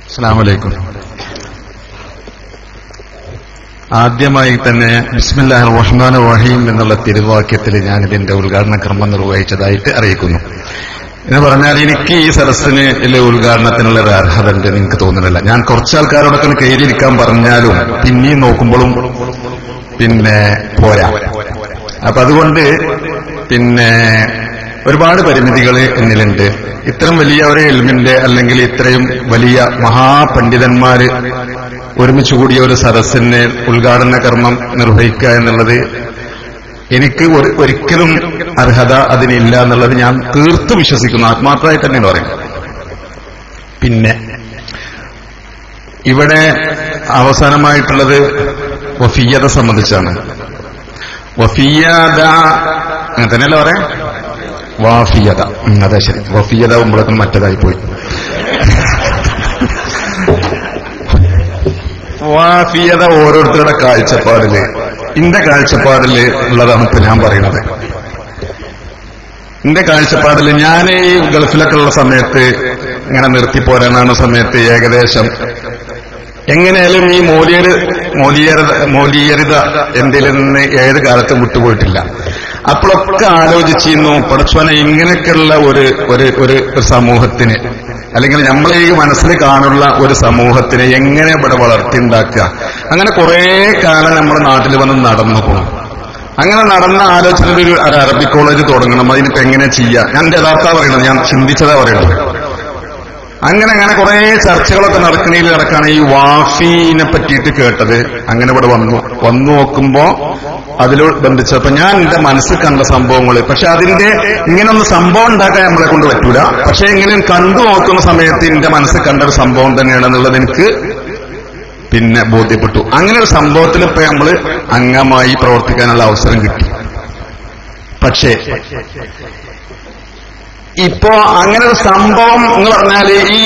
അസ്സലാമു അലൈക്കും. ആദ്യമായി തന്നെ ബിസ്മില്ലാഹിർ റഹ്മാനിർ റഹീം എന്നുള്ള തിരുവാക്യത്തിൽ ഞാനിതിന്റെ ഉദ്ഘാടന ക്രമം നിർവഹിച്ചതായിട്ട് അറിയിക്കുന്നു. എന്ന് പറഞ്ഞാൽ എനിക്ക് ഈ സദസ്സിന് ഉദ്ഘാടനത്തിനുള്ള ഒരു അർഹത ഉണ്ട് എനിക്ക് തോന്നുന്നില്ല. ഞാൻ കുറച്ചാൾക്കാരോടൊക്കെ കയറിയിരിക്കാൻ പറഞ്ഞാലും പിന്നെയും നോക്കുമ്പോഴും പോരാ. അപ്പൊ അതുകൊണ്ട് ഒരുപാട് പരിമിതികൾ എന്നിലുണ്ട്. ഇത്രയും വലിയ ഒരു ഇൽമിന്റെ അല്ലെങ്കിൽ ഇത്രയും വലിയ മഹാപണ്ഡിതന്മാര് ഒരുമിച്ച് കൂടിയ ഒരു സദസ്സിന് ഉദ്ഘാടന കർമ്മം നിർവഹിക്കുക എന്നുള്ളത് എനിക്ക് ഒരിക്കലും അർഹത അതിനില്ല എന്നുള്ളത് ഞാൻ തീർത്തും വിശ്വസിക്കുന്നു. ആത്മാർത്ഥമായി തന്നെയാണ് പറയുന്നത്. പിന്നെ ഇവിടെ അവസാനമായിട്ടുള്ളത് വഫിയ്യത സംബന്ധിച്ചാണ്. വഫിയ്യത അങ്ങനെ തന്നെയല്ല പറയാം. വാഫിയത, അതെ ശരി. വഫിയത ഉമ്പോഴേക്കും മറ്റേതായി പോയി. വാഫിയത ഓരോരുത്തരുടെ കാഴ്ചപ്പാടില്, എന്റെ കാഴ്ചപ്പാടില് ഉള്ളതാണ് ഇപ്പൊ ഞാൻ പറയുന്നത്. എന്റെ കാഴ്ചപ്പാടില് ഞാൻ ഈ ഗൾഫിലൊക്കെ ഉള്ള സമയത്ത് ഇങ്ങനെ നിർത്തിപ്പോരാനാണ് സമയത്ത് ഏകദേശം എങ്ങനെയാലും ഈ മോലിയരിത എന്തിൽ നിന്ന് ഏത് കാലത്തും വിട്ടുപോയിട്ടില്ല. അപ്പോഴൊക്കെ ആലോചിച്ചിരുന്നു, പടച്ചോനെ ഇങ്ങനെയൊക്കെയുള്ള ഒരു സമൂഹത്തിന്, അല്ലെങ്കിൽ നമ്മളെ ഈ മനസ്സിൽ കാണുള്ള ഒരു സമൂഹത്തിനെ എങ്ങനെ ഇവിടെ വളർത്തിണ്ടാക്കുക. അങ്ങനെ കുറെ കാലം നമ്മുടെ നാട്ടിൽ വന്ന് നടന്നു പോകും. അങ്ങനെ നടന്ന ആലോചനയിൽ ഒരു അറബി കോളേജ് തുടങ്ങണം. അതിനിപ്പോ എങ്ങനെ ചെയ്യാം? ഞാൻ എന്റെ യഥാർത്ഥ പറയണത്, ഞാൻ ചിന്തിച്ചതാ പറയണത്. അങ്ങനെ കുറെ ചർച്ചകളൊക്കെ നടക്കുകയാണ് ഈ വാഫീനെ പറ്റിയിട്ട് കേട്ടത്. അങ്ങനെ ഇവിടെ വന്നു നോക്കുമ്പോ അതിലോട് ബന്ധിച്ചപ്പോ ഞാൻ എന്റെ മനസ്സിൽ കണ്ട സംഭവങ്ങള്, പക്ഷെ അതിന്റെ ഇങ്ങനൊന്നും സംഭവം ഉണ്ടാക്കാൻ നമ്മളെ കൊണ്ട് പറ്റൂല. പക്ഷെ ഇങ്ങനെ കണ്ടു നോക്കുന്ന സമയത്ത് എന്റെ മനസ്സിൽ കണ്ട ഒരു സംഭവം തന്നെയാണെന്നുള്ളത് എനിക്ക് ബോധ്യപ്പെട്ടു. അങ്ങനെ ഒരു സംഭവത്തിൽ ഇപ്പൊ നമ്മള് അംഗമായി പ്രവർത്തിക്കാനുള്ള അവസരം കിട്ടി. പക്ഷേ ഇപ്പോ അങ്ങനെ ഒരു സംഭവം എന്ന് പറഞ്ഞാല് ഈ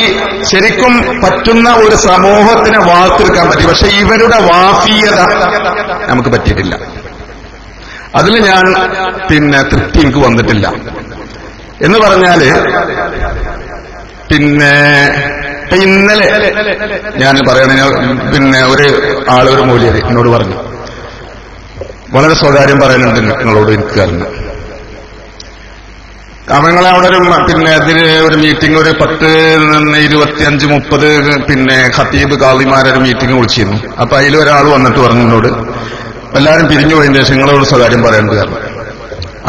ശരിക്കും പറ്റുന്ന ഒരു സമൂഹത്തിനെ വാർത്തെടുക്കാൻ പറ്റി. പക്ഷെ ഇവരുടെ വാഫീയത നമുക്ക് പറ്റിയിട്ടില്ല. അതിൽ ഞാൻ തൃപ്തി എനിക്ക് വന്നിട്ടില്ല. എന്ന് പറഞ്ഞാല് ഇന്നലെ ഞാൻ പറയണ ഒരു ഒരു മൂല്യര് എന്നോട് പറഞ്ഞു, വളരെ സ്വകാര്യം പറയാനുണ്ട് നിങ്ങളോട് എനിക്ക് കാരണം. അവങ്ങളെ അവിടെ അതിന് ഒരു മീറ്റിംഗ് ഒരു 10, 25, 30 ഖത്തീബ് കാളിമാരൊരു മീറ്റിംഗ് വിളിച്ചിരുന്നു. അപ്പൊ അതിലൊരാൾ വന്നിട്ട് പറഞ്ഞു എന്നോട്, എല്ലാവരും പിരിഞ്ഞു പോയതിന് ശേഷം നിങ്ങളോട് സ്വകാര്യം പറയേണ്ടത് കാരണം.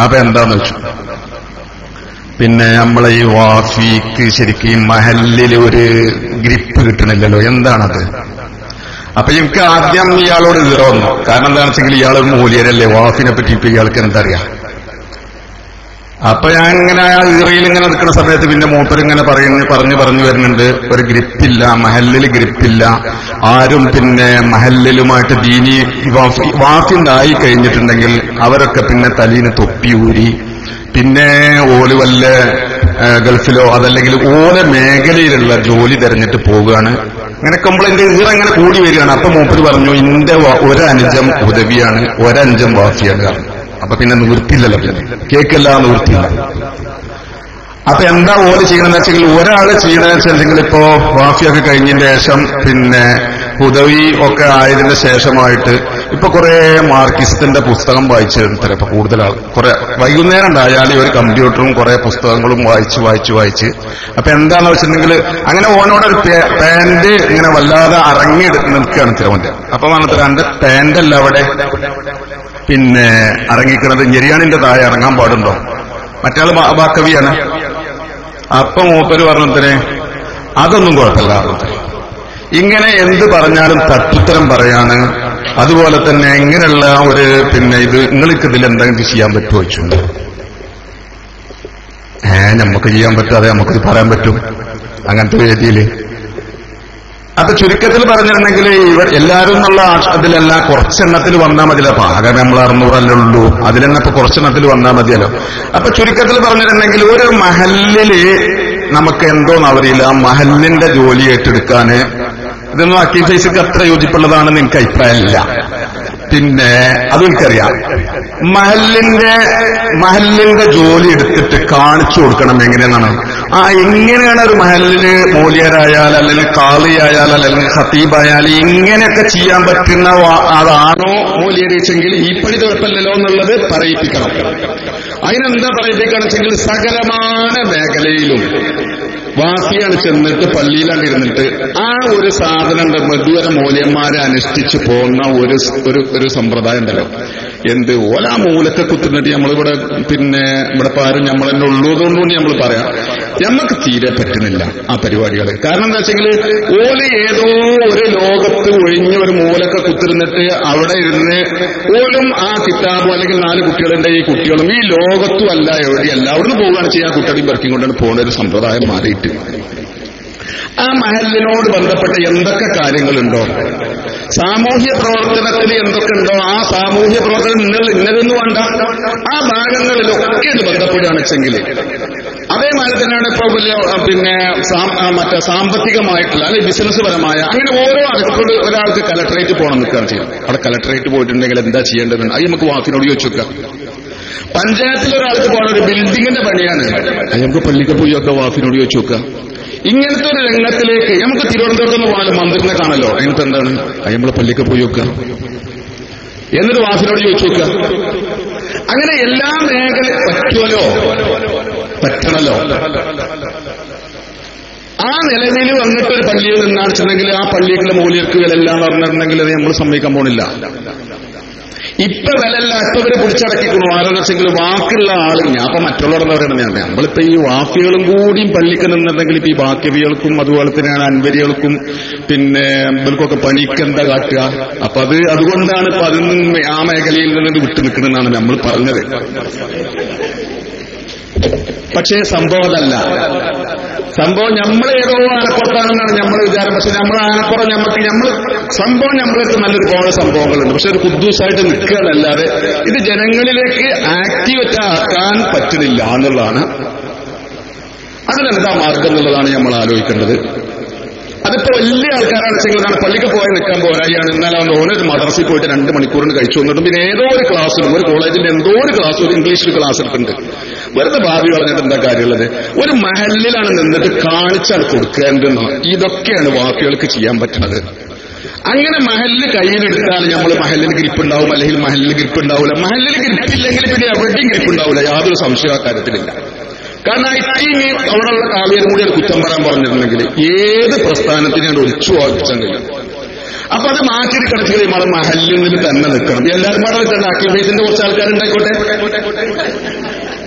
അപ്പൊ എന്താന്ന് വെച്ചു, നമ്മളെ ഈ വാഫിക്ക് ശരിക്കും മഹല്ലിൽ ഒരു ഗ്രിപ്പ് കിട്ടണില്ലല്ലോ, എന്താണത്? അപ്പൊ എനിക്ക് ആദ്യം ഇയാളോട് വന്നു. കാരണം എന്താണെന്ന് വെച്ചെങ്കിൽ ഇയാൾ മൂല്യരല്ലേ, വാഫിനെ പറ്റിയിട്ട് ഇയാൾക്ക് എന്തറിയാം. അപ്പൊ ഞാൻ ഇങ്ങനെ ആ ഈറയിൽ ഇങ്ങനെ നിൽക്കുന്ന സമയത്ത് മൂപ്പരിങ്ങനെ പറഞ്ഞു വരുന്നുണ്ട്, ഒരു ഗ്രിപ്പില്ല, മഹല്ലിൽ ഗ്രിപ്പില്ല, ആരും മഹല്ലിലുമായിട്ട് ദീനി വാഫിണ്ടായി കഴിഞ്ഞിട്ടുണ്ടെങ്കിൽ അവരൊക്കെ തലീന് തൊപ്പിയൂരി ഓല് വല്ല ഗൾഫിലോ അതല്ലെങ്കിൽ ഓല മേഖലയിലുള്ള ജോലി തെരഞ്ഞിട്ട് പോവുകയാണ്. അങ്ങനെ കംപ്ലൈന്റ് ഈറ അങ്ങനെ കൂടി വരികയാണ്. അപ്പൊ മൂപ്പര് പറഞ്ഞു, ഇന്റെ ഒരനുജം ഉദവിയാണ്, ഒരനുജം വാഫിയാണ്. അപ്പൊ നിവൃത്തിയില്ലല്ലോ, കേക്കല്ല, നിവൃത്തിയില്ല. അപ്പൊ എന്താ ഓല് ചെയ്യണമെന്ന് വെച്ചെങ്കിൽ, ഒരാള് ചെയ്യണമെന്ന് വെച്ചിട്ടുണ്ടെങ്കിൽ ഇപ്പോ വാഫിയൊക്കെ കഴിഞ്ഞതിന് ശേഷം ഹുദവി ഒക്കെ ആയതിന് ശേഷമായിട്ട് ഇപ്പൊ കുറെ മാർക്സിസ്റ്റിന്റെ പുസ്തകം വായിച്ചിരുന്നു. ഇപ്പൊ കൂടുതൽ കുറെ വൈകുന്നേരം ഉണ്ടായാലും ഒരു കമ്പ്യൂട്ടറും കുറെ പുസ്തകങ്ങളും വായിച്ച് അപ്പൊ എന്താന്ന് വെച്ചിട്ടുണ്ടെങ്കിൽ അങ്ങനെ ഓനോടൊരു പാന്റ് ഇങ്ങനെ വല്ലാതെ അറങ്ങി നിൽക്കുകയാണ് തിരുവന്റെ. അപ്പൊ വന്നിട്ട് എന്റെ പാന്റല്ല അവിടെ ഇറങ്ങിക്കുന്നത്, ഞെരിയാണിന്റെ താഴെ ഇറങ്ങാൻ പാടുണ്ടോ? മറ്റാള് ബാക്കവിയാണ്. അപ്പൊ മൂപ്പര് പറഞ്ഞതിന് അതൊന്നും കുഴപ്പമില്ല. ഇങ്ങനെ എന്ത് പറഞ്ഞാലും തട്ടുത്തരം പറയാണ്. അതുപോലെ തന്നെ ഇങ്ങനെയുള്ള ഒരു ഇത് നിങ്ങൾക്ക് ഇതിൽ എന്തെങ്കിലും ചെയ്യാൻ പറ്റുമോ ചോദിച്ചു. നമുക്ക് ചെയ്യാൻ പറ്റാതെ നമുക്കിത് പറയാൻ പറ്റും അങ്ങനത്തെ വേദിയില്. അപ്പൊ ചുരുക്കത്തിൽ പറഞ്ഞിട്ടുണ്ടെങ്കിൽ എല്ലാവരും എന്നുള്ള അതിലല്ല, കുറച്ചെണ്ണത്തിൽ വന്നാൽ മതിയല്ലോ. അപ്പൊ ആകെ നമ്മൾ 600 ഉള്ളൂ, അതിലെന്നെ ഇപ്പൊ കുറച്ചെണ്ണത്തിൽ വന്നാൽ മതിയല്ലോ. അപ്പൊ ചുരുക്കത്തിൽ പറഞ്ഞിട്ടുണ്ടെങ്കിൽ ഒരു മഹല്ലില് നമുക്ക് എന്തോന്ന് അറിയില്ല, മഹല്ലിന്റെ ജോലി ഏറ്റെടുക്കാന് ഇതൊന്നും അക്കീം ഫൈസിക്ക് അത്ര യോജിപ്പുള്ളതാണെന്ന് എനിക്ക് അഭിപ്രായമില്ല. അതും എനിക്കറിയാം. മഹല്ലിന്റെ ജോലി എടുത്തിട്ട് കാണിച്ചു കൊടുക്കണം എങ്ങനെയെന്നാണ്. ഇങ്ങനെയാണ് ഒരു മഹല്ലില് മൂല്യരായാൽ അല്ലെങ്കിൽ കാളിയായാൽ അല്ലെങ്കിൽ ഖത്തീബായാൽ ഇങ്ങനെയൊക്കെ ചെയ്യാൻ പറ്റുന്ന അതാണോ മൂല്യരീച്ചെങ്കിൽ ഈ പണി കുഴപ്പമില്ലല്ലോ എന്നുള്ളത് പറയിപ്പിക്കണം. അതിനെന്താ പറയിപ്പിക്കണം വെച്ചെങ്കിൽ സകലമായ മേഖലയിലും വാസിയാണ് ചെന്നിട്ട് പള്ളിയിലാണ് ഇരുന്നിട്ട് ആ ഒരു സാധനം മധുവര മൂല്യന്മാരെ അനുഷ്ഠിച്ചു പോകുന്ന ഒരു സമ്പ്രദായം ഉണ്ടല്ലോ. എന്ത് ഓല മൂലത്തെ കുത്തുന്നിട്ട് നമ്മളിവിടെ ഇവിടെ പാരും നമ്മൾ തന്നെ ഉള്ളതുകൊണ്ടുകൊണ്ട് നമ്മൾ പറയാം, നമുക്ക് തീരെ പറ്റുന്നില്ല ആ പരിപാടികൾ. കാരണം എന്താ വെച്ചെങ്കിൽ ഓല ഏതോ ഒരു ലോകത്ത് ഒഴിഞ്ഞ ഒരു മൂലൊക്കെ കുത്തിരുന്നിട്ട് അവിടെ ഇരുന്ന് ഓലും ആ കിതാബും അല്ലെങ്കിൽ 4 കുട്ടികളുടെ ഈ കുട്ടികളും ഈ ലോകത്തും അല്ല എവിടെയല്ല അവിടുന്ന് പോവുകയാണ് ചെയ്യാൻ കുട്ടികളെയും പെറുക്കി കൊണ്ടാണ് പോകുന്ന ഒരു സമ്പ്രദായം മാറിയിട്ട് ആ മഹല്ലിനോട് ബന്ധപ്പെട്ട എന്തൊക്കെ കാര്യങ്ങളുണ്ടോ, സാമൂഹ്യ പ്രവർത്തനത്തിൽ എന്തൊക്കെ ഉണ്ടോ ആ സാമൂഹ്യ പ്രവർത്തനം ഇന്നതെന്ന് വേണ്ട ആ ഭാഗങ്ങളിലൊക്കെ ഇത് ബന്ധപ്പെടുകയാണ് വെച്ചെങ്കിൽ അതേമാതിരി തന്നെയാണ് ഇപ്പൊ മറ്റേ സാമ്പത്തികമായിട്ടുള്ള അല്ലെങ്കിൽ ബിസിനസ് പരമായ അങ്ങനെ ഓരോ അടുത്തോട് ഒരാൾക്ക് കലക്ടറേറ്റ് പോകണം നിൽക്കുകയാണ് ചെയ്യും. അവിടെ കലക്ടറേറ്റ് പോയിട്ടുണ്ടെങ്കിൽ എന്താ ചെയ്യേണ്ടതെന്ന് അത് നമുക്ക് വാക്കിനോട് ചോദിച്ചു വെക്കാം. പഞ്ചായത്തിൽ ഒരാൾക്ക് പോകണം, ഒരു ബിൽഡിങ്ങിന്റെ പണിയാണ്, അത് നമുക്ക് പള്ളിക്ക് പോയി ഒക്കെ വാക്കിനോട് ചോദിച്ചു വെക്കാം. ഇങ്ങനത്തെ ഒരു രംഗത്തിലേക്ക് നമുക്ക് തിരുവനന്തപുരത്ത് നിന്ന് പോകാനല്ലോ, മന്ത്രിനെ കാണല്ലോ, അതിനകത്ത് എന്താണ് അത് നമ്മൾ പള്ളിക്ക് പോയി വെക്കുക, എന്നിട്ട് വാസിനോട് ചോദിച്ചു വെക്കുക. അങ്ങനെ എല്ലാ മേഖല പറ്റുമല്ലോ, പറ്റണല്ലോ. ആ നിലവിൽ വന്നിട്ടൊരു പള്ളിയിൽ നിന്നാണെന്നുണ്ടെങ്കിൽ ആ പള്ളിക്കുള്ള മൂല്യർക്കുകളെല്ലാം പറഞ്ഞിട്ടുണ്ടെങ്കിൽ അത് നമ്മൾ സമ്മതിക്കാൻ പോണില്ല. ഇപ്പൊ വിലല്ല, ഇപ്പൊ ഇവര് പിടിച്ചടക്കിക്കണു. ആരെന്ന് വെച്ചെങ്കിൽ വാക്കുള്ള ആള് ഞാൻ അപ്പൊ മറ്റുള്ളവരെന്ന് പറയണത് നമ്മളിപ്പോ ഈ വാഫികളും കൂടിയും പള്ളിക്ക് നിന്നിട്ടുണ്ടെങ്കിൽ ഇപ്പൊ ഈ ബാക്കിയവികൾക്കും അതുപോലെ തന്നെയാണ് അൻവരികൾക്കും പിന്നെ ഇവർക്കൊക്കെ പണിക്ക് എന്താ കാട്ടുക. അപ്പൊ അതുകൊണ്ടാണ് ഇപ്പൊ അതിൽ നിന്ന് ആ മേഖലയിൽ നിന്ന് വിട്ടു നിൽക്കണമെന്നാണ് നമ്മൾ പറഞ്ഞത്. പക്ഷേ സംഭവം അതല്ല. സംഭവം നമ്മളേതോ ആനപ്പുറത്താണെന്നാണ് നമ്മൾ വിചാരം. പക്ഷെ നമ്മൾ ആനപ്പുറം സംഭവം നമ്മളടുത്ത് നല്ലൊരു പോലെ സംഭവങ്ങളുണ്ട്. പക്ഷെ ഒരു കുദ്ദൂസായിട്ട് നിൽക്കുകയല്ലാതെ ഇത് ജനങ്ങളിലേക്ക് ആക്ടിവേറ്റ് ആക്കാൻ പറ്റുന്നില്ല എന്നുള്ളതാണ്. അതിനെന്താ മാർഗം എന്നുള്ളതാണ് നമ്മൾ ആലോചിക്കേണ്ടത്. അതിപ്പോ വലിയ ആൾക്കാരാണ് വെച്ചെങ്കിലാണ് പള്ളിക്ക് പോയി നിൽക്കാൻ പോരായാണ്. എന്നാലും ഓനൊരു മദ്രസയിൽ പോയിട്ട് 2 മണിക്കൂറിന് കഴിച്ചു വന്നിട്ടും പിന്നെ ഏതോ ഒരു ക്ലാസ്സിലും ഒരു കോളേജിന്റെ എന്തോ ഒരു ക്ലാസ് ഒരു ഇംഗ്ലീഷിൽ ക്ലാസ് എടുക്കുന്നുണ്ട്. വെറുതെ ഭാവി പറഞ്ഞിട്ട് എന്താ കാര്യമുള്ളത്? ഒരു മഹല്ലിലാണ് നിന്നിട്ട് കാണിച്ചാൽ കൊടുക്കേണ്ടെന്നോ ഇതൊക്കെയാണ് വാക്കുകൾക്ക് ചെയ്യാൻ പറ്റുന്നത്. അങ്ങനെ മഹല്ല് കയ്യിലെടുത്താൽ നമ്മൾ മഹല്ലിന് ഗ്രിപ്പ് ഉണ്ടാവും, അല്ലെങ്കിൽ മഹല്ലിന് ഗ്രിപ്പ് ഉണ്ടാവില്ല. മഹല്ലിന് ഗ്രിപ്പില്ലെങ്കിൽ പിന്നെ എവിടെയും ഗ്രിപ്പ് ഉണ്ടാവില്ല, യാതൊരു സംശയ കാര്യത്തിലില്ല. കാരണം ഇത്രയും അവിടെയുള്ള കാവ്യം കൂടി ഒരു കുറ്റം പറയാൻ പറഞ്ഞിട്ടുണ്ടെങ്കിൽ ഏത് പ്രസ്ഥാനത്തിനാണ് ഒളിച്ചു വാദിച്ചാൽ കഴിയും. അപ്പൊ അത് മാറ്റിയെടുക്കണം ചെയ്ത് നമ്മളെ മഹല്ലിൽ തന്നെ നിൽക്കണം. എല്ലാവരും കൂടെ നിൽക്കണം. അഖിൽഫൈസിന്റെ കുറച്ച് ആൾക്കാരുണ്ടായിക്കോട്ടെ,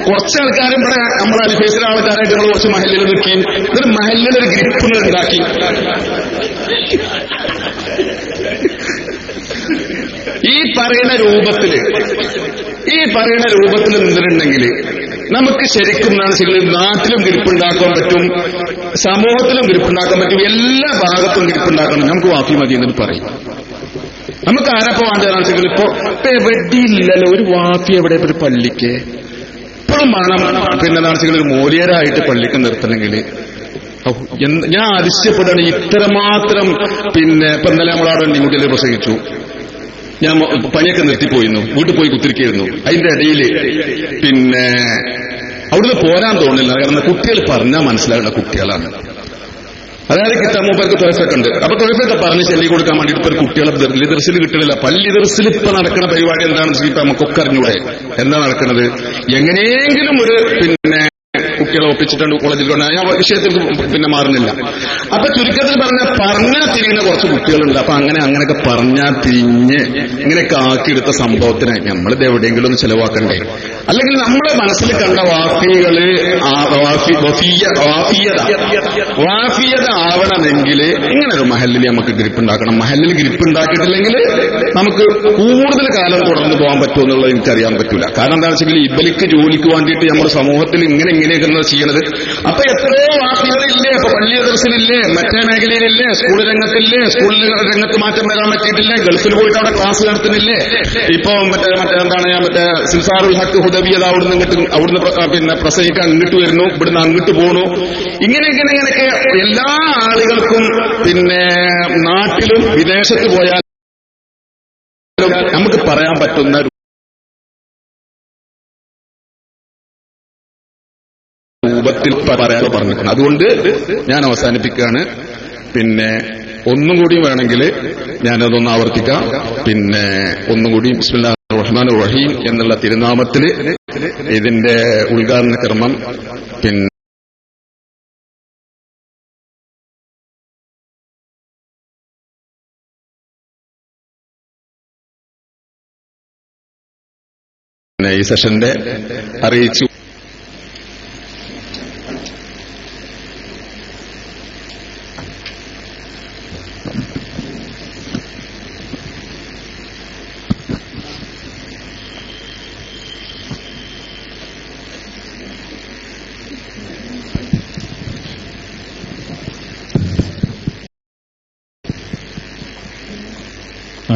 കുറച്ച് ആൾക്കാരും ഇവിടെ നമ്മളെ അലിഫൈസിലെ ആൾക്കാരായിട്ട് നമ്മൾ കുറച്ച് മഹല്ലിൽ നിൽക്കുകയും ഇതൊരു മഹല്ലിലൊരു ഗ്രിപ്പുകൾ ഉണ്ടാക്കി ഈ പറയുന്ന രൂപത്തിൽ നിന്നിട്ടുണ്ടെങ്കിൽ നമുക്ക് ശരിക്കും നാട്ടിലും ഗ്രിപ്പുണ്ടാക്കാൻ പറ്റും, സമൂഹത്തിലും ഗ്രിപ്പുണ്ടാക്കാൻ പറ്റും, എല്ലാ ഭാഗത്തും ഗ്രിപ്പുണ്ടാക്കണം. നമുക്ക് വാഫി മതി എന്ന് പറയും. നമുക്ക് ആരപ്പോ വേണ്ടതാണെന്ന് വെച്ചെങ്കിൽ ഇപ്പൊ എവിടെയില്ലല്ലോ ഒരു വാഫി എവിടെ ഒരു പള്ളിക്ക് ഇപ്പോഴും വേണം. പിന്നെന്താണെന്ന് വെച്ചെങ്കിൽ ഒരു മൂല്യരായിട്ട് പള്ളിക്ക് നിർത്തണമെങ്കിൽ ഞാൻ അതിശയപ്പെടാണ്. ഇത്രമാത്രം ഇപ്പൊ ഇന്നലെ നമ്മളവിടെ നിങ്ങുട്ടിൽ പ്രസംഗിച്ചു. ഞാൻ പണിയൊക്കെ നിർത്തിപ്പോയിരുന്നു, വീട്ടിൽ പോയി കുത്തിരിക്കായിരുന്നു. അതിന്റെ ഇടയിൽ അവിടുന്ന് പോരാൻ തോന്നില്ല. കാരണം കുട്ടികൾ പറഞ്ഞാൽ മനസ്സിലാകുന്ന കുട്ടികളാണ്. അതായത് കിട്ടാമൂപ്പർക്ക് തൊഴഫൊക്കെ ഉണ്ട്. അപ്പൊ തൊഴഫൊക്കെ പറഞ്ഞ് ചെല്ലി കൊടുക്കാൻ വേണ്ടിയിട്ട് ഇപ്പൊ കുട്ടികളെ ലിദർസിൽ കിട്ടണില്ല. പള്ളി ദർസിൽ ഇപ്പൊ നടക്കുന്ന പരിപാടി എന്താണെന്ന് വെച്ചാൽ ഇപ്പൊ നമുക്കൊക്കെ അറിഞ്ഞൂടെ എന്താ നടക്കുന്നത്. എങ്ങനെയെങ്കിലും ഒരു കുട്ടികളെ ഒപ്പിച്ചിട്ടുണ്ട് കോളേജിൽ കൊണ്ട് ഞാൻ വിഷയത്തിൽ മാറുന്നില്ല. അപ്പൊ ചുരുക്കത്തിൽ പറഞ്ഞാൽ തിരിയുന്ന കുറച്ച് കുട്ടികളുണ്ട്. അപ്പൊ അങ്ങനെയൊക്കെ പറഞ്ഞാൽ തിരിഞ്ഞ് ഇങ്ങനെയൊക്കെ ആക്കിയെടുത്ത സംഭവത്തിന് നമ്മളിത് എവിടെയെങ്കിലും ഒന്ന് ചെലവാക്കണ്ടേ? അല്ലെങ്കിൽ നമ്മളെ മനസ്സിൽ കണ്ട വാഫിയത ആവണമെങ്കിൽ ഇങ്ങനെ ഒരു മഹല്ലിൽ നമുക്ക് ഗ്രിപ്പ് ഉണ്ടാക്കണം. മഹല്ലിൽ ഗ്രിപ്പ് ഉണ്ടാക്കിയിട്ടില്ലെങ്കിൽ നമുക്ക് കൂടുതൽ കാലം തുടർന്ന് പോകാൻ പറ്റുമെന്നുള്ളത് എനിക്കറിയാൻ പറ്റില്ല. കാരണം എന്താണെന്ന് വെച്ചെങ്കിൽ ഇബലിക്ക് ജോലിക്ക് വേണ്ടിയിട്ട് നമ്മുടെ സമൂഹത്തിൽ ഇങ്ങനെയൊക്കെ ചെയ്യണത്. അപ്പൊ എത്രയോ വാഫികളില്ലേ, അപ്പൊ പള്ളി ദർസിലില്ലേ, മറ്റേ മേഖലയിലില്ലേ, സ്കൂൾ രംഗത്തില്ലേ, സ്കൂളിൽ രംഗത്ത് മാറ്റം വരാൻ പറ്റിയിട്ടില്ലേ, ഗൾഫിൽ പോയിട്ട് അവിടെ ക്ലാസ് നടത്തുന്നില്ലേ, ഇപ്പൊ മറ്റേ സിൽസാറുൽ ഹക്ക് ഹുദവിയത് അവിടുന്ന് പ്രസംഗിക്കാൻ അങ്ങോട്ട് വരുന്നു, ഇവിടുന്ന് അങ്ങോട്ട് പോണു. ഇങ്ങനെയൊക്കെ എല്ലാ ആളുകൾക്കും നാട്ടിലും വിദേശത്ത് പോയാൽ നമുക്ക് പറയാൻ പറ്റുന്ന രൂപത്തിൽ ഭാഗത്തിൽ പറയാതെ പറഞ്ഞിട്ടുണ്ട്. അതുകൊണ്ട് ഞാൻ അവസാനിപ്പിക്കുകയാണ്. പിന്നെ ഒന്നും കൂടി വേണമെങ്കിൽ ഞാനതൊന്ന് ആവർത്തിക്കാം. പിന്നെ ഒന്നും കൂടി ബിസ്മില്ലാഹിർ റഹ്മാനിർ റഹീം എന്നുള്ള തിരുനാമത്തിൽ ഇതിന്റെ ഉദ്ഘാടന കർമ്മം പിന്നെ ഈ സെഷന്റെ അറിയിച്ചു.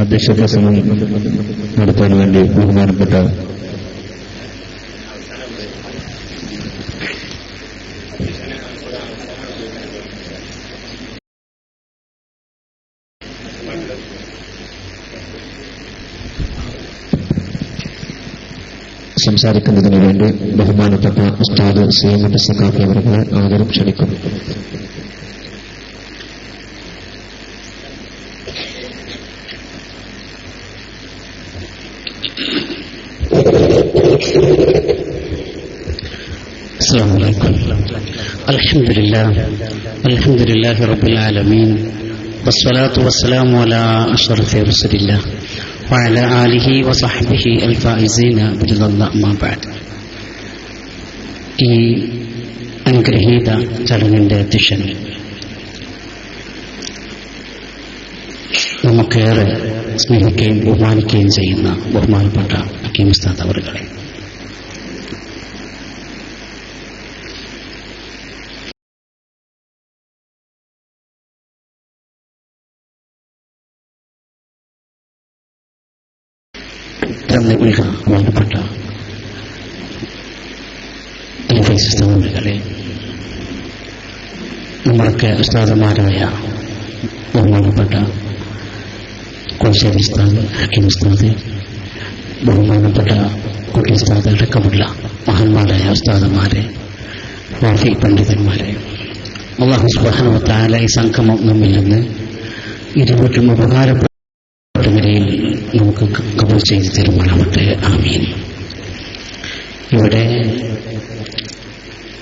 അധ്യക്ഷ പ്രസംഗം നടത്താൻ വേണ്ടി ബഹുമാനപ്പെട്ട സംസാരിക്കുന്നതിന് വേണ്ടി ബഹുമാനപ്പെട്ട ഉസ്താദ് സയ്യിദ് സഖാഫി അവരെ ആദരം ക്ഷണിക്കുന്നു. السلام عليكم. الحمد لله رب العالمين والصلاة والسلام على أشرف رسول الله وعلى آله وصحبه الفائزين برضا الله ما بعد. ഈ അനുഗ്രഹീത ചടങ്ങിന്റെ അധ്യക്ഷൻ നമുക്കേറെ സ്നേഹിക്കുകയും ബഹുമാനിക്കുകയും ചെയ്യുന്ന ബഹുമാനപ്പെട്ട ഹക്കീം ഉസ്താദ് അവറുകളെ, ബഹുമാനപ്പെട്ട അവറുകളെ, നമ്മളൊക്കെ ഉസ്താദന്മാരായ ബഹുമാനപ്പെട്ട കോശേരി ഉസ്താദ്, ഹക്കീം ഉസ്താദ്, ബഹുമാനപ്പെട്ട കുട്ടി ഉസ്താദ് അടക്കമുള്ള മഹാന്മാരായ ഉസ്താദന്മാരെ, വാഫി പണ്ഡിതന്മാരെ, അല്ലാഹു സുബ്ഹാനഹു വ തആല ഈ സംഗമം നമ്മിൽ നിന്ന് ഇരുവരും ഉപകാരപ്പെട്ട നിലയിൽ നമുക്ക് കബൂൽ ചെയ്ത് തരുമാറാവട്ടെ. ആമീൻ. ഇവിടെ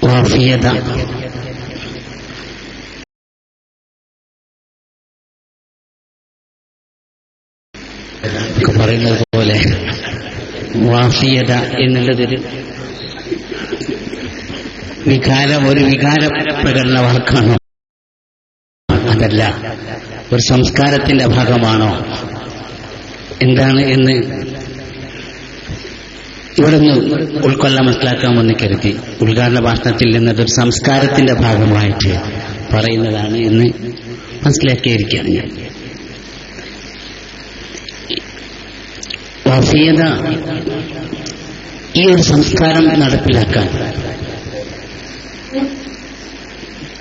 വാഫിയത പറയുന്നത് പോലെ വാഫിയത എന്നുള്ളതൊരു ഒരു വികാര പ്രകടന വാക്കാണോ? അതല്ല. ഒരു സംസ്കാരത്തിന്റെ ഭാഗമാണോ? എന്താണ് എന്ന് ഇവിടെ നിന്ന് ഉൾക്കൊള്ളാൻ മനസ്സിലാക്കാമെന്ന് കരുതി ഉദ്ഘാടന ഭാഷണത്തിൽ നിന്നതൊരു സംസ്കാരത്തിന്റെ ഭാഗമായിട്ട് പറയുന്നതാണ് എന്ന് മനസ്സിലാക്കിയിരിക്കുകയാണ് ഞാൻ. വാഫിയത ഈ ഒരു സംസ്കാരം നടപ്പിലാക്കാൻ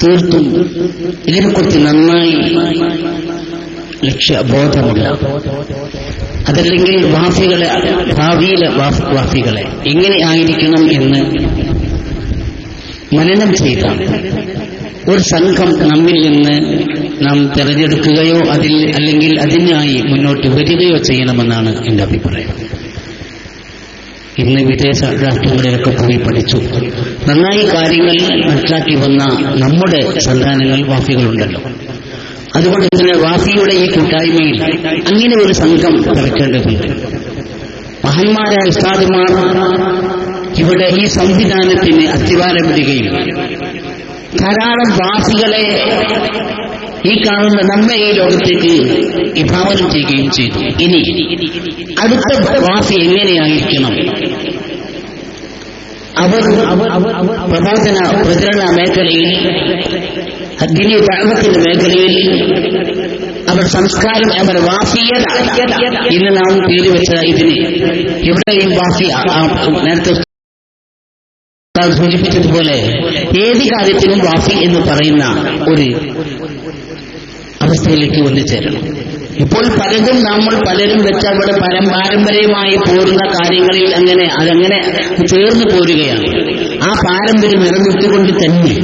തീർത്തും ഇതിനെക്കുറിച്ച് നന്നായി ലക്ഷ്യബോധമുള്ള, അതല്ലെങ്കിൽ ഭാവിയിലെ വാഫികളെ എങ്ങനെ ആയിരിക്കണം എന്ന് മനനം ചെയ്ത ഒരു സംഘം നമ്മിൽ നിന്ന് നാം തിരഞ്ഞെടുക്കുകയോ അല്ലെങ്കിൽ അതിനായി മുന്നോട്ട് വരികയോ ചെയ്യണമെന്നാണ് എന്റെ അഭിപ്രായം. ഇന്ന് വിദേശ രാഷ്ട്രങ്ങളിലൊക്കെ പോയി പഠിച്ചു നന്നായി കാര്യങ്ങൾ മനസ്സിലാക്കി വന്ന നമ്മുടെ സന്താനങ്ങൾ വാഫികളുണ്ടല്ലോ. അതുകൊണ്ട് തന്നെ വാഫിയുടെ ഈ കൂട്ടായ്മയിൽ അങ്ങനെ ഒരു സംഘം പിറക്കേണ്ടതുണ്ട്. മഹാന്മാരായ ഉസ്താദുമാർ ഇവിടെ ഈ സംവിധാനത്തിന് അത്തിവാരമിടുകയും ധാരാളം വാഫികളെ ഈ കാണുന്ന നമ്മെ ഈ ലോകത്തേക്ക് വിഭാവനം ചെയ്യുകയും ചെയ്തു. ഇനി അടുത്ത വാഫി എങ്ങനെയായിരിക്കണം? അവർ പ്രബോധന മേഖലയിൽ, ദീനീ ദഅവത്തിന്റെ മേഖലയിൽ അവർ സംസ്കാരം, അവർ വാഫിയത ഇന്ന് നാം പേര് വെച്ച ഇതിന് ഇവിടെയും വാഫി നേരത്തെ സൂചിപ്പിച്ചതുപോലെ ഏത് കാര്യത്തിനും വാഫി എന്ന് പറയുന്ന ഒരു അവസ്ഥയിലേക്ക് ഒന്നിച്ചേരണം. ഇപ്പോൾ പലരും വെച്ച അവിടെ പാരമ്പര്യമായി പോരുന്ന കാര്യങ്ങളിൽ അതങ്ങനെ ചേർന്ന് പോരുകയാണ്. ആ പാരമ്പര്യം നിലനിർത്തിക്കൊണ്ട് തന്നെ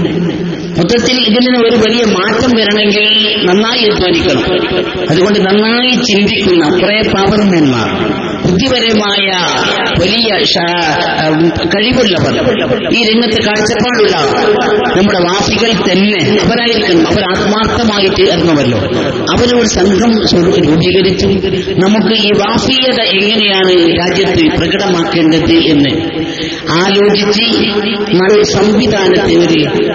മൊത്തത്തിൽ ഇതിന് ഒരു വലിയ മാറ്റം വരണമെങ്കിൽ നന്നായി അധ്വാനിക്കണം. അതുകൊണ്ട് നന്നായി ചിന്തിക്കുന്ന കുറെ പാവനന്മാർ, ബുദ്ധിപരമായ വലിയ കഴിവുള്ളവർ, ഈ രംഗത്ത് കാഴ്ചപ്പാടുള്ള നമ്മുടെ വാസികൾ തന്നെ അവരായിരിക്കണം. അവർ ആത്മാർത്ഥമായിട്ട് ഇറങ്ങുമല്ലോ. അവരൊരു സംഘം രൂപീകരിച്ചു നമുക്ക് ഈ വാഫിയത എങ്ങനെയാണ് രാജ്യത്ത് പ്രകടമാക്കേണ്ടത് എന്ന് ആലോചിച്ച് നല്ല സംവിധാനത്തെ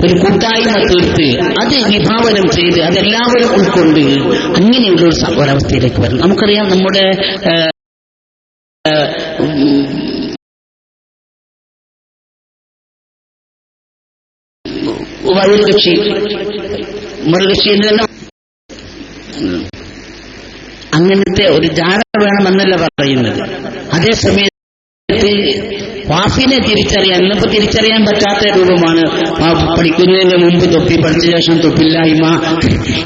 ഒരു കൂട്ടായ്മ തീർത്ത് അത് വിഭാവനം ചെയ്ത് അതെല്ലാവരും ഉൾക്കൊണ്ട് അങ്ങനെയുള്ള ഒരവസ്ഥയിലേക്ക് വരണം. നമുക്കറിയാം നമ്മുടെ വഴികക്ഷി മറുകക്ഷി എന്ന് തന്നെ അങ്ങനത്തെ ഒരു ജാട വേണമെന്നല്ല പറയുന്നത്. അതേസമയത്ത് വാഫിനെ തിരിച്ചറിയാൻ ഇന്നിപ്പോ തിരിച്ചറിയാൻ പറ്റാത്ത രൂപമാണ്. പഠിക്കുന്നതിന് മുമ്പ് തൊപ്പി, പഠിച്ച ശേഷം തൊപ്പില്ലായ്മ,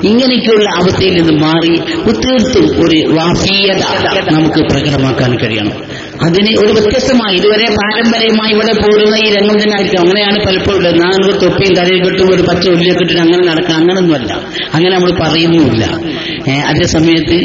ഇങ്ങനെയൊക്കെയുള്ള അവസ്ഥയിൽ നിന്ന് മാറി തീർത്തും ഒരു വാഫീയത നമുക്ക് പ്രകടമാക്കാൻ കഴിയണം. അതിന് ഒരു വ്യത്യസ്തമായി ഇതുവരെ പാരമ്പര്യമായി ഇവിടെ പോരുന്ന ഈ രംഗം തന്നെ ആയിരിക്കും. അങ്ങനെയാണ് പലപ്പോഴും ഉള്ളത്. നാല് തൊപ്പിയും തലയിൽ കെട്ടും ഒരു പച്ച ഉള്ളിയൊക്കെ ഇട്ടിട്ട് അങ്ങനെ നടക്കാം. അങ്ങനൊന്നുമല്ല, അങ്ങനെ നമ്മൾ പറയുന്നുമില്ല. അതേസമയത്ത്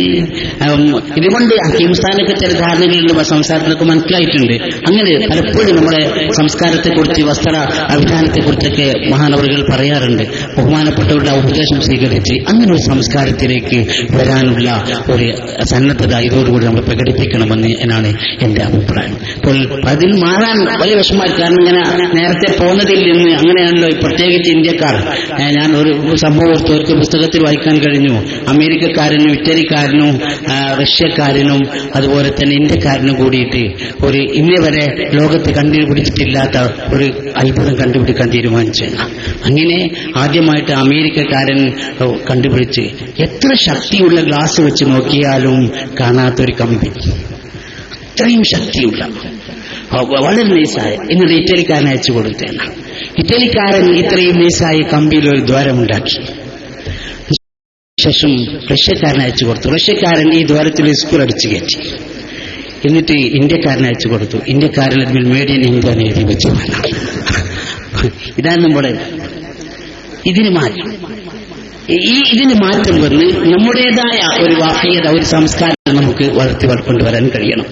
ഇതുകൊണ്ട് ഹക്കീംസ്ഥാനൊക്കെ ചില ധാരണകളുടെ സംസാരത്തിലൊക്കെ മനസ്സിലായിട്ടുണ്ട്. അങ്ങനെ പലപ്പോഴും നമ്മുടെ സംസ്കാരത്തെക്കുറിച്ച്, വസ്ത്ര അഭിധാനത്തെക്കുറിച്ചൊക്കെ മഹാനവറുകൾ പറയാറുണ്ട്. ബഹുമാനപ്പെട്ടവരുടെ ഉപദേശം സ്വീകരിച്ച് അങ്ങനെ ഒരു സംസ്കാരത്തിലേക്ക് വരാനുള്ള ഒരു സന്നദ്ധത ഇതോടുകൂടി നമ്മൾ പ്രകടിപ്പിക്കണമെന്ന് എന്നാണ് എന്റെ അഭിപ്രായം. അപ്പോൾ അതിൽ മാറാൻ വലിയ വിഷമമായി. കാരണം ഇങ്ങനെ നേരത്തെ പോകുന്നതിൽ നിന്ന് അങ്ങനെയാണല്ലോ പ്രത്യേകിച്ച് ഇന്ത്യക്കാർ. ഞാൻ ഒരു സംഭവം ഒരു പുസ്തകത്തിൽ വായിക്കാൻ കഴിഞ്ഞു. അമേരിക്കക്കാരനും ഇറ്റലിക്കാരനും റഷ്യക്കാരനും അതുപോലെ തന്നെ ഇന്ത്യക്കാരനും കൂടിയിട്ട് ഒരു ഇന്നേ വരെ ലോകത്ത് കണ്ടുപിടിച്ചിട്ടില്ലാത്ത ഒരു അത്ഭുതം കണ്ടുപിടിക്കാൻ തീരുമാനിച്ചു. അങ്ങനെ ആദ്യമായിട്ട് അമേരിക്കക്കാരൻ കണ്ടുപിടിച്ച് എത്ര ശക്തിയുള്ള ഗ്ലാസ് വെച്ച് നോക്കിയാലും കാണാത്തൊരു കമ്പി, ഇത്രയും ശക്തിയുള്ള വളരെ നൈസായ, എന്നിട്ട് ഇറ്റലിക്കാരൻ അയച്ചു കൊടുത്തേന. ഇറ്റലിക്കാരൻ ഇത്രയും നൈസായ കമ്പിയിലൊരു ദ്വാരമുണ്ടാക്കി. ശേഷം റഷ്യക്കാരൻ അയച്ചു കൊടുത്തു. റഷ്യക്കാരൻ ഈ ദ്വാരത്തിൽ സ്കൂൾ അടിച്ചു കയറ്റി. എന്നിട്ട് ഇന്ത്യക്കാരൻ അയച്ചു കൊടുത്തു. ഇന്ത്യക്കാരൻ അതിൽ മേഡ് ഇൻ ഇന്ത്യ എഴുതി വെച്ചു. ഇതാണ് നമ്മുടെ ഇതിന് മാറ്റം. ഇതിന് മാറ്റം വന്ന് നമ്മുടേതായ ഒരു വാഫിയത, ഒരു സംസ്കാരം നമുക്ക് കൊണ്ടുവരാൻ കഴിയണം.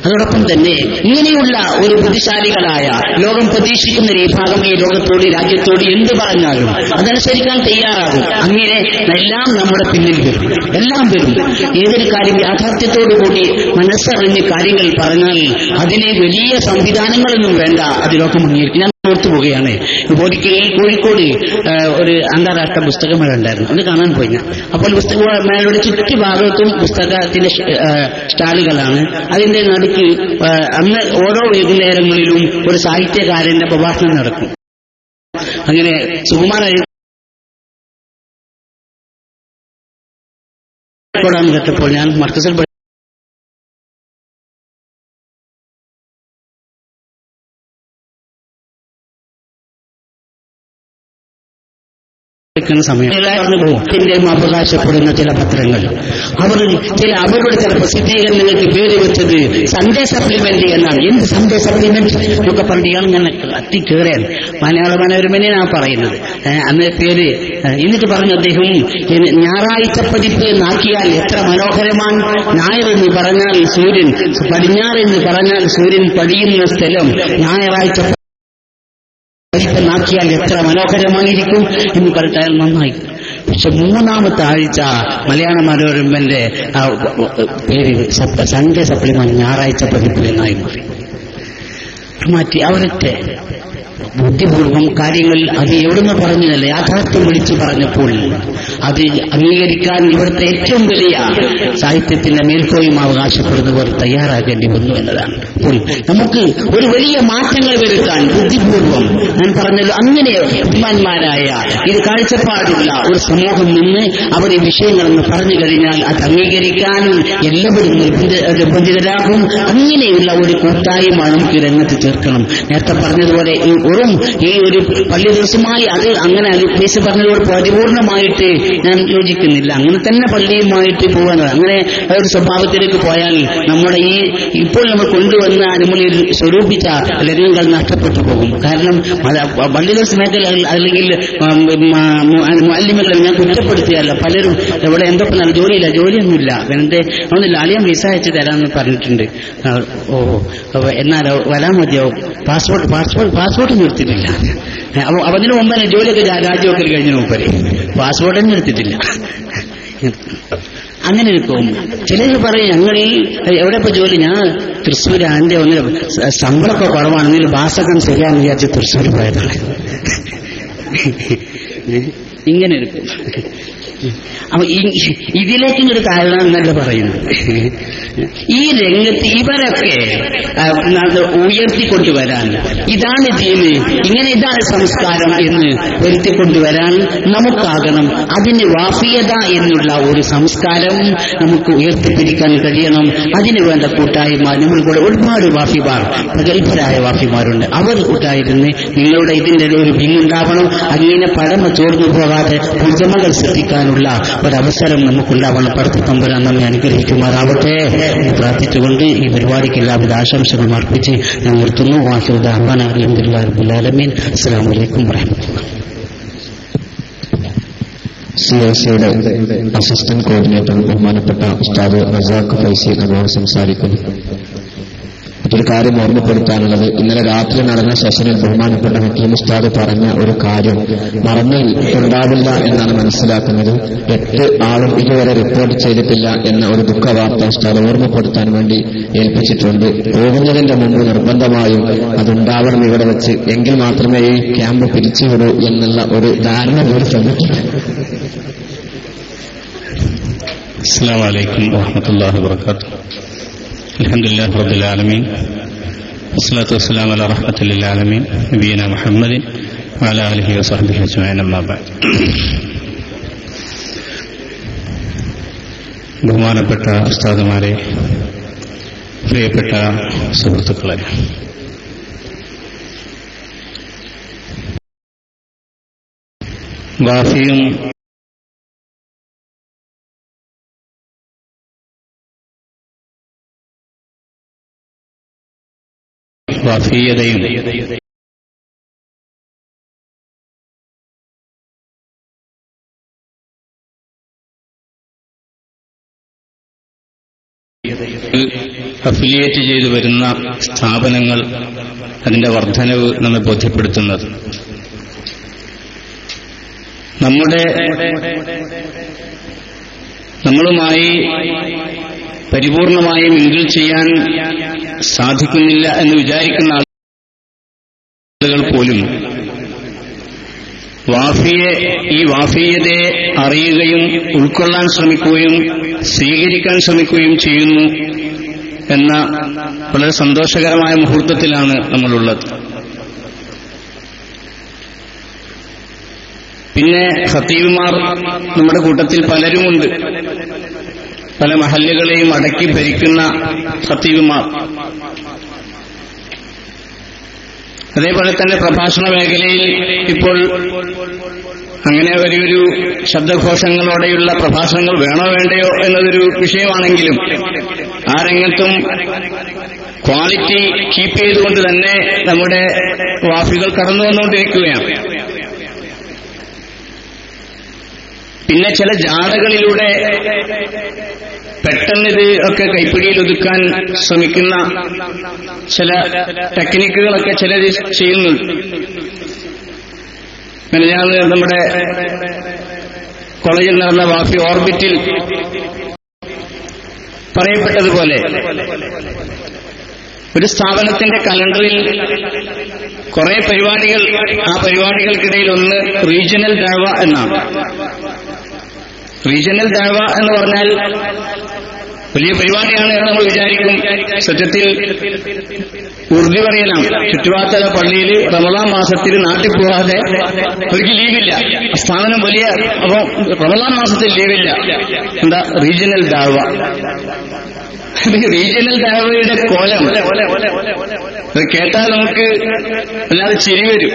അതോടൊപ്പം തന്നെ ഇങ്ങനെയുള്ള ഒരു ബുദ്ധിശാലികളായ ലോകം പ്രതീക്ഷിക്കുന്ന ഒരു വിഭാഗം ഈ ലോകത്തോട്, രാജ്യത്തോട് എന്ത് പറഞ്ഞാലും അതനുസരിക്കാൻ തയ്യാറാകും. അങ്ങനെ എല്ലാം നമ്മുടെ പിന്നിൽ വരും, എല്ലാം വരും. ഏതൊരു കാര്യം യാഥാർത്ഥ്യത്തോടുകൂടി മനസ്സറിഞ്ഞ് കാര്യങ്ങൾ പറഞ്ഞാൽ അതിനെ വലിയ സംവിധാനങ്ങളൊന്നും വേണ്ട, അത് ലോകം അംഗീകരിക്കും. ഞാൻ ഓർത്തുപോവുകയാണ്, ഒരിക്കൽ കോഴിക്കോട് ഒരു അന്താരാഷ്ട്ര പുസ്തകമേള ഉണ്ടായിരുന്നു. അത് കാണാൻ പോയി ഞാൻ. അപ്പോൾ പുസ്തകമേളയുടെ ചുറ്റുഭാഗത്തും പുസ്തകത്തിന്റെ സ്റ്റാളുകളാണ്. അതിന്റെ നടുക്ക് അന്ന് ഓരോ വൈകുന്നേരങ്ങളിലും ഒരു സാഹിത്യകാരന്റെ പ്രഭാഷണം നടക്കും. അങ്ങനെ സുകുമാരൻ കേട്ടപ്പോൾ ഞാൻ മർക്കസിൽ സമയം അവകാശപ്പെടുന്ന ചില പത്രങ്ങൾ അവരുടെ ചില പ്രസിദ്ധീകരണങ്ങൾക്ക് പേര് വെച്ചത് സൺഡേ സപ്ലിമെന്റ് എന്നാണ്. എന്ത് സൺഡേ സപ്ലിമെന്റ് എന്നൊക്കെ പറഞ്ഞാണ് ഞാൻ കത്തിക്കേറിയാൻ മലയാള മനോരമനെ ഞാൻ പറയുന്നത്. അന്ന് പേര് എന്നിട്ട് പറഞ്ഞു അദ്ദേഹം ഞായറാഴ്ച പതിപ്പ് എന്നാക്കിയാൽ എത്ര മനോഹരമാണ്. ഞായർ എന്ന് പറഞ്ഞാൽ സൂര്യൻ, പടിഞ്ഞാറ് എന്ന് പറഞ്ഞാൽ സൂര്യൻ പടിയുന്ന സ്ഥലം, ഞായറാഴ്ച ാക്കിയാൽ എത്ര മനോഹരമായിരിക്കും എന്ന് പറഞ്ഞാൽ നന്നായി. പക്ഷെ മൂന്നാമത്തെ ആഴ്ച മലയാള മനോരമന്റെ പേര് സൺഡേ സപ്ലിമെന്റ് ഞായറാഴ്ച പതിപ്പ് എന്നായി മാറ്റി. അവരൊക്കെ ബുദ്ധിപൂർവം കാര്യങ്ങൾ അത് എവിടുന്ന് പറഞ്ഞതല്ല, യാഥാർത്ഥ്യം വിളിച്ചു പറഞ്ഞപ്പോൾ അത് അംഗീകരിക്കാൻ ഇവിടുത്തെ ഏറ്റവും വലിയ സാഹിത്യത്തിന്റെ മേൽക്കോയും അവകാശപ്പെടുന്നവർ തയ്യാറാകേണ്ടി വന്നു എന്നതാണ്. അപ്പോൾ നമുക്ക് ഒരു വലിയ മാറ്റങ്ങൾ വരുത്താൻ ബുദ്ധിപൂർവം, ഞാൻ പറഞ്ഞല്ലോ, അങ്ങനെ ബുദ്ധിമാന്മാരായ ഇത് കാഴ്ചപ്പാടുള്ള ഒരു സമൂഹം നിന്ന് അവർ ഈ വിഷയങ്ങളെന്ന് പറഞ്ഞു കഴിഞ്ഞാൽ അത് അംഗീകരിക്കാനും എല്ലാവരും നിർബന്ധിതരാകും. അങ്ങനെയുള്ള ഒരു കൂട്ടായ്മ നമുക്ക് രംഗത്ത് ചേർക്കണം. നേരത്തെ പറഞ്ഞതുപോലെ വെറും ഈ ഒരു പള്ളി ദിവസമായി അത് അങ്ങനെ കേസ് പറഞ്ഞതോട് പരിപൂർണമായിട്ട് ഞാൻ യോജിക്കുന്നില്ല. അങ്ങനെ തന്നെ പള്ളിയുമായിട്ട് പോകാനാണ്. അങ്ങനെ ഒരു സ്വഭാവത്തിലേക്ക് പോയാൽ നമ്മുടെ ഈ ഇപ്പോൾ നമ്മൾ കൊണ്ടുവന്ന നമ്മൾ സ്വരൂപിച്ച ലഗ്നങ്ങൾ നഷ്ടപ്പെട്ടു പോകും. കാരണം പള്ളി ദിവസമേഖല അല്ലെങ്കിൽ മുഅല്ലിമുകളെ ഞാൻ കുറ്റപ്പെടുത്തിയല്ല. പലരും ഇവിടെ എന്തൊക്കെ നല്ല ജോലിയൊന്നുമില്ല, വെറുതെ ഒന്നുമില്ല, അളിയാൻ വിസ അയച്ചു തരാമെന്ന് പറഞ്ഞിട്ടുണ്ട്. എന്നാലോ വരാൻ മതിയോ, പാസ്പോർട്ട് നിർത്തിയിട്ടില്ല. അപ്പൊ അതിനു മുമ്പ് തന്നെ ജോലിയൊക്കെ രാജിവെക്കൽ കഴിഞ്ഞ മുമ്പ് പാസ്പോർട്ടൊന്നും എടുത്തിട്ടില്ല. അങ്ങനെ ഇരിക്കും. ചിലർ പറയും ഞങ്ങൾ എവിടെ ഇപ്പൊ ജോലി, ഞാൻ തൃശ്ശൂർ അതിന്റെ ഒന്ന് ശമ്പളമൊക്കെ കുറവാണെങ്കിൽ ഭാഷകം ശരിയാന്ന് വിചാരിച്ച് തൃശ്ശൂർ പോയതാണ്. ഇങ്ങനെ ഇരിക്കും. അപ്പൊ ഇതിലേക്ക് ഒരു കാരണം എന്നല്ല പറയുന്നത്. ഈ രംഗത്ത് ഇവരൊക്കെ ഉയർത്തിക്കൊണ്ടുവരാൻ ഇതാണ് ദീന്, ഇങ്ങനെ ഇതാണ് സംസ്കാരം എന്ന് വരുത്തിക്കൊണ്ടുവരാൻ നമുക്കാകണം. അതിന് വാഫിയത എന്നുള്ള ഒരു സംസ്കാരം നമുക്ക് ഉയർത്തിപ്പിടിക്കാൻ കഴിയണം. അതിനു വേണ്ട കൂട്ടായ്മ നമ്മൾ കൂടെ ഒരുപാട് വാഫിമാർ, പ്രഗത്ഭരായ വാഫിമാരുണ്ട്. അവർ കൂട്ടായിരുന്ന് നിങ്ങളുടെ ഇതിന്റെ ഒരു ഭിന്നുണ്ടാവണം. അങ്ങനെ പഴമ ചോർന്നു പോകാതെ പുതുമകൾ സൃഷ്ടിക്കാനുള്ള ഒരവസരം നമുക്കുണ്ടാവണം. പടച്ച തമ്പുരാൻ നമ്മെ അനുഗ്രഹിക്കുമാറാവട്ടെ എന്ന് പ്രാർത്ഥിച്ചുകൊണ്ട് ഈ പരിപാടിക്ക് എല്ലാവിധ ആശംസകളും അർപ്പിച്ച് ഞാൻ നിർത്തുന്നു. വാഹിദ് ദഅ്വാനാ അൽഹംദുലില്ലാഹി റബ്ബിൽ ആലമീൻ. അസ്സലാമു അലൈക്കും വറഹ്മത്തുള്ളാഹി. CLCയുടെ അസിസ്റ്റന്റ് കോർഡിനേറ്റർ ബഹുമാനപ്പെട്ട ഉസ്താദ് റസാഖ് ഫൈസി നമ്മോട് സംസാരിക്കുന്നു. മറ്റൊരു കാര്യം ഓർമ്മപ്പെടുത്താനുള്ളത്, ഇന്നലെ രാത്രി നടന്ന സെഷനിൽ ബഹുമാനപ്പെട്ട ഹക്കീം ഉസ്താദ് പറഞ്ഞ ഒരു കാര്യം മറന്നിട്ടുണ്ടാവില്ല എന്നാണ് മനസ്സിലാക്കുന്നത്. 8 ആളും ഇതുവരെ റിപ്പോർട്ട് ചെയ്തിട്ടില്ല എന്ന ഒരു ദുഃഖവാർത്ത ഉസ്താദ് ഓർമ്മപ്പെടുത്താൻ വേണ്ടി ഏൽപ്പിച്ചിട്ടുണ്ട്. പോകുന്നതിന്റെ മുമ്പ് നിർബന്ധമായും അതുണ്ടാവണം ഇവിടെ വെച്ച്, എങ്കിൽ മാത്രമേ ഈ ക്യാമ്പ് പിരിച്ചുവിടൂ എന്നുള്ള ഒരു ധാരണ കൂടി തന്നിട്ടുണ്ട്. അസ്സലാമു അലൈക്കും വറഹ്മത്തുള്ളാഹി വബറകാതുഹു. അൽഹംദുലില്ലാഹി റബ്ബിൽ ആലമീൻ വസ്സലാത്തു വസ്സലാമു അലാ റഹ്മത്തിൽ ലിൽ ആലമീൻ നബിയിനാ മുഹമ്മദിൻ വഅലാ ആലിഹി വസഹ്ബിഹി അജ്മഈൻ. അമ്മാ ബഅദ്. ബഹുമാനപ്പെട്ട ഉസ്താദുമാരെ, പ്രിയപ്പെട്ട സുഹൃത്തുക്കളെ, വാഫിയും വാഫിയതയും അഫിലിയേറ്റ് ചെയ്തു വരുന്ന സ്ഥാപനങ്ങൾ, അതിന്റെ വർധനവ് നമ്മെ ബോധ്യപ്പെടുത്തുന്നത് നമ്മളുമായി പരിപൂർണമായി മിങ്കിൾ ചെയ്യാൻ സാധിക്കുന്നില്ല എന്ന് വിചാരിക്കുന്ന ആളുകൾ പോലും ഈ വാഫിയതയെ അറിയുകയും ഉൾക്കൊള്ളാൻ ശ്രമിക്കുകയും സ്വീകരിക്കാൻ ശ്രമിക്കുകയും ചെയ്യുന്നു എന്ന വളരെ സന്തോഷകരമായ മുഹൂർത്തത്തിലാണ് നമ്മളുള്ളത്. പിന്നെ ഖത്തീബുമാർ നമ്മുടെ കൂട്ടത്തിൽ പലരുമുണ്ട്. പല മഹല്ലുകളെയും അടക്കി ഭരിക്കുന്ന ഖത്തീബുമാർ. അതേപോലെ തന്നെ പ്രഭാഷണ മേഖലയിൽ ഇപ്പോൾ അങ്ങനെ വലിയൊരു ശബ്ദഘോഷങ്ങളോടെയുള്ള പ്രഭാഷണങ്ങൾ വേണോ വേണ്ടയോ എന്നതൊരു വിഷയമാണെങ്കിലും ആ രംഗത്തും ക്വാളിറ്റി കീപ്പ് ചെയ്തുകൊണ്ട് തന്നെ നമ്മുടെ വാഫികൾ കടന്നു വന്നുകൊണ്ടിരിക്കുകയാണ്. പിന്നെ ചില ജാഥകളിലൂടെ പെട്ടെന്നിത് ഒക്കെ കൈപ്പിടിയിൽ ഒതുക്കാൻ ശ്രമിക്കുന്ന ചില ടെക്നിക്കുകളൊക്കെ ചിലർ ചെയ്യുന്നുണ്ട്. ഞാൻ നമ്മുടെ കോളേജിൽ നടന്ന വാഫി ഓർബിറ്റിൽ പറയപ്പെട്ടതുപോലെ ഒരു സ്ഥാപനത്തിന്റെ കലണ്ടറിൽ കുറെ പരിപാടികൾ, ആ പരിപാടികൾക്കിടയിൽ ഒന്ന് റീജിയണൽ ദഅവ എന്നാണ്. റീജിയണൽ ദഅവ എന്ന് പറഞ്ഞാൽ വലിയ പരിപാടിയാണ് എന്ന് നമ്മൾ വിചാരിക്കും. സത്യത്തിൽ ഉറുദു പറയലാണ്. ചുറ്റുപാത്തല പള്ളിയിൽ റമളാൻ മാസത്തിൽ നാട്ടിൽ പോകാതെ അവർക്ക് ലീവില്ല. സ്ഥാപനം വലിയ, അപ്പോൾ റമളാൻ മാസത്തിൽ ലീവില്ല. എന്താ റീജിയണൽ ദഅവ? റീജിയണൽ ദഅവയുടെ കോലം അത് കേട്ടാൽ നമുക്ക് അല്ലാതെ ചിരി വരും.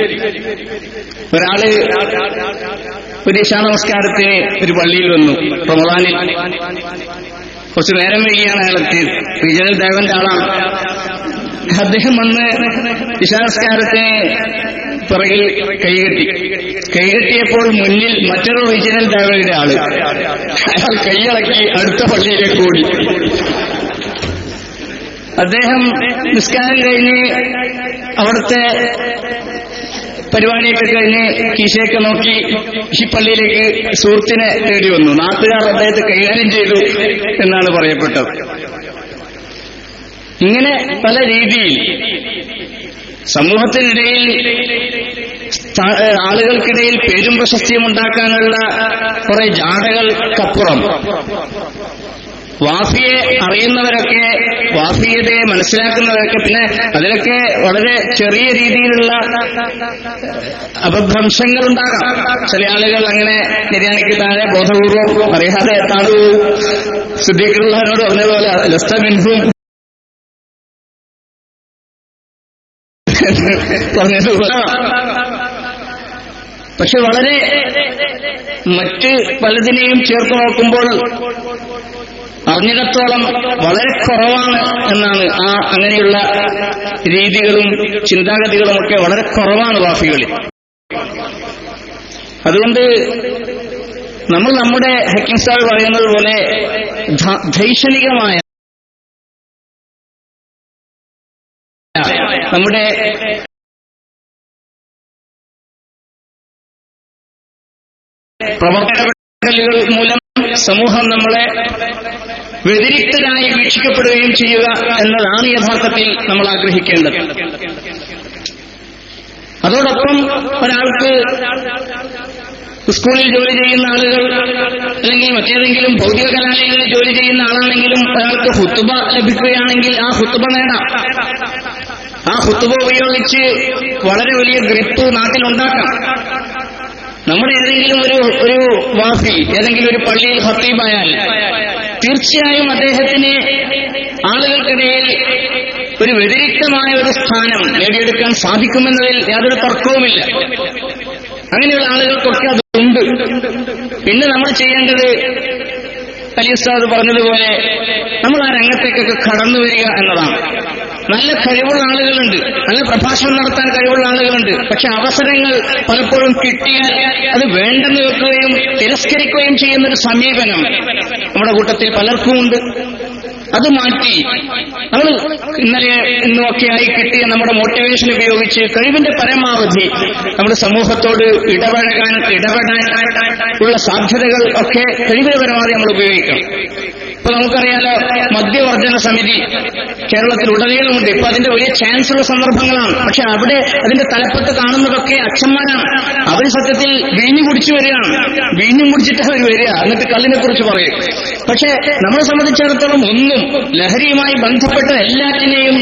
ഒരാള് ഒരു ഇശാ നമസ്കാരത്തിന് ഒരു പള്ളിയിൽ വന്നു. റമദാനിൽ കുറച്ചു നേരം വൈകിയാണ് അയാളെത്തിയത്. റീജിയണൽ ദേവന്റെ ആളാണ്. അദ്ദേഹം വന്ന് ഇശാ നമസ്കാരത്തിന് പിറകിൽ കൈകെട്ടിയപ്പോൾ മുന്നിൽ മറ്റൊരു റീജിയണൽ ദേവന്റെ ആള്. അയാൾ കൈയിളക്കി അടുത്ത പള്ളിയിലേക്ക് ഓടി. അദ്ദേഹം നിസ്കാരം കഴിഞ്ഞ് അവിടുത്തെ പരിപാടിയൊക്കെ കഴിഞ്ഞ് കീശയൊക്കെ നോക്കി ഈ പള്ളിയിലേക്ക് സുഹൃത്തിനെ തേടി വന്നു. നാട്ടുകാർ അദ്ദേഹത്തെ കൈകാര്യം ചെയ്തു എന്നാണ് പറയപ്പെട്ടത്. ഇങ്ങനെ പല രീതിയിൽ സമൂഹത്തിനിടയിൽ ആളുകൾക്കിടയിൽ പേരും പ്രശസ്തിയും ഉണ്ടാക്കാനുള്ള കുറെ ജാടകൾക്കപ്പുറം വാഫിയെ അറിയുന്നവരൊക്കെ, വാഫിയതയെ മനസ്സിലാക്കുന്നവരൊക്കെ, പിന്നെ അതിലൊക്കെ വളരെ ചെറിയ രീതിയിലുള്ള അപഭ്രംശങ്ങളുണ്ടാകാം. ചില ആളുകൾ അങ്ങനെ നിര്യാണിക്ക് താഴെ ബോധപൂർവം അറിയാതെ താഴെ സിദ്ദീഖുള്ളവരോട് പറഞ്ഞതുപോലെ ലസ്ത മിൻഹും പറഞ്ഞതുപോലെ. പക്ഷെ വളരെ മറ്റ് പലതിനെയും ചേർത്ത് നോക്കുമ്പോൾ അറിഞ്ഞിടത്തോളം വളരെ കുറവാണ് എന്നാണ്. അങ്ങനെയുള്ള രീതികളും ചിന്താഗതികളുമൊക്കെ വളരെ കുറവാണ് വാഫികളിൽ. അതുകൊണ്ട് നമ്മൾ നമ്മുടെ ഹക്കീം സാഹിബ് പറയുന്നത് പോലെ ദൈക്ഷണികമായ നമ്മുടെ പ്രവർത്തനങ്ങൾ മൂലം സമൂഹം നമ്മളെ വ്യതിരിക്തരായി വീക്ഷിക്കപ്പെടുകയും ചെയ്യുക എന്നതാണ് യഥാർത്ഥത്തിൽ നമ്മൾ ആഗ്രഹിക്കേണ്ടത്. അതോടൊപ്പം ഒരാൾക്ക് സ്കൂളിൽ ജോലി ചെയ്യുന്ന ആളുകൾ അല്ലെങ്കിൽ മറ്റേതെങ്കിലും ഭൗതിക കലാലയങ്ങളിൽ ജോലി ചെയ്യുന്ന ആളാണെങ്കിലും ഒരാൾക്ക് ഹുത്തുബ ലഭിക്കുകയാണെങ്കിൽ ആ ഹുത്തുബ നേടാം. ആ ഹുത്തുബ ഉപയോഗിച്ച് വളരെ വലിയ ഗ്രിപ്പ് നാട്ടിലുണ്ടാക്കാം. നമ്മുടെ ഏതെങ്കിലും ഒരു വാഫി ഏതെങ്കിലും ഒരു പള്ളിയിൽ ഖത്തീബായാൽ തീർച്ചയായും അദ്ദേഹത്തിന് ആളുകൾക്കിടയിൽ ഒരു വ്യതിരിക്തമായ ഒരു സ്ഥാനം നേടിയെടുക്കാൻ സാധിക്കുമെന്നതിൽ യാതൊരു തർക്കവുമില്ല. അങ്ങനെയുള്ള ആളുകൾക്കൊക്കെ അതുണ്ട്. പിന്നെ നമ്മൾ ചെയ്യേണ്ടത് അലി ഉസ്താദ് പറഞ്ഞതുപോലെ നമ്മൾ ആ രംഗത്തേക്കൊക്കെ കടന്നു വരിക എന്നതാണ്. നല്ല കഴിവുള്ള ആളുകളുണ്ട്, നല്ല പ്രഭാഷണം നടത്താൻ കഴിവുള്ള ആളുകളുണ്ട്. പക്ഷെ അവസരങ്ങൾ പലപ്പോഴും കിട്ടിയാൽ അത് വേണ്ടെന്ന് വെക്കുകയും തിരസ്കരിക്കുകയും ചെയ്യുന്നൊരു സമീപനം നമ്മുടെ കൂട്ടത്തിൽ പലർക്കും ഉണ്ട്. അത് മാറ്റി നമ്മൾ ഇന്നലെ ഇന്നുമൊക്കെയായി കിട്ടിയ നമ്മുടെ മോട്ടിവേഷൻ ഉപയോഗിച്ച് കഴിവിന്റെ പരമാവധി നമ്മുടെ സമൂഹത്തോട് ഇടപെടാൻ ഉള്ള സാധ്യതകൾ ഒക്കെ കഴിവിന്റെ പരമാവധി നമ്മൾ ഉപയോഗിക്കണം. ഇപ്പൊ നമുക്കറിയാലോ, മദ്യവർജന സമിതി കേരളത്തിലുടനീളമുണ്ട്. ഇപ്പൊ അതിന്റെ വലിയ ചാൻസ് ഉള്ള സന്ദർഭങ്ങളാണ്. പക്ഷെ അവിടെ അതിന്റെ തലപ്പത്ത് കാണുന്നതൊക്കെ അച്ഛന്മാരാണ്. അവർ സത്യത്തിൽ വീഞ്ഞു കുടിച്ചു വരികയാണ്. വീഞ്ഞും കുടിച്ചിട്ട് അവർ വരിക, എന്നിട്ട് കള്ളിനെ കുറിച്ച് പറയും. പക്ഷെ നമ്മളെ സംബന്ധിച്ചിടത്തോളം ഒന്നും ലഹരിയുമായി ബന്ധപ്പെട്ട എല്ലാറ്റിനെയും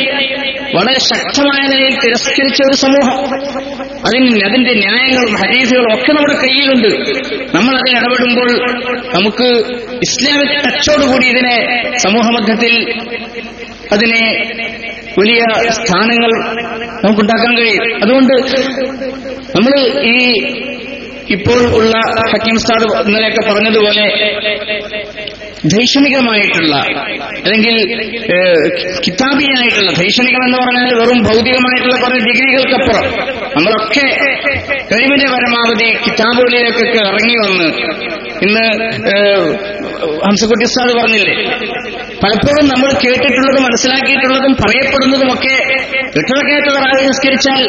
വളരെ ശക്തമായ നിലയിൽ തിരസ്കരിച്ച ഒരു സമൂഹം. അതിന്റെ ന്യായങ്ങളും ഹദീസുകളും ഒക്കെ നമ്മുടെ കയ്യിലുണ്ട്. നമ്മൾ അതിൽ ഇടപെടുമ്പോൾ നമുക്ക് ഇസ്ലാമിക് ടച്ചോടുകൂടി ഇതിനെ സമൂഹമധ്യത്തിൽ അതിനെ വലിയ സ്ഥാനങ്ങൾ നമുക്കുണ്ടാക്കാൻ കഴിയും. അതുകൊണ്ട് നമ്മൾ ഇപ്പോൾ ഉള്ള ഹക്കീം ഉസ്താദ് ഇന്നലെയൊക്കെ പറഞ്ഞതുപോലെ ദൈക്ഷണികമായിട്ടുള്ള അല്ലെങ്കിൽ കിതാബിയായിട്ടുള്ള, ദൈക്ഷണികം എന്ന് പറഞ്ഞാൽ വെറും ഭൗതികമായിട്ടുള്ള കുറെ ഡിഗ്രികൾക്കപ്പുറം നമ്മളൊക്കെ കഴിവിന്റെ പരമാവധി കിതാബുകളിലേക്കൊക്കെ ഇറങ്ങി വന്ന് ഇന്ന് ഹംസക്കുട്ടി ഉസ്താദ് പറഞ്ഞില്ലേ, പലപ്പോഴും നമ്മൾ കേട്ടിട്ടുള്ളതും മനസ്സിലാക്കിയിട്ടുള്ളതും പറയപ്പെടുന്നതുമൊക്കെ എട്ടരക്കയത്ത് തറാവീഹ് നിസ്കരിച്ചാൽ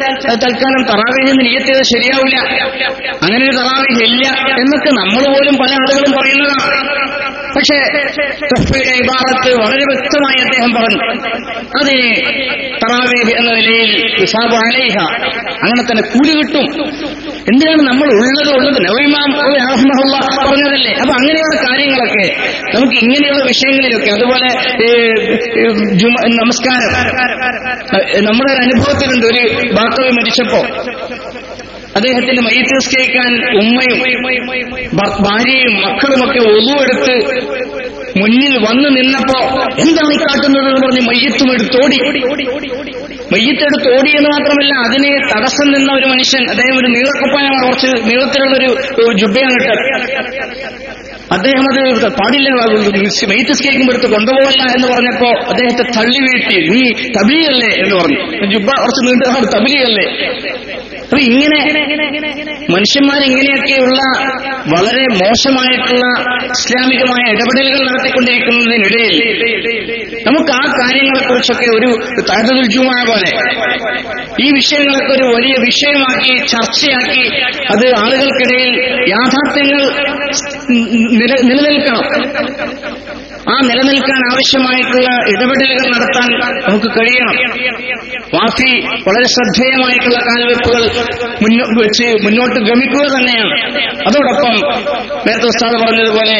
തൽക്കാലം തറാവീഹ് നിയ്യത്ത് ചെയ്ത് ശരിയാവില്ല, അങ്ങനെ ഒരു തറാവീഹ് ഇല്ല എന്നൊക്കെ നമ്മൾ പോലും പല ആളുകളും പറയുന്നതാണ്. പക്ഷേ തഫ്വീയുടെ ഇബാറത്ത് വളരെ വ്യക്തമായി അദ്ദേഹം പറഞ്ഞു, അതിന് തറാവീഹ് എന്ന നിലയിൽ ഹിസാബ് അലൈഹ, അങ്ങനെ തന്നെ കൂലി കിട്ടും. എന്തിനാണ് നമ്മൾ ഉള്ളത് നവീമാം റഹ്മഹുള്ള പറഞ്ഞതല്ലേ. അപ്പൊ അങ്ങനെയുള്ള കാര്യങ്ങളൊക്കെ നമുക്ക് ഇങ്ങനെയുള്ള വിഷയങ്ങളിലൊക്കെ, അതുപോലെ നമസ്കാരം നമ്മുടെ ഒരു അനുഭവത്തിലുണ്ട്. ഒരു ബാക്കവി മരിച്ചപ്പോ അദ്ദേഹത്തിന്റെ മയ്യിത്ത് നിസ്കരിക്കാൻ ഉമ്മയും ഭാര്യയും മക്കളുമൊക്കെ ഒളുവെടുത്ത് മുന്നിൽ വന്നു നിന്നപ്പോ എന്താണ് ഈ കാട്ടുന്നത് എന്ന് പറഞ്ഞ് മയ്യിത്തും എടുത്തോടി. മയ്യത്തെടുത്ത് ഓടിയെന്ന് മാത്രമല്ല, അതിന് തടസ്സം നിന്ന ഒരു മനുഷ്യൻ, അദ്ദേഹം ഒരു നീളക്കുപ്പായാണ്, കുറച്ച് നീളത്തിലുള്ളൊരു ജുബയാണ് ഇട്ടത്. അദ്ദേഹം അത് പാടില്ല, മയ്യത്ത് സ്കേക്കുമ്പോൾ എടുത്ത് കൊണ്ടുപോകില്ല എന്ന് പറഞ്ഞപ്പോ അദ്ദേഹത്തെ തള്ളി വീഴ്ത്തി, നീ തബിലിയല്ലേ എന്ന് പറഞ്ഞു. ജുബ കുറച്ച് നീണ്ടതാണ്, തബിലിയല്ലേ. അപ്പൊ ഇങ്ങനെ മനുഷ്യന്മാരിങ്ങനെയൊക്കെയുള്ള വളരെ മോശമായിട്ടുള്ള ഇസ്ലാമികമായ ഇടപെടലുകൾ നടത്തിക്കൊണ്ടിരിക്കുന്നതിനിടയിൽ നമുക്ക് ആ കാര്യങ്ങളെക്കുറിച്ചൊക്കെ ഒരു തഅദ്ദുൽ ജുമുഅ പോലെ ഈ വിഷയങ്ങളൊക്കെ ഒരു വലിയ വിഷയമാക്കി ചർച്ചയാക്കി അത് ആളുകൾക്കിടയിൽ യാഥാർത്ഥ്യങ്ങൾ നിലനിൽക്കണം. ആ നിലനിൽക്കാൻ ആവശ്യമായിട്ടുള്ള ഇടപെടലുകൾ നടത്താൻ നമുക്ക് കഴിയണം. വാഫി വളരെ ശ്രദ്ധേയമായിട്ടുള്ള കാൽവെപ്പുകൾ വെച്ച് മുന്നോട്ട് ഗമിക്കുക തന്നെയാണ്. അതോടൊപ്പം നേരത്തെ ഉസ്താദ് പറഞ്ഞതുപോലെ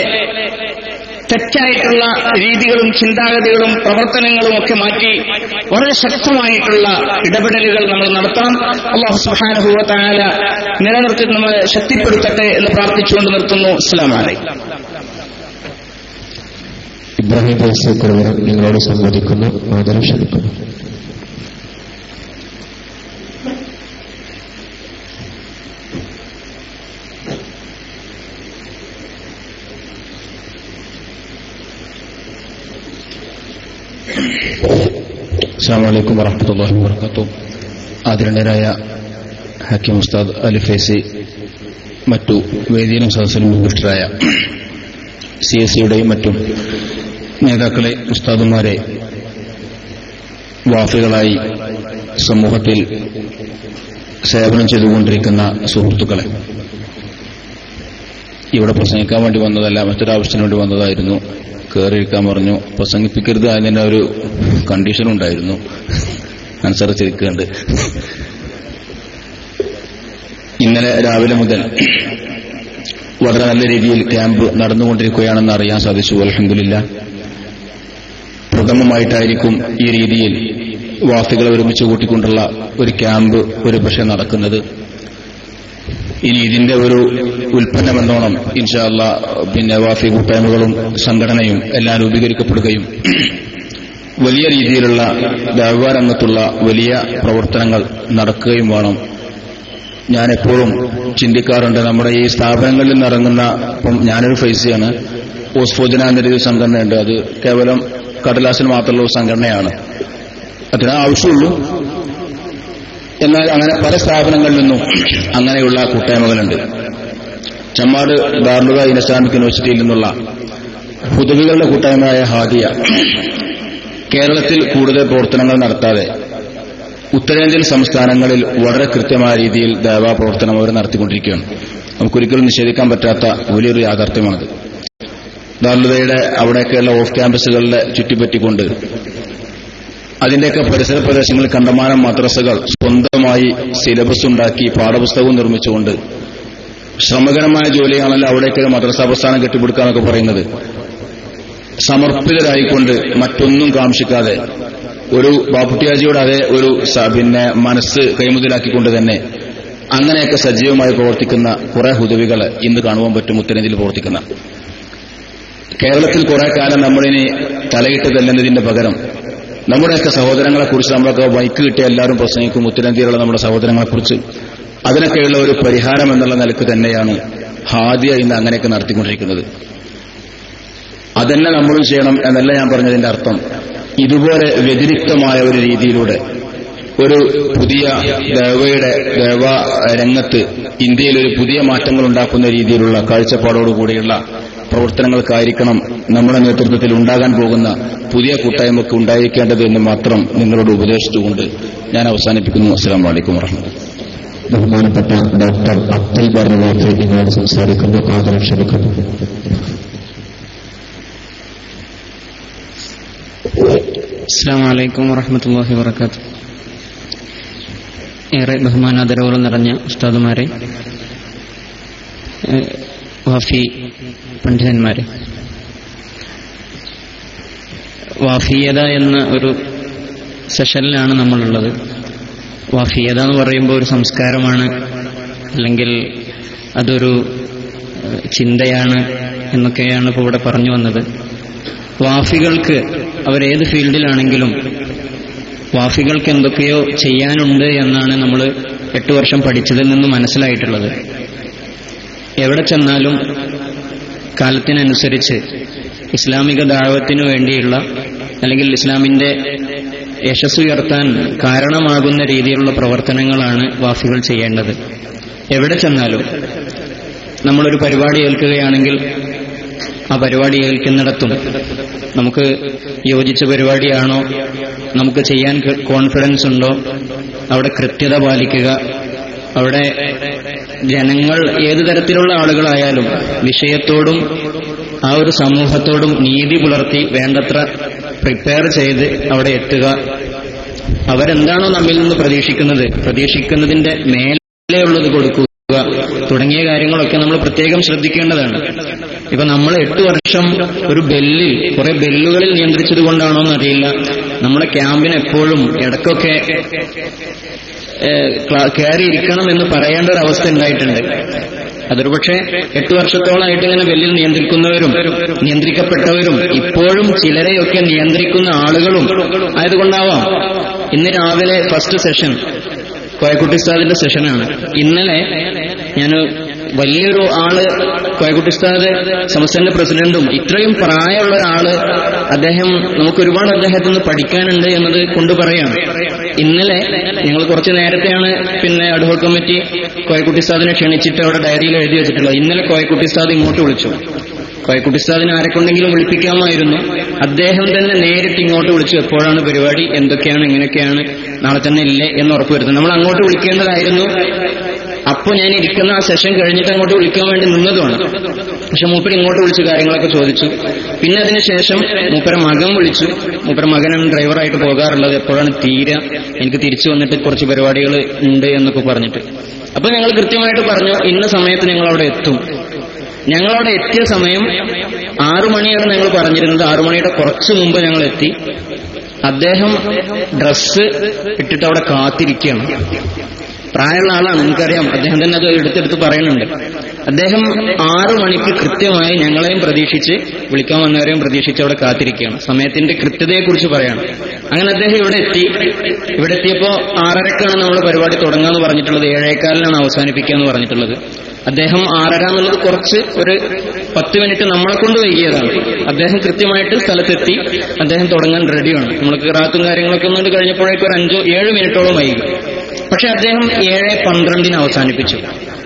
തെറ്റായിട്ടുള്ള രീതികളും ചിന്താഗതികളും പ്രവർത്തനങ്ങളും ഒക്കെ മാറ്റി വളരെ ശക്തമായിട്ടുള്ള ഇടപെടലുകൾ നമ്മൾ നടത്തണം. അല്ലാഹു സുബ്ഹാനഹു വ തആല നിലനിർത്തി നമ്മളെ ശക്തിപ്പെടുത്തട്ടെ എന്ന് പ്രാർത്ഥിച്ചുകൊണ്ട് നിർത്തുന്നു. അസ്സലാമു അലൈക്കും. ഇബ്രാഹിം ഫൈസി നിങ്ങളോട് സംവദിക്കുന്നു. ആദരം ക്ഷണിക്കുന്നു. അസ്സലാമു അലൈക്കും വറഹ്മത്തുള്ളാഹി വബറകാതുഹു. ആദരണീയരായ ഹക്കീം ഉസ്താദ് അലി ഫൈസി, മറ്റു വേദിയിലും സദസ്സിലും ഉപവിഷ്ടരായ CSCയുടെയും മറ്റും നേതാക്കളെ, ഉസ്താദുമാരെ, വാഫികളായി സമൂഹത്തിൽ സേവനം ചെയ്തുകൊണ്ടിരിക്കുന്ന സുഹൃത്തുക്കളെ, ഇവിടെ പ്രസംഗിക്കാൻ വേണ്ടി വന്നതല്ല, മറ്റൊരാവശ്യത്തിന് വേണ്ടി വന്നതായിരുന്നു. കയറിയിരിക്കാൻ പറഞ്ഞു. പ്രസംഗിപ്പിക്കരുത്, അതിന് ഒരു കണ്ടീഷൻ ഉണ്ടായിരുന്നു, അനുസരിച്ചിരിക്കുന്നുണ്ട്. ഇന്നലെ രാവിലെ മുതൽ വളരെ നല്ല രീതിയിൽ ക്യാമ്പ് നടന്നുകൊണ്ടിരിക്കുകയാണെന്ന് അറിയാൻ സാധിച്ചു. അൽഹംദുലില്ലാഹ്. പ്രഥമമായിട്ടായിരിക്കും ഈ രീതിയിൽ വാഫികളെ ഒരുമിച്ച് കൂട്ടിക്കൊണ്ടുള്ള ഒരു ക്യാമ്പ് ഒരു പക്ഷേ നടക്കുന്നത്. ഇനി ഇതിന്റെ ഒരു ഉൽപ്പന്നമെന്നോണം ഇൻഷാ അല്ലാഹ് വാഫി കൂട്ടായ്മകളും സംഘടനയും എല്ലാം രൂപീകരിക്കപ്പെടുകയും വലിയ രീതിയിലുള്ള ദഅ്വാ രംഗത്തുള്ള വലിയ പ്രവർത്തനങ്ങൾ നടക്കുകയും വേണം. ഞാൻ എപ്പോഴും ചിന്തിക്കാറുണ്ട്, നമ്മുടെ ഈ സ്ഥാപനങ്ങളിൽ നിന്ന് ഇറങ്ങുന്ന, ഇപ്പം ഞാനൊരു ഫൈസിയാണ്, ഓസ്ഫോജന എന്നൊരു സംഘടനയുണ്ട്. അത് കേവലം കടലാസിൽ മാത്രമുള്ള ഒരു സംഘടനയാണ്, അതിന് ആവശ്യമുള്ളൂ. എന്നാൽ അങ്ങനെ പല സ്ഥാപനങ്ങളിൽ നിന്നും അങ്ങനെയുള്ള കൂട്ടായ്മകളുണ്ട്. ചമ്മാട് ദാറുൽ ഇസ്ലാമിക് യൂണിവേഴ്സിറ്റിയിൽ നിന്നുള്ള ഹുദവികളുടെ കൂട്ടായ്മയായ ഹാദിയ കേരളത്തിൽ കൂടുതൽ പ്രവർത്തനങ്ങൾ നടത്താതെ ഉത്തരേന്ത്യൻ സംസ്ഥാനങ്ങളിൽ വളരെ കൃത്യമായ രീതിയിൽ ദഅ്വാ പ്രവർത്തനം അവർ നടത്തിക്കൊണ്ടിരിക്കുകയാണ്. നമുക്കൊരിക്കലും നിഷേധിക്കാൻ പറ്റാത്ത വലിയൊരു യാഥാർത്ഥ്യമാണത്. ദാറുൽ അവിടെയൊക്കെയുള്ള ഓഫ് ക്യാമ്പസുകളിലെ ചുറ്റിപ്പറ്റിക്കൊണ്ട് അതിന്റെയൊക്കെ പരിസര പ്രദേശങ്ങളിൽ കണ്ടമാനം മദ്രസകൾ സ്വന്തമായി സിലബസ് ഉണ്ടാക്കി പാഠപുസ്തകവും നിർമ്മിച്ചുകൊണ്ട് ശ്രമകരമായ ജോലിയാണല്ലോ അവിടേക്ക് മദ്രസാ പ്രസ്ഥാനം കെട്ടിപ്പിടുക്കുക എന്നൊക്കെ പറയുന്നത്. സമർപ്പിതരായിക്കൊണ്ട് മറ്റൊന്നും കാംക്ഷിക്കാതെ ഒരു ബാപ്പുട്ടിയാജിയുടെ അതേ ഒരു മനസ്സ് കൈമുതലാക്കിക്കൊണ്ട് തന്നെ അങ്ങനെയൊക്കെ സജീവമായി പ്രവർത്തിക്കുന്ന കുറെ ഹുദവികൾ ഇന്ന് കാണുവാൻ പറ്റും. ഉത്തരേന്ത്യയിൽ പ്രവർത്തിക്കുന്ന കേരളത്തിൽ കുറെ കാലം നമ്മളിനി തലയിട്ട് തല്ലുന്നതിന്റെ പകരം നമ്മുടെയൊക്കെ സഹോദരങ്ങളെക്കുറിച്ച് നമ്മളൊക്കെ ബൈക്ക് കിട്ടിയ എല്ലാവരും പ്രസംഗിക്കും, ഉത്തരേന്ത്യയിലുള്ള നമ്മുടെ സഹോദരങ്ങളെക്കുറിച്ച്. അതിനൊക്കെയുള്ള ഒരു പരിഹാരം എന്നുള്ള നിലക്ക് തന്നെയാണ് ഹാദിയ ഇന്ന് അങ്ങനെയൊക്കെ നടത്തിക്കൊണ്ടിരിക്കുന്നത്. അതന്നെ നമ്മളും ചെയ്യണം എന്നല്ല ഞാൻ പറഞ്ഞതിന്റെ അർത്ഥം. ഇതുപോലെ വ്യതിരിക്തമായ ഒരു രീതിയിലൂടെ ഒരു പുതിയ ദഅ്വാ രംഗത്ത് ഇന്ത്യയിൽ ഒരു പുതിയ മാറ്റങ്ങൾ ഉണ്ടാക്കുന്ന രീതിയിലുള്ള കാഴ്ചപ്പാടോടുകൂടിയുള്ള പ്രവർത്തനങ്ങൾക്കായിരിക്കണം നമ്മുടെ നേതൃത്വത്തിൽ ഉണ്ടാകാൻ പോകുന്ന പുതിയ കൂട്ടായ്മക്ക് ഉണ്ടായിരിക്കേണ്ടത് എന്ന് മാത്രം നിങ്ങളോട് ഉപദേശിച്ചുകൊണ്ട് ഞാൻ അവസാനിപ്പിക്കുന്നു. അസ്സലാമു അലൈക്കും വറഹ്മത്തുള്ളാഹി. ബഹുമാനപ്പെട്ട ഡോക്ടർ അബ്ദുൽ ബർ വാഫി നിങ്ങളോട് സംസാരിക്കുന്നു. ആദരം ക്ഷണിക്കുന്നു. അസ്സലാമു അലൈക്കും വറഹ്മത്തുള്ളാഹി വബറകാതുഹു. ഏറെ ബഹുമാനാദരവുകൾ നിറഞ്ഞ ഉസ്താദുമാരെ, വാഫി പണ്ഡിതന്മാരെ, വാഫിയത എന്ന ഒരു സെഷനിലാണ് നമ്മളുള്ളത്. വാഫിയത എന്ന് പറയുമ്പോൾ ഒരു സംസ്കാരമാണ്, അല്ലെങ്കിൽ അതൊരു ചിന്തയാണ് എന്നൊക്കെയാണ് ഇപ്പോൾ ഇവിടെ പറഞ്ഞു വന്നത്. വാഫികൾക്ക് അവരേത് ഫീൽഡിലാണെങ്കിലും വാഫികൾക്ക് എന്തൊക്കെയോ ചെയ്യാനുണ്ട് എന്നാണ് നമ്മൾ 8 വർഷം പഠിച്ചതിൽ നിന്ന് മനസ്സിലായിട്ടുള്ളത്. എവിടെ ചെന്നാലും കാലത്തിനനുസരിച്ച് ഇസ്ലാമിക ദഅവത്തിനു വേണ്ടിയുള്ള അല്ലെങ്കിൽ ഇസ്ലാമിന്റെ യശസ്സുയർത്താൻ കാരണമാകുന്ന രീതിയിലുള്ള പ്രവർത്തനങ്ങളാണ് വാഫികൾ ചെയ്യേണ്ടത്. എവിടെ ചെന്നാലും നമ്മളൊരു പരിപാടി ഏൽക്കുകയാണെങ്കിൽ ആ പരിപാടി ഏൽക്കുന്നിടത്തും നമുക്ക് യോജിച്ച പരിപാടിയാണോ, നമുക്ക് ചെയ്യാൻ കോൺഫിഡൻസ് ഉണ്ടോ, അവിടെ കൃത്യത പാലിക്കുക. അവിടെ ജനങ്ങൾ ഏതു തരത്തിലുള്ള ആളുകളായാലും വിഷയത്തോടും ആ ഒരു സമൂഹത്തോടും നീതി പുലർത്തി വേണ്ടത്ര പ്രിപ്പയർ ചെയ്ത് അവിടെ എത്തുക. അവരെന്താണോ നമ്മിൽ നിന്ന് പ്രതീക്ഷിക്കുന്നതിന്റെ മേലെയുള്ളത് കൊടുക്കുക തുടങ്ങിയ കാര്യങ്ങളൊക്കെ നമ്മൾ പ്രത്യേകം ശ്രദ്ധിക്കേണ്ടതാണ്. ഇപ്പൊ നമ്മൾ 8 വർഷം ഒരു കുറെ ബെല്ലുകളിൽ നിയന്ത്രിച്ചത് കൊണ്ടാണോ എന്നറിയില്ല, നമ്മുടെ ക്യാമ്പിന് എപ്പോഴും ഇടയ്ക്കൊക്കെ കയറിയിരിക്കണം എന്ന് പറയേണ്ട ഒരു അവസ്ഥ ഉണ്ടായിട്ടുണ്ട്. അതൊരു പക്ഷേ 8 വർഷത്തോളമായിട്ട് ഇങ്ങനെ ബെല്ലിൽ നിയന്ത്രിക്കുന്നവരും നിയന്ത്രിക്കപ്പെട്ടവരും ഇപ്പോഴും ചിലരെയൊക്കെ നിയന്ത്രിക്കുന്ന ആളുകളും ആയതുകൊണ്ടാവാം. ഇന്ന് രാവിലെ ഫസ്റ്റ് സെഷൻ കോയക്കുട്ടി ഉസ്താദിന്റെ സെഷനാണ്. ഇന്നലെ ഞാൻ വലിയൊരു ആള്, കോയക്കുട്ടി ഉസ്താദ് സംസ്ഥാന പ്രസിഡന്റും ഇത്രയും പ്രായമുള്ള ഒരാള്, അദ്ദേഹം നമുക്കൊരുപാട് അദ്ദേഹത്തിൽ നിന്ന് പഠിക്കാനുണ്ട് എന്നത് കൊണ്ട് പറയാണ്. ഇന്നലെ ഞങ്ങൾ കുറച്ച് നേരത്തെയാണ് അഡ്ഹോക് കമ്മിറ്റി കോയക്കുട്ടി ഉസ്താദിനെ ക്ഷണിച്ചിട്ട് അവിടെ ഡയറിയിൽ എഴുതി വെച്ചിട്ടുള്ളത്. ഇന്നലെ കോയക്കുട്ടി ഉസ്താദ് ഇങ്ങോട്ട് വിളിച്ചു. കോയക്കുട്ടി ഉസ്താദിനെ ആരെക്കൊണ്ടെങ്കിലും വിളിപ്പിക്കാമായിരുന്നു. അദ്ദേഹം തന്നെ നേരിട്ട് ഇങ്ങോട്ട് വിളിച്ചു. എപ്പോഴാണ് പരിപാടി, എന്തൊക്കെയാണ്, എങ്ങനെയൊക്കെയാണ്, നാളെ തന്നെ ഇല്ലേ എന്ന് ഉറപ്പുവരുത്തുന്നത്. നമ്മൾ അങ്ങോട്ട് വിളിക്കേണ്ടതായിരുന്നു. അപ്പോൾ ഞാൻ ഇരിക്കുന്ന ആ സെഷൻ കഴിഞ്ഞിട്ട് അങ്ങോട്ട് വിളിക്കാൻ വേണ്ടി നിന്നതുമാണ്. പക്ഷെ മൂപ്പര് ഇങ്ങോട്ട് വിളിച്ച് കാര്യങ്ങളൊക്കെ ചോദിച്ചു. പിന്നെ അതിനുശേഷം മൂപ്പര മകൻ വിളിച്ചു. മൂപ്പര മകനാണ് ഡ്രൈവറായിട്ട് പോകാറുള്ളത്. എപ്പോഴാണ് തീരുക, എനിക്ക് തിരിച്ചു വന്നിട്ട് കുറച്ച് പരിപാടികൾ ഉണ്ട് എന്നൊക്കെ പറഞ്ഞിട്ട്. അപ്പൊ ഞങ്ങൾ കൃത്യമായിട്ട് പറഞ്ഞു, ഇന്ന സമയത്ത് ഞങ്ങളവിടെ എത്തും. ഞങ്ങളവിടെ എത്തിയ സമയം 6 മണിയാണ് ഞങ്ങൾ പറഞ്ഞിരുന്നത്. 6 മണിയുടെ കുറച്ച് മുമ്പ് ഞങ്ങൾ എത്തി. അദ്ദേഹം ഡ്രസ്സ് ഇട്ടിട്ട് അവിടെ കാത്തിരിക്കുകയാണ്. പ്രായമുള്ള ആളാണ്, നമുക്കറിയാം. അദ്ദേഹം തന്നെ അത് എടുത്തെടുത്ത് പറയുന്നുണ്ട്. അദ്ദേഹം 6 മണിക്ക് കൃത്യമായി ഞങ്ങളെയും പ്രതീക്ഷിച്ച്, വിളിക്കാൻ വന്നവരെയും പ്രതീക്ഷിച്ച് അവിടെ കാത്തിരിക്കുകയാണ്. സമയത്തിന്റെ കൃത്യതയെക്കുറിച്ച് പറയാണ്. അങ്ങനെ അദ്ദേഹം ഇവിടെ എത്തിയപ്പോ 6:30ക്കാണ് നമ്മൾ പരിപാടി തുടങ്ങാന്ന് പറഞ്ഞിട്ടുള്ളത്. 7:15 അവസാനിപ്പിക്കുക എന്ന് പറഞ്ഞിട്ടുള്ളത്. അദ്ദേഹം 6:30 എന്നുള്ളത് കുറച്ച് ഒരു 10 മിനിറ്റ് നമ്മളെ കൊണ്ട് വൈകിയതാണ്. അദ്ദേഹം കൃത്യമായിട്ട് സ്ഥലത്തെത്തി. അദ്ദേഹം തുടങ്ങാൻ റെഡിയാണ്. നമ്മൾ ഖിറാഅത്തും കാര്യങ്ങളൊക്കെ ഒന്നുകൊണ്ട് കഴിഞ്ഞപ്പോഴേക്കും ഒരു 5-7 മിനിറ്റോളം വൈകി. പക്ഷെ അദ്ദേഹം 7:12 അവസാനിപ്പിച്ചു.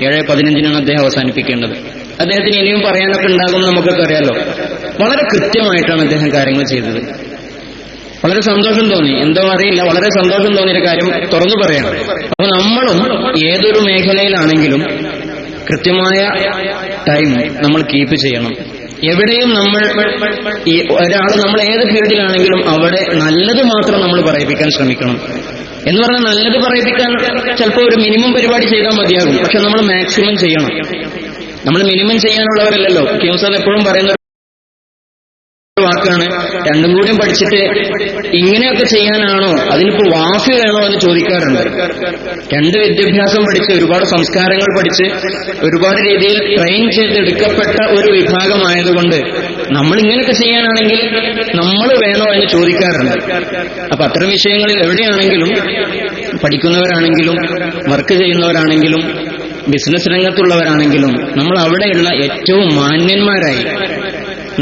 7:15 അദ്ദേഹം അവസാനിപ്പിക്കേണ്ടത്. അദ്ദേഹത്തിന് ഇനിയും പറയാനൊക്കെ ഉണ്ടാകും, നമുക്കൊക്കെ അറിയാലോ. വളരെ കൃത്യമായിട്ടാണ് അദ്ദേഹം കാര്യങ്ങൾ ചെയ്തത്. വളരെ സന്തോഷം തോന്നി, എന്തോ അറിയില്ല, വളരെ സന്തോഷം തോന്നിയൊരു കാര്യം തുറന്നു പറയണം. അപ്പൊ നമ്മളും ഏതൊരു മേഖലയിലാണെങ്കിലും കൃത്യമായ ടൈം നമ്മൾ കീപ്പ് ചെയ്യണം. എവിടെയും ഒരാൾ നമ്മൾ ഏത് ഫീൽഡിലാണെങ്കിലും അവിടെ നല്ലത് മാത്രം നമ്മൾ പറയിപ്പിക്കാൻ ശ്രമിക്കണം. എന്ന് പറഞ്ഞാൽ നല്ലത് പറയിപ്പിക്കാൻ ചിലപ്പോൾ ഒരു മിനിമം പരിപാടി ചെയ്താൽ മതിയാകും. പക്ഷെ നമ്മൾ മാക്സിമം ചെയ്യണം. നമ്മൾ മിനിമം ചെയ്യാനുള്ളവരല്ലല്ലോ. കിംസാദ് എപ്പോഴും പറയുന്ന വാക്കാണ്, രണ്ടും കൂടിയും പഠിച്ചിട്ട് ഇങ്ങനെയൊക്കെ ചെയ്യാനാണോ, അതിനിപ്പോ വാഫി വേണോ എന്ന് ചോദിക്കാറുണ്ട്. 2 വിദ്യാഭ്യാസം പഠിച്ച്, ഒരുപാട് സംസ്കാരങ്ങൾ പഠിച്ച്, ഒരുപാട് രീതിയിൽ ട്രെയിൻ ചെയ്തെടുക്കപ്പെട്ട ഒരു വിഭാഗമായതുകൊണ്ട് നമ്മൾ ഇങ്ങനെയൊക്കെ ചെയ്യാനാണെങ്കിൽ നമ്മൾ വേണോ എന്ന് ചോദിക്കാറുണ്ട്. അപ്പൊ അത്തരം വിഷയങ്ങളിൽ എവിടെയാണെങ്കിലും, പഠിക്കുന്നവരാണെങ്കിലും വർക്ക് ചെയ്യുന്നവരാണെങ്കിലും ബിസിനസ് രംഗത്തുള്ളവരാണെങ്കിലും നമ്മൾ അവിടെയുള്ള ഏറ്റവും മാന്യന്മാരായി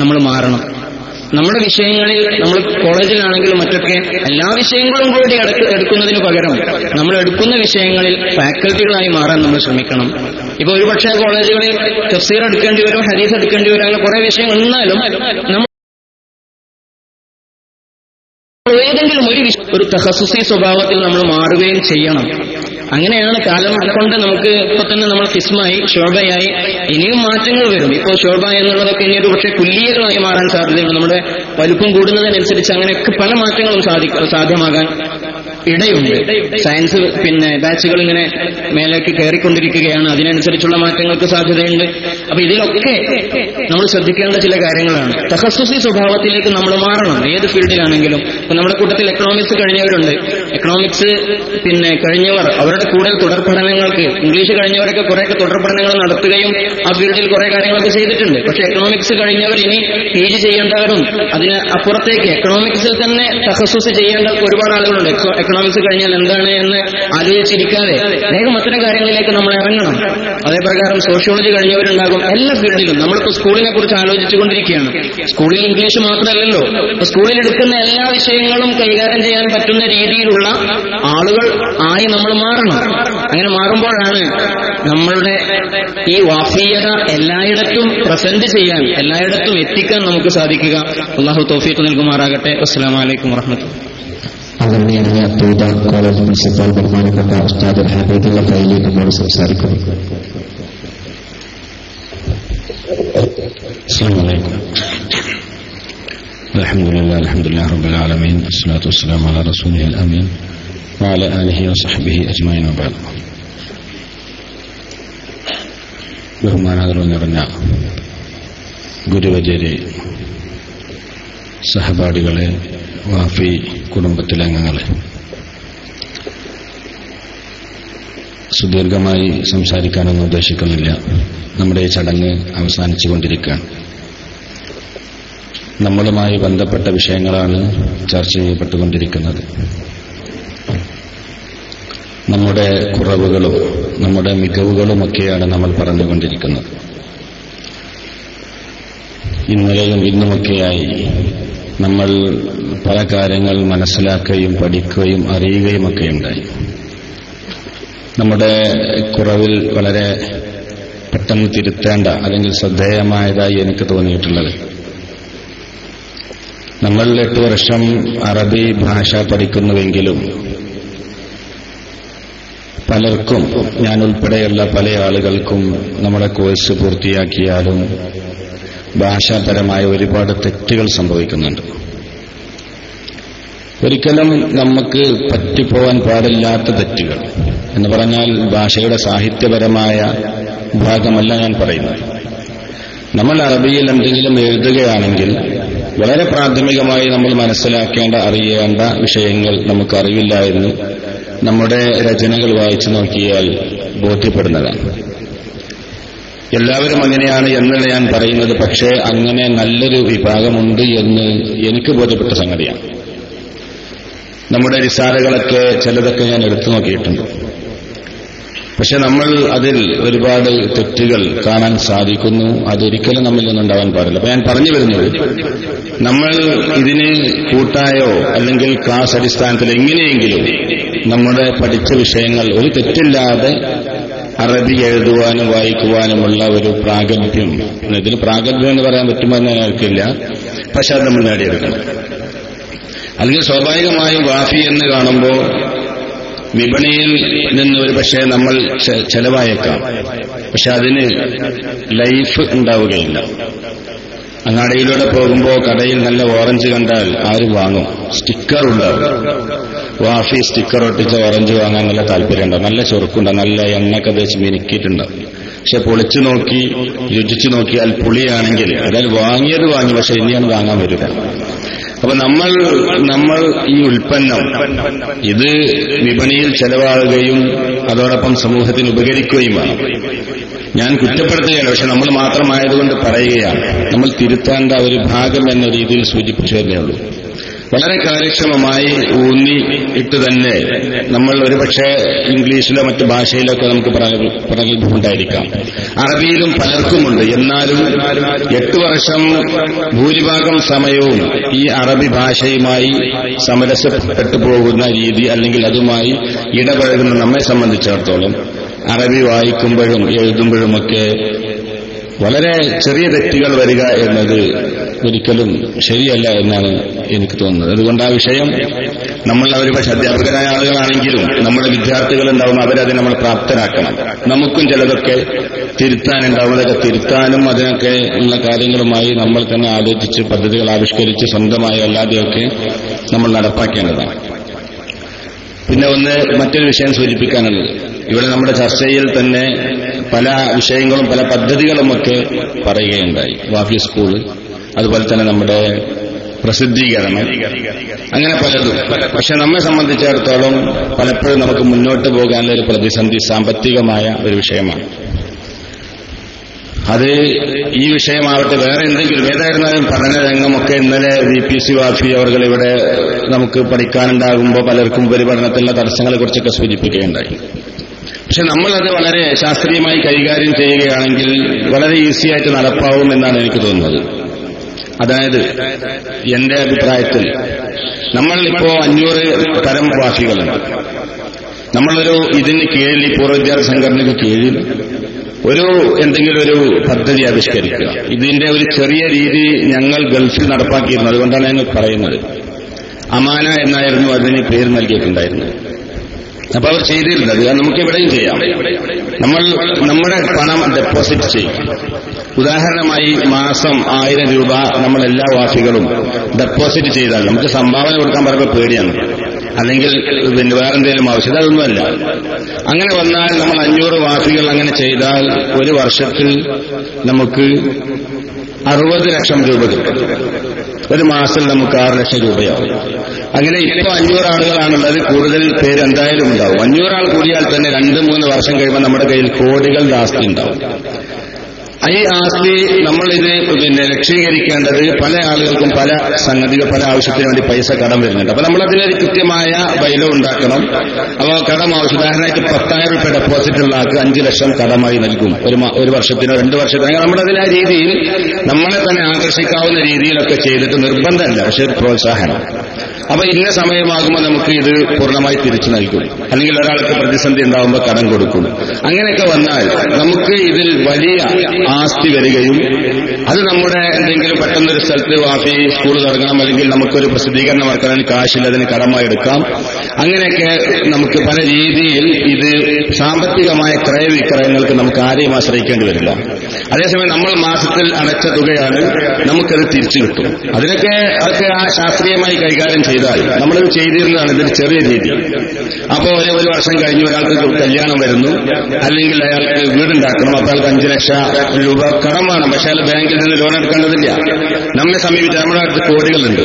നമ്മൾ മാറണം. നമ്മുടെ വിഷയങ്ങളിൽ, നമ്മൾ കോളേജിലാണെങ്കിലും മറ്റൊക്കെ എല്ലാ വിഷയങ്ങളും കൂടി എടുക്കുന്നതിന് പകരം നമ്മൾ എടുക്കുന്ന വിഷയങ്ങളിൽ ഫാക്കൽറ്റികളായി മാറാൻ നമ്മൾ ശ്രമിക്കണം. ഇപ്പൊ ഒരുപക്ഷെ കോളേജുകളിൽ തഫ്സീർ എടുക്കേണ്ടി വരും, ഹദീസ് എടുക്കേണ്ടി വരും, അങ്ങനെ കുറെ വിഷയങ്ങൾ എന്നാലും നമ്മൾ ഏതെങ്കിലും ഒരു തഖസുസി സ്വഭാവത്തിൽ നമ്മൾ മാറുകയും ചെയ്യണം. അങ്ങനെയാണ് കാലം കൊണ്ട് നമുക്ക് ഇപ്പൊ തന്നെ നമ്മൾ കിസ്മായി, ഷോബയായി, ഇനിയും മാറ്റങ്ങൾ വരും. ഇപ്പോൾ ഷോബ എന്നുള്ളതൊക്കെ ഇനി ഒരു പക്ഷേ കുല്ലിയകളായി മാറാൻ സാധ്യതയുണ്ട്. നമ്മുടെ വലുപ്പം കൂടുന്നതിനനുസരിച്ച് അങ്ങനെയൊക്കെ പല മാറ്റങ്ങളും സാധ്യമാകാൻ ഇടയുണ്ട്. സയൻസ് ബാച്ചുകൾ ഇങ്ങനെ മേലേക്ക് കയറിക്കൊണ്ടിരിക്കുകയാണ്, അതിനനുസരിച്ചുള്ള മാറ്റങ്ങൾക്ക് സാധ്യതയുണ്ട്. അപ്പൊ ഇതിലൊക്കെ നമ്മൾ ശ്രദ്ധിക്കേണ്ട ചില കാര്യങ്ങളാണ്. തഖസ്സുസി സ്വഭാവത്തിലേക്ക് നമ്മൾ മാറണം ഏത് ഫീൽഡിലാണെങ്കിലും. ഇപ്പൊ നമ്മുടെ കൂട്ടത്തിൽ എക്കണോമിക്സ് കഴിഞ്ഞവരുണ്ട്. എക്കണോമിക്സ് കഴിഞ്ഞവർ അവരുടെ കൂടുതൽ തുടർ പഠനങ്ങൾക്ക്, ഇംഗ്ലീഷ് കഴിഞ്ഞവരൊക്കെ കുറെയൊക്കെ തുടർ പഠനങ്ങൾ നടത്തുകയും ആ ഫീൽഡിൽ കുറെ കാര്യങ്ങളൊക്കെ ചെയ്തിട്ടുണ്ട്. പക്ഷെ എക്കണോമിക്സ് കഴിഞ്ഞവർ ഇനി PG ചെയ്യേണ്ടവരും അതിന് അപ്പുറത്തേക്ക് എക്കണോമിക്സിൽ തന്നെ തഖസ്സുസ് ചെയ്യേണ്ട ഒരുപാട് ആളുകളുണ്ട്. എക്കണോമിക്സ് കഴിഞ്ഞാൽ എന്താണ് എന്ന് ആലോചിച്ചിരിക്കാതെ വേഗം അത്തരം കാര്യങ്ങളിലേക്ക് നമ്മൾ ഇറങ്ങണം. അതേപ്രകാരം സോഷ്യോളജി കഴിഞ്ഞവരുണ്ടാകും. എല്ലാ ഫീൽഡിലും നമ്മളിപ്പോൾ സ്കൂളിനെ കുറിച്ച് ആലോചിച്ചുകൊണ്ടിരിക്കുകയാണ്. സ്കൂളിൽ ഇംഗ്ലീഷ് മാത്രമല്ലല്ലോ, സ്കൂളിൽ എടുക്കുന്ന എല്ലാ വിഷയങ്ങളും കൈകാര്യം ചെയ്യാൻ പറ്റുന്ന രീതിയിലുള്ള ആളുകൾ ആയി നമ്മൾ മാറണം. അങ്ങനെ മാറുമ്പോഴാണ് നമ്മളുടെ ഈ വാഫിയത എല്ലായിടത്തും പ്രസന്റ് ചെയ്യാൻ, എല്ലായിടത്തും എത്തിക്കാൻ നമുക്ക് സാധിക്കുക. അല്ലാഹു തൗഫീഖ് നൽകുമാറാകട്ടെ. അസ്സലാമു അലൈക്കും വറഹ്മത്തുള്ളാഹി. ആദരണീയനായ തൂത കോളേജ് പ്രിൻസിപ്പാൾ ബഹുമാനപ്പെട്ട ഉസ്താദ് ഹബീബുള്ള ഫൈലി നമ്മോട് സംസാരിക്കുന്നു. അസ്സലാമു അലൈക്കും. അൽഹംദുലില്ലാഹി റബ്ബിൽ ആലമീൻ വസ്സലാത്തു വസ്സലാമു അലാ റസൂലിഹിൽ അമീൻ വഅലാ ആലിഹി വസഹ്ബിഹി അജ്മഈൻ വബഅദ്. ബഹുമാനാദരം നിറഞ്ഞ ഗുരുവര്യരെ, സഹപാഠികളെ, വാഫി കുടുംബത്തിലെ അംഗങ്ങളെ, സുദീർഘമായി സംസാരിക്കാനൊന്നും ഉദ്ദേശിക്കുന്നില്ല. നമ്മുടെ ഈ ചടങ്ങ് അവസാനിച്ചുകൊണ്ടിരിക്കുകയാണ്. നമ്മളുമായി ബന്ധപ്പെട്ട വിഷയങ്ങളാണ് ചർച്ച ചെയ്യപ്പെട്ടുകൊണ്ടിരിക്കുന്നത്. നമ്മുടെ കുറവുകളും നമ്മുടെ മികവുകളുമൊക്കെയാണ് നമ്മൾ പറഞ്ഞുകൊണ്ടിരിക്കുന്നത്. ഇന്നലെയും ഇന്നുമൊക്കെയായി നമ്മൾ പല കാര്യങ്ങൾ മനസ്സിലാക്കുകയും പഠിക്കുകയും അറിയുകയുമൊക്കെ ഉണ്ടായി. നമ്മുടെ കുറവിൽ വളരെ പെട്ടെന്ന് തിരുത്തേണ്ട അല്ലെങ്കിൽ ശ്രദ്ധേയമായതായി എനിക്ക് തോന്നിയിട്ടുള്ളത്, നമ്മൾ 8 വർഷം അറബി ഭാഷ പഠിക്കുന്നുവെങ്കിലും പലർക്കും, ഞാൻ ഉൾപ്പെടെയുള്ള പല ആളുകൾക്കും നമ്മുടെ കോഴ്സ് പൂർത്തിയാക്കിയാലും ഭാഷാപരമായ ഒരുപാട് തെറ്റുകൾ സംഭവിക്കുന്നുണ്ട്. ഒരിക്കലും നമുക്ക് പറ്റിപ്പോവാൻ പാടില്ലാത്ത തെറ്റുകൾ എന്ന് പറഞ്ഞാൽ ഭാഷയുടെ സാഹിത്യപരമായ ഭാഗമല്ല ഞാൻ പറയുന്നത്. നമ്മൾ അറബിയിൽ എന്തെങ്കിലും എഴുതുകയാണെങ്കിൽ വളരെ പ്രാഥമികമായി നമ്മൾ മനസ്സിലാക്കേണ്ട, അറിയേണ്ട വിഷയങ്ങൾ നമുക്കറിയില്ല എന്ന് നമ്മുടെ രചനകൾ വായിച്ചു നോക്കിയാൽ ബോധ്യപ്പെടുന്നതാണ്. എല്ലാവരും അങ്ങനെയാണ് എന്നല്ല ഞാൻ പറയുന്നത്, പക്ഷേ അങ്ങനെ നല്ലൊരു വിഭാഗമുണ്ട് എന്ന് എനിക്ക് ബോധ്യപ്പെട്ട സംഗതിയാണ്. നമ്മുടെ റിസാലകളൊക്കെ ചിലതൊക്കെ ഞാൻ എടുത്തു നോക്കിയിട്ടുണ്ട്. പക്ഷെ നമ്മൾ അതിൽ ഒരുപാട് തെറ്റുകൾ കാണാൻ സാധിക്കുന്നു. അതൊരിക്കലും നമ്മിൽ നിന്നുണ്ടാവാൻ പാടില്ല. അപ്പൊ ഞാൻ പറഞ്ഞു വരുന്നത്, നമ്മൾ ഇതിന് കൂട്ടായോ അല്ലെങ്കിൽ ക്ലാസ് അടിസ്ഥാനത്തിൽ എങ്ങനെയെങ്കിലും നമ്മുടെ പഠിച്ച വിഷയങ്ങൾ ഒരു തെറ്റില്ലാതെ അറബി എഴുതുവാനും വായിക്കുവാനുമുള്ള ഒരു പ്രാഗൽഭ്യം, ഇതിന് പ്രാഗൽഭ്യം എന്ന് പറയാൻ പറ്റുമെന്ന് എനിക്കില്ല, പക്ഷെ അത് നമ്മൾ നേടിയെടുക്കണം. അല്ലെങ്കിൽ സ്വാഭാവികമായും വാഫി എന്ന് കാണുമ്പോൾ വിപണിയിൽ നിന്ന് ഒരു പക്ഷേ നമ്മൾ ചെലവായേക്കാം, പക്ഷെ അതിന് ലൈഫ് ഉണ്ടാവുകയില്ല. അങ്ങാടിയിലൂടെ പോകുമ്പോൾ കടയിൽ നല്ല ഓറഞ്ച് കണ്ടാൽ ആരും വാങ്ങും, സ്റ്റിക്കർ ഉണ്ടാവും. വാഫി സ്റ്റിക്കർ ഒട്ടിച്ച ഓറഞ്ച് വാങ്ങാൻ നല്ല താല്പര്യമുണ്ടാവും, നല്ല ചൊറുക്കുണ്ടാവും, നല്ല എണ്ണയൊക്കെ തേച്ച് മിനുക്കിയിട്ടുണ്ടാവും. പക്ഷെ പൊളിച്ചു നോക്കി രുചിച്ചു നോക്കിയാൽ പുളിയാണെങ്കിൽ അതായത് വാങ്ങിയത് വാങ്ങി, പക്ഷെ ഇനിയാണ് വാങ്ങാൻ വരിക. അപ്പൊ നമ്മൾ ഈ ഉൽപ്പന്നം ഇത് വിപണിയിൽ ചെലവാകുകയും അതോടൊപ്പം സമൂഹത്തിന് ഉപകരിക്കുകയും വേണം. ഞാൻ കുറ്റപ്പെടുത്തുകയാണ്, പക്ഷെ നമ്മൾ മാത്രമായതുകൊണ്ട് പറയുകയാണ്. നമ്മൾ തിരുത്തേണ്ട ഒരു ഭാഗം എന്ന രീതിയിൽ സൂചിപ്പിച്ചു തന്നേ ഉള്ളൂ. വളരെ കാര്യക്ഷമമായി ഊന്നി ഇട്ട് തന്നെ നമ്മൾ ഒരുപക്ഷെ ഇംഗ്ലീഷിലോ മറ്റു ഭാഷയിലൊക്കെ നമുക്ക് പ്രഗത്ഭമുണ്ടായിരിക്കാം, അറബിയിലും പലർക്കുമുണ്ട്. എന്നാലും 8 വർഷം ഭൂരിഭാഗം സമയവും ഈ അറബി ഭാഷയുമായി സമരസപ്പെട്ടു പോകുന്ന രീതി അല്ലെങ്കിൽ അതുമായി ഇടപഴകുന്ന നമ്മെ സംബന്ധിച്ചിടത്തോളം അറബി വായിക്കുമ്പോഴും എഴുതുമ്പോഴുമൊക്കെ വളരെ ചെറിയ തെറ്റുകൾ വരിക എന്നത് ഒരിക്കലും ശരിയല്ല എന്നാണ് എനിക്ക് തോന്നുന്നത്. അതുകൊണ്ട് ആ വിഷയം നമ്മൾ ഒരുപക്ഷെ അധ്യാപകരായ ആളുകളാണെങ്കിലും നമ്മുടെ വിദ്യാർത്ഥികളുണ്ടാവും, അവരതിനെ നമ്മൾ പ്രാപ്തരാക്കണം. നമുക്കും ചിലതൊക്കെ തിരുത്താനുണ്ടാവും, അതൊക്കെ തിരുത്താനും അതിനൊക്കെ ഉള്ള കാര്യങ്ങളുമായി നമ്മൾ തന്നെ ആലോചിച്ച് പദ്ധതികൾ ആവിഷ്കരിച്ച് സ്വന്തമായി അല്ലാതെയൊക്കെ നമ്മൾ നടപ്പാക്കേണ്ടതാണ്. പിന്നെ മറ്റൊരു വിഷയം സൂചിപ്പിക്കാനുള്ളത്, ഇവിടെ നമ്മുടെ ചർച്ചയിൽ തന്നെ പല വിഷയങ്ങളും പല പദ്ധതികളുമൊക്കെ പറയുകയുണ്ടായി. വാഫി സ്കൂള്, അതുപോലെ തന്നെ നമ്മുടെ പ്രസിദ്ധീകരണം, അങ്ങനെ പലതും. പക്ഷെ നമ്മെ സംബന്ധിച്ചിടത്തോളം പലപ്പോഴും നമുക്ക് മുന്നോട്ട് പോകാനുള്ള ഒരു പ്രതിസന്ധി സാമ്പത്തികമായ ഒരു വിഷയമാണ്. അത് ഈ വിഷയമാവട്ടെ വേറെ എന്തെങ്കിലും ഏതായിരുന്നാലും പഠനരംഗമൊക്കെ ഇന്നലെ VPC വാഫി അവർ ഇവിടെ നമുക്ക് പഠിക്കാനുണ്ടാകുമ്പോൾ പലർക്കും ഉപരിപഠനത്തിലുള്ള തടസ്സങ്ങളെ കുറിച്ചൊക്കെ സൂചിപ്പിക്കുകയുണ്ടായി. പക്ഷെ നമ്മളത് വളരെ ശാസ്ത്രീയമായി കൈകാര്യം ചെയ്യുകയാണെങ്കിൽ വളരെ ഈസിയായിട്ട് നടപ്പാവും എന്നാണ് എനിക്ക് തോന്നുന്നത്. അതായത് എന്റെ അഭിപ്രായത്തിൽ നമ്മൾ ഇപ്പോ 500 തരം വാഫികളുണ്ട്. നമ്മളൊരു ഇതിന് കീഴിൽ, ഈ പൂർവ്വ വിദ്യാർത്ഥി സംഘടനയ്ക്ക് കീഴിൽ എന്തെങ്കിലും ഒരു പദ്ധതി ആവിഷ്കരിക്കുക. ഇതിന്റെ ഒരു ചെറിയ രീതി ഞങ്ങൾ ഗൾഫിൽ നടപ്പാക്കിയിരുന്നു. അതുകൊണ്ടാണ് ഞങ്ങൾ പറയുന്നത്. അമാന എന്നായിരുന്നു അതിന് പേര് നൽകിയിട്ടുണ്ടായിരുന്നത്. അപ്പൊ അവർ ചെയ്തിരുന്നത് നമുക്ക് എവിടെയും ചെയ്യാം. നമ്മുടെ പണം ഡെപ്പോസിറ്റ് ചെയ്യും. ഉദാഹരണമായി മാസം 1000 രൂപ നമ്മൾ എല്ലാ വാഫികളും ഡെപ്പോസിറ്റ് ചെയ്താൽ, നമുക്ക് സംഭാവന കൊടുക്കാൻ പറയുമ്പോൾ പേടിയാണ്, അല്ലെങ്കിൽ പിന്നെ വേറെന്തെങ്കിലും ആവശ്യം, അതൊന്നുമല്ല. അങ്ങനെ വന്നാൽ നമ്മൾ 500 വാഫികൾ അങ്ങനെ ചെയ്താൽ ഒരു വർഷത്തിൽ നമുക്ക് 60 ലക്ഷം രൂപ കിട്ടും. ഒരു മാസം നമുക്ക് 6 ലക്ഷം രൂപയാവും. അങ്ങനെ ഇപ്പോൾ 500 ആളുകളാണുള്ളത്. കൂടുതൽ പേര് എന്തായാലും ഉണ്ടാവും. 500 ആൾ കൂടിയാൽ തന്നെ 2-3 വർഷം കഴിയുമ്പോൾ നമ്മുടെ കയ്യിൽ കോടികളുടെ ആസ്തി ഉണ്ടാവും. ഈ ആസ്തി നമ്മളിത് ലക്ഷീകരിക്കേണ്ടത് പല ആളുകൾക്കും പല സംഗതികൾ, പല ആവശ്യത്തിന് വേണ്ടി പൈസ കടം വരുന്നുണ്ട്. അപ്പൊ നമ്മളതിനൊരു കൃത്യമായ ബൈലോ ഉണ്ടാക്കണം. അപ്പോൾ കടം ആവശ്യം, ഉദാഹരണമായിട്ട് 10,000 രൂപ ഡെപ്പോസിറ്റ് ഉള്ള ആൾക്ക് 5 ലക്ഷം കടമായി നൽകും. ഒരു വർഷത്തിനോ 2 വർഷത്തിനോ. അങ്ങനെ നമ്മളതിന് ആ രീതിയിൽ നമ്മളെ തന്നെ ആകർഷിക്കാവുന്ന രീതിയിലൊക്കെ ചെയ്തിട്ട്, നിർബന്ധമല്ല, പക്ഷെ ഒരു പ്രോത്സാഹനം. അപ്പൊ ഇന്ന സമയമാകുമ്പോൾ നമുക്ക് ഇത് പൂർണ്ണമായി തിരിച്ചു നൽകും, അല്ലെങ്കിൽ ഒരാൾക്ക് പ്രതിസന്ധി ഉണ്ടാകുമ്പോൾ കടം കൊടുക്കും. അങ്ങനെയൊക്കെ വന്നാൽ നമുക്ക് ഇതിൽ വലിയ ആസ്തി വരികയും അത് നമ്മുടെ എന്തെങ്കിലും പെട്ടെന്നൊരു സ്ഥലത്ത് വാഫി സ്കൂൾ തുടങ്ങണം, അല്ലെങ്കിൽ നമുക്കൊരു പ്രസിദ്ധീകരണം ഇറക്കാൻ കാശില്ല, അതിന് കടമായി എടുക്കാം. അങ്ങനെയൊക്കെ നമുക്ക് പല രീതിയിൽ ഇത് സാമ്പത്തികമായ ക്രയവിക്രയങ്ങൾക്ക് നമുക്ക് ആരെയും ആശ്രയിക്കേണ്ടി വരില്ല. അതേസമയം നമ്മൾ മാസത്തിൽ അടച്ച തുകയാണ്, നമുക്കത് തിരിച്ചു കിട്ടും. അതൊക്കെ ആ ശാസ്ത്രീയമായി കൈകാര്യം ചെയ്താൽ നമ്മളത് ചെയ്തിരുന്നതാണ്. ഇതൊരു ചെറിയ രീതി. അപ്പോൾ ഒരു വർഷം കഴിഞ്ഞ് ഒരാൾക്ക് കല്യാണം വരുന്നു, അല്ലെങ്കിൽ അയാൾക്ക് വീടുണ്ടാക്കണം, അപ്പോൾ അയാൾക്ക് 5 ലക്ഷം രൂപ കടം വേണം. പക്ഷെ അയാൾ ബാങ്കിൽ നിന്ന് ലോൺ എടുക്കേണ്ടതില്ല. നമ്മെ സമീപിച്ച് നമ്മുടെ അടുത്ത് കോടികളുണ്ട്,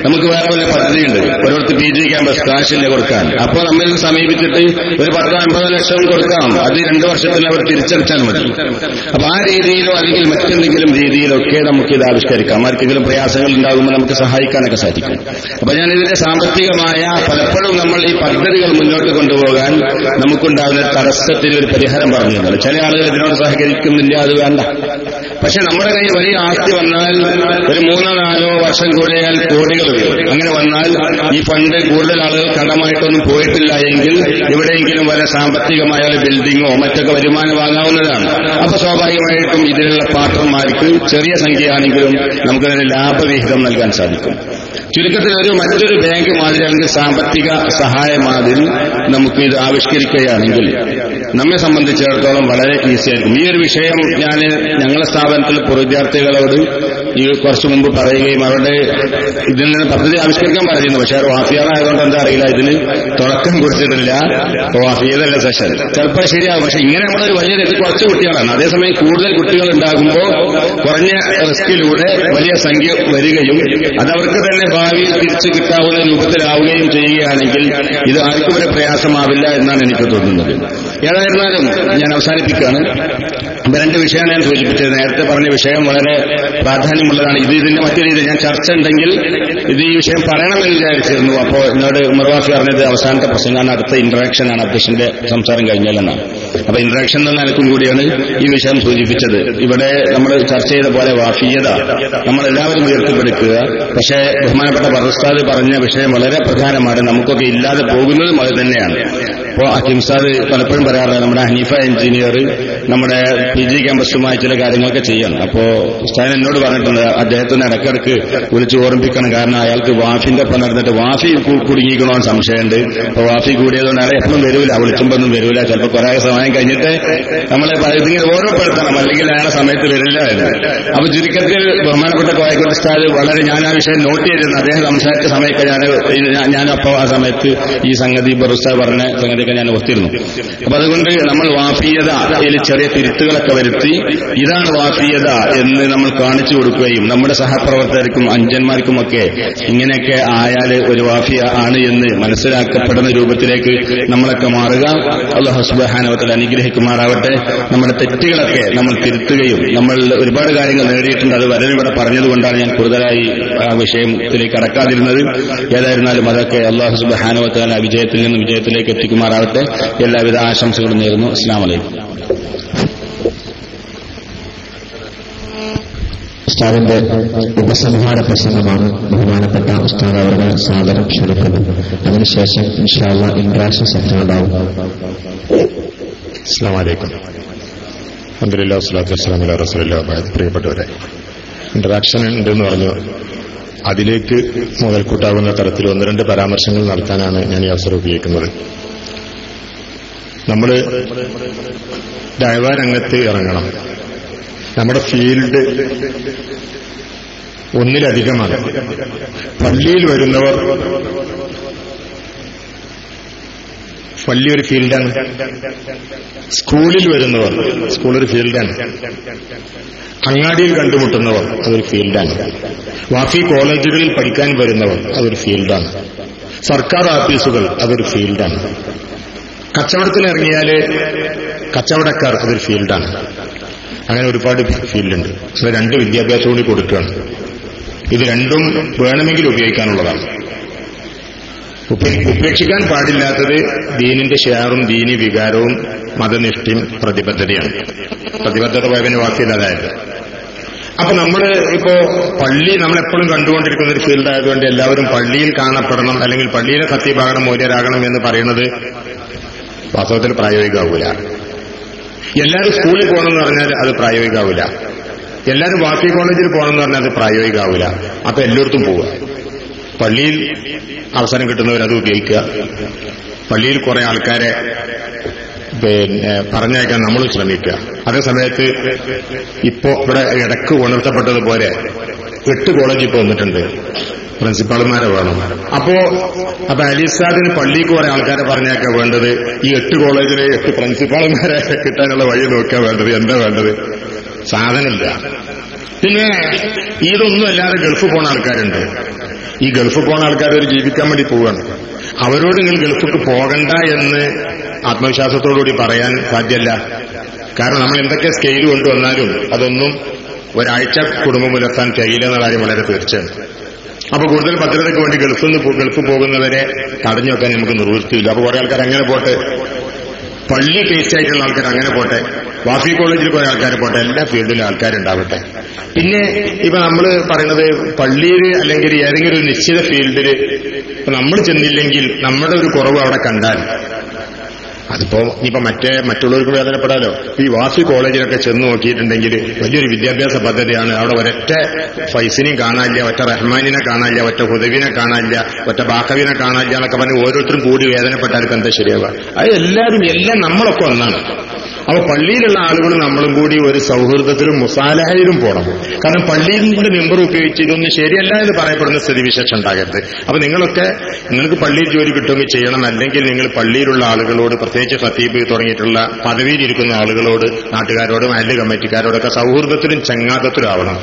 നമുക്ക് വേറെ വല്ല പദ്ധതിയുണ്ട്, ഒരിടത്ത് PG ക്യാമ്പസ് കാശില്ല കൊടുക്കാൻ. അപ്പോൾ നമ്മിൽ സമീപിച്ചിട്ട് ഒരു 10-50 ലക്ഷം കൊടുക്കാം. അത് 2 വർഷത്തിൽ അവർ തിരിച്ചടച്ചാൽ മതി. അപ്പൊ ആ രീതിയിലോ അല്ലെങ്കിൽ മറ്റെന്തെങ്കിലും രീതിയിലൊക്കെ നമുക്ക് ഇത് ആവിഷ്കരിക്കാം. ആർക്കെങ്കിലും പ്രയാസങ്ങൾ ഉണ്ടാകുമ്പോൾ നമുക്ക് സഹായിക്കാനൊക്കെ സാധിക്കും. അപ്പൊ ഞാൻ ഇതിന്റെ സാമ്പത്തികമായ പലപ്പോഴും നമ്മൾ ഈ പദ്ധതികൾ മുന്നോട്ട് കൊണ്ടുപോകാൻ നമുക്കുണ്ടാകുന്ന തടസ്സത്തിന് ഒരു പരിഹാരം പറഞ്ഞു തന്നത്. ചില ആളുകൾ ഇതിനോട് സഹകരിക്കുന്നില്ല, അത് വേണ്ട. പക്ഷെ നമ്മുടെ കയ്യിൽ വലിയ ആസ്തി വന്നാൽ ഒരു 3-4 വർഷം കൂടിയാൽ കോടികൾ വരും. അങ്ങനെ വന്നാൽ ഈ ഫണ്ട് കൂടുതൽ ആളുകൾ കടമായിട്ടൊന്നും പോയിട്ടില്ല എങ്കിൽ എവിടെയെങ്കിലും വല്ല സാമ്പത്തികമായ ഒരു ബിൽഡിങ്ങോ മറ്റൊക്കെ വരുമാനം വാങ്ങാവുന്നതാണ്. അപ്പൊ സ്വാഭാവികമായിട്ടും ഇതിലുള്ള പാർട്ണർമാർക്ക് ചെറിയ സംഖ്യയാണെങ്കിലും നമുക്കതിന് ലാഭവിഹിതം നൽകാൻ സാധിക്കും. ചുരുക്കത്തിൽ മറ്റൊരു ബാങ്ക് മാതിരി അല്ലെങ്കിൽ സാമ്പത്തിക സഹായ മാതിരി നമുക്ക് ഇത് ആവിഷ്കരിക്കുകയാണെങ്കിൽ നമ്മെ സംബന്ധിച്ചിടത്തോളം വളരെ ഈസിയായിരിക്കും. ഈ ഒരു വിഷയം ഞങ്ങളുടെ സ്ഥാപനത്തിൽ വിദ്യാർത്ഥികളോട് ഈ കുറച്ചു മുമ്പ് പറയുകയും അവരുടെ ഇതിൽ നിന്ന് പദ്ധതി ആവിഷ്കരിക്കാൻ പറയുന്നു. പക്ഷെ അത് വാഫിയാറായതുകൊണ്ട് എന്താ അറിയില്ല, ഇതിന് തുടക്കം കുറിച്ചിട്ടില്ല. വാഫിയതല്ല സെഷൻ. ചിലപ്പോൾ ശരിയാകും. പക്ഷെ ഇങ്ങനെ നമ്മളൊരു വലിയ ഇത് കുറച്ച് കുട്ടികളാണ്. അതേസമയം കൂടുതൽ കുട്ടികൾ ഉണ്ടാകുമ്പോൾ കുറഞ്ഞ റിസ്കിലൂടെ വലിയ സംഖ്യ വരികയും അതവർക്ക് തന്നെ ഭാവിയിൽ തിരിച്ചു കിട്ടാവുന്ന രൂപത്തിലാവുകയും ചെയ്യുകയാണെങ്കിൽ ഇത് ആർക്കും ഒരു പ്രയാസമാവില്ല എന്നാണ് എനിക്ക് തോന്നുന്നത്. ഏതായിരുന്നാലും ഞാൻ അവസാനിപ്പിക്കുകയാണ്. 2 വിഷയമാണ് ഞാൻ സൂചിപ്പിച്ചത്. നേരത്തെ പറഞ്ഞ വിഷയം വളരെ പ്രാധാന്യമുള്ളതാണ്. ഇതിന്റെ മറ്റു രീതി ഞാൻ ചർച്ച ഉണ്ടെങ്കിൽ ഈ വിഷയം പറയണമെന്ന് വിചാരിച്ചിരുന്നു. അപ്പോൾ എന്നോട് ഉമർവാഫി പറഞ്ഞത് അവസാനത്തെ പ്രസംഗമാണ്, അടുത്ത ഇന്ററാക്ഷനാണ്, അധ്യക്ഷന്റെ സംസാരം കഴിഞ്ഞാലെന്നാണ്. അപ്പൊ ഇന്ററാക്ഷൻ എന്ന നിലക്കും കൂടിയാണ് ഈ വിഷയം സൂചിപ്പിച്ചത്. ഇവിടെ നമ്മൾ ചർച്ച ചെയ്ത പോലെ വാഫിയത നമ്മളെല്ലാവരും ഉയർത്തിപ്പിടിക്കുക. പക്ഷേ ബഹുമാനപ്പെട്ട ഉസ്താദ് പറഞ്ഞ വിഷയം വളരെ പ്രധാനമാണ്. നമുക്കൊക്കെ ഇല്ലാതെ പോകുന്നതും അത് തന്നെയാണ്. ഇപ്പോ ഹക്കീം സാദ് പലപ്പോഴും പറയാറുണ്ട് നമ്മുടെ ഹനീഫ എഞ്ചിനീയർ നമ്മുടെ PG ക്യാമ്പസുമായി ചില കാര്യങ്ങളൊക്കെ ചെയ്യണം. അപ്പോ ഉസ്താദ് എന്നോട് പറഞ്ഞിട്ടുണ്ട് അദ്ദേഹത്തിന് ഇടയ്ക്കിടയ്ക്ക് വിളിച്ച് ഓർമ്മിപ്പിക്കണം. കാരണം അയാൾക്ക് വാഫിന്റെ ഒപ്പം നടന്നിട്ട് വാഫി കുടുങ്ങിക്കണമെന്ന് സംശയമുണ്ട്. അപ്പൊ വാഫി കൂടിയതുകൊണ്ട് അയാളെ എപ്പോഴും വരൂല, വിളിച്ചുമ്പൊന്നും വരൂല. ചിലപ്പോൾ കുറെ സമയം കഴിഞ്ഞിട്ട് നമ്മളെ ഇതിങ്ങനെ ഓർമ്മപ്പെടുത്തണം, അല്ലെങ്കിൽ അയാളെ സമയത്ത് വരില്ല എന്ന്. അപ്പൊ ചുരുക്കത്തിൽ ബഹുമാനപ്പെട്ട കോയക്കോട് ഉസ്താദ് വളരെ, ഞാൻ ആ വിഷയം നോട്ട് ചെയ്തിരുന്നു. അദ്ദേഹം സംസാരിച്ച സമയത്ത് ഞാനപ്പോൾ ആ സമയത്ത് ഈ സംഗതി ബറുസ്താദ് പറഞ്ഞ സംഗതിയൊക്കെ ഞാൻ ഓർത്തിരുന്നു. അപ്പൊ അതുകൊണ്ട് നമ്മൾ വാഫിയത അതിൽ ചെറിയ തിരുത്തുകളൊക്കെ വരുത്തി ഇതാണ് വാഫിയത എന്ന് നമ്മൾ കാണിച്ചു കൊടുക്കുകയും നമ്മുടെ സഹപ്രവർത്തകർക്കും അഞ്ചന്മാർക്കുമൊക്കെ ഇങ്ങനെയൊക്കെ ആയാൽ ഒരു വാഫിയ ആണ് എന്ന് മനസ്സിലാക്കപ്പെടുന്ന രൂപത്തിലേക്ക് നമ്മളൊക്കെ മാറുക. അല്ലാഹു സുബ്ഹാനഹു വ തആല അനുഗ്രഹിക്കുമാറാവട്ടെ. നമ്മുടെ തെറ്റുകളൊക്കെ നമ്മൾ തിരുത്തുകയും, നമ്മൾ ഒരുപാട് കാര്യങ്ങൾ നേടിയിട്ടുണ്ട്. അത് വളരെ ഇവിടെ പറഞ്ഞതുകൊണ്ടാണ് ഞാൻ കൂടുതലായി ആ വിഷയത്തിലേക്ക് കടക്കാതിരുന്നത്. ഏതായിരുന്നാലും അതൊക്കെ അല്ലാഹു സുബ്ഹാനഹു വ തആല വിജയത്തിൽ നിന്ന് വിജയത്തിലേക്ക് എത്തിക്കുമാറാവട്ടെ. എല്ലാവിധ ആശംസകളും നേരുന്നു. അസ്സലാമു അലൈക്കും. ഉസ്താദിന്റെ ഉപസംഹാര പ്രസംഗമാണ് ബഹുമാനപ്പെട്ട ഉസ്താദ് അവരുടെ സാദരം ക്ഷണിക്കുന്നത്. അതിനുശേഷം ഇൻഷാ അല്ലാഹ് ഇന്ററാക്ഷൻ സെഷൻ ഉണ്ടാവും. അസ്സലാമു അലൈക്കും. അൽഹംദുലില്ലാഹി വസ്സലാത്തു വസ്സലാമു അലാ റസൂലില്ലാഹി വബഅദ്. പ്രിയപ്പെട്ടവരെ, ഇന്ററാക്ഷൻ ഉണ്ടെന്ന് പറഞ്ഞു. അതിലേക്ക് മുതൽക്കൂട്ടാകുന്ന തരത്തിൽ ഒന്ന് രണ്ട് പരാമർശങ്ങൾ നടത്താനാണ് ഞാൻ ഈ അവസരം ഉപയോഗിക്കുന്നത്. നമ്മൾ ദഅവ രംഗത്ത് ഇറങ്ങണം. നമ്മുടെ ഫീൽഡ് ഒന്നിലധികമാണ്. പള്ളിയിൽ വരുന്നവർ, പള്ളി ഒരു ഫീൽഡാണ്. സ്കൂളിൽ വരുന്നവർ, സ്കൂളൊരു ഫീൽഡാണ്. അങ്ങാടിയിൽ കണ്ടുമുട്ടുന്നവർ, അതൊരു ഫീൽഡാണ്. വാഫി കോളേജുകളിൽ പഠിക്കാൻ വരുന്നവർ, അതൊരു ഫീൽഡാണ്. സർക്കാർ ഓഫീസുകൾ, അതൊരു ഫീൽഡാണ്. കച്ചവടത്തിനിറങ്ങിയാല് കച്ചവടക്കാർ, അതൊരു ഫീൽഡാണ്. അങ്ങനെ ഒരുപാട് ഫീൽഡുണ്ട്. അത് രണ്ട് വിദ്യാഭ്യാസം കൂടി കൊടുക്കുകയാണ്. ഇത് രണ്ടും വേണമെങ്കിൽ ഉപയോഗിക്കാനുള്ളതാണ്. ഉപേക്ഷിക്കാൻ പാടില്ലാത്തത് ദീനിന്റെ ഷെയറും ദീനി വികാരവും മതനിഷ്ഠയും പ്രതിബദ്ധതയാണ്. പ്രതിബദ്ധത പോയതിന് വാക്കിയതായത്. അപ്പൊ നമ്മള് ഇപ്പോ പള്ളി നമ്മളെപ്പോഴും കണ്ടുകൊണ്ടിരിക്കുന്ന ഒരു ഫീൽഡ് ആയതുകൊണ്ട് എല്ലാവരും പള്ളിയിൽ കാണപ്പെടണം, അല്ലെങ്കിൽ പള്ളിയിലെ ഖത്തീബാകണം, മൂല്യരാകണം എന്ന് പറയുന്നത് വാസ്തവത്തിൽ പ്രായോഗികമാവൂല. എല്ലാവരും സ്കൂളിൽ പോകണമെന്ന് പറഞ്ഞാൽ അത് പ്രായോഗികമാവില്ല. എല്ലാവരും വാഫി കോളേജിൽ പോകണമെന്ന് പറഞ്ഞാൽ അത് പ്രായോഗികമാവില്ല. അപ്പൊ എല്ലായിടത്തും പോവുക. പള്ളിയിൽ അവസരം കിട്ടുന്നവരത് ഉപയോഗിക്കുക. പള്ളിയിൽ കുറെ ആൾക്കാരെ പറഞ്ഞയക്കാൻ നമ്മൾ ശ്രമിക്കുക. അതേസമയത്ത് ഇപ്പോ ഇവിടെ ഇടക്ക് ഉണർത്തപ്പെട്ടതുപോലെ 8 കോളേജിൽ ഇപ്പോൾ വന്നിട്ടുണ്ട്. പ്രിൻസിപ്പാൾമാരെ വേണം. അപ്പൊ അലിസാദിന് പള്ളിക്ക് കുറെ ആൾക്കാരെ പറഞ്ഞേക്കാ വേണ്ടത്. ഈ 8 കോളേജിലെ 8 പ്രിൻസിപ്പാൾമാരെ കിട്ടാനുള്ള വഴി നോക്കുക വേണ്ടത്. എന്താ വേണ്ടത്? സാധനമില്ല. പിന്നെ ഇതൊന്നും അല്ലാതെ ഗൾഫ് പോണ ആൾക്കാരുണ്ട്. ഈ ഗൾഫ് പോണ ആൾക്കാർ ഒരു ജീവിക്കാൻ വേണ്ടി പോവുകയാണ്. അവരോട് നിങ്ങൾ ഗൾഫിക്ക് പോകണ്ട എന്ന് ആത്മവിശ്വാസത്തോടുകൂടി പറയാൻ സാധ്യമല്ല. കാരണം നമ്മൾ എന്തൊക്കെ സ്കെയിൽ കൊണ്ടുവന്നാലും അതൊന്നും ഒരാഴ്ച കുടുംബം പുലർത്താൻ കഴിയില്ല എന്ന കാര്യം വളരെ തീർച്ചയാണ്. അപ്പൊ കൂടുതൽ ഭദ്രതയ്ക്ക് വേണ്ടി ഗൾഫ് പോകുന്നവരെ തടഞ്ഞു വെക്കാൻ നമുക്ക് നിർവൃത്തിയില്ല. അപ്പൊ കുറെ ആൾക്കാർ അങ്ങനെ പോട്ടെ, പള്ളി കേസായിട്ടുള്ള ആൾക്കാർ അങ്ങനെ പോട്ടെ, വാഫി കോളേജിൽ കുറെ ആൾക്കാർ പോട്ടെ, എല്ലാ ഫീൽഡിലും ആൾക്കാരുണ്ടാവട്ടെ. പിന്നെ ഇപ്പൊ നമ്മൾ പറയുന്നത് പള്ളിയിൽ അല്ലെങ്കിൽ ഏതെങ്കിലും ഒരു നിശ്ചിത ഫീൽഡിൽ നമ്മൾ ചെന്നില്ലെങ്കിൽ നമ്മുടെ ഒരു കുറവ് അവിടെ കണ്ടാൽ അതിപ്പോ ഇനിയിപ്പോ മറ്റുള്ളവർക്ക് വേദനപ്പെടാലോ. ഈ വാഫി കോളേജിലൊക്കെ ചെന്ന് നോക്കിയിട്ടുണ്ടെങ്കിൽ വലിയൊരു വിദ്യാഭ്യാസ പദ്ധതിയാണ്. അവിടെ ഒരൊറ്റ ഫൈസിനെയും കാണാനില്ല, ഒറ്റ റഹ്മാനിനെ കാണാനില്ല, ഒറ്റ ഹുദവിനെ കാണാനില്ല, ഒറ്റ ബാഖവിനെ കാണാനില്ല എന്നൊക്കെ പറഞ്ഞ് ഓരോരുത്തരും കൂടി വേദനപ്പെട്ടാൽക്ക് എന്താ ശരിയാവുക? അത് എല്ലാം നമ്മളൊക്കെ ഒന്നാണ്. അപ്പൊ പള്ളിയിലുള്ള ആളുകൾ നമ്മളും കൂടി ഒരു സൗഹൃദത്തിലും മുസാലഹയിലും പോകണം. കാരണം പള്ളിയുടെ മെമ്പർ ഉപയോഗിച്ച് ഇതൊന്നും ശരിയല്ല എന്ന് പറയപ്പെടുന്ന സ്ഥിതിവിശേഷം ഉണ്ടാകരുത്. അപ്പൊ നിങ്ങൾക്ക് പള്ളിയിൽ ജോലി കിട്ടുമെങ്കിൽ ചെയ്യണം. അല്ലെങ്കിൽ നിങ്ങൾ പള്ളിയിലുള്ള ആളുകളോട്, പ്രത്യേകിച്ച് ഖത്തീബ് തുടങ്ങിയിട്ടുള്ള പദവിയിലിരിക്കുന്ന ആളുകളോട്, നാട്ടുകാരോടും മഹല്ല് കമ്മിറ്റിക്കാരോടൊക്കെ സൗഹൃദത്തിലും ചങ്ങാത്തത്തിലും ആവണം.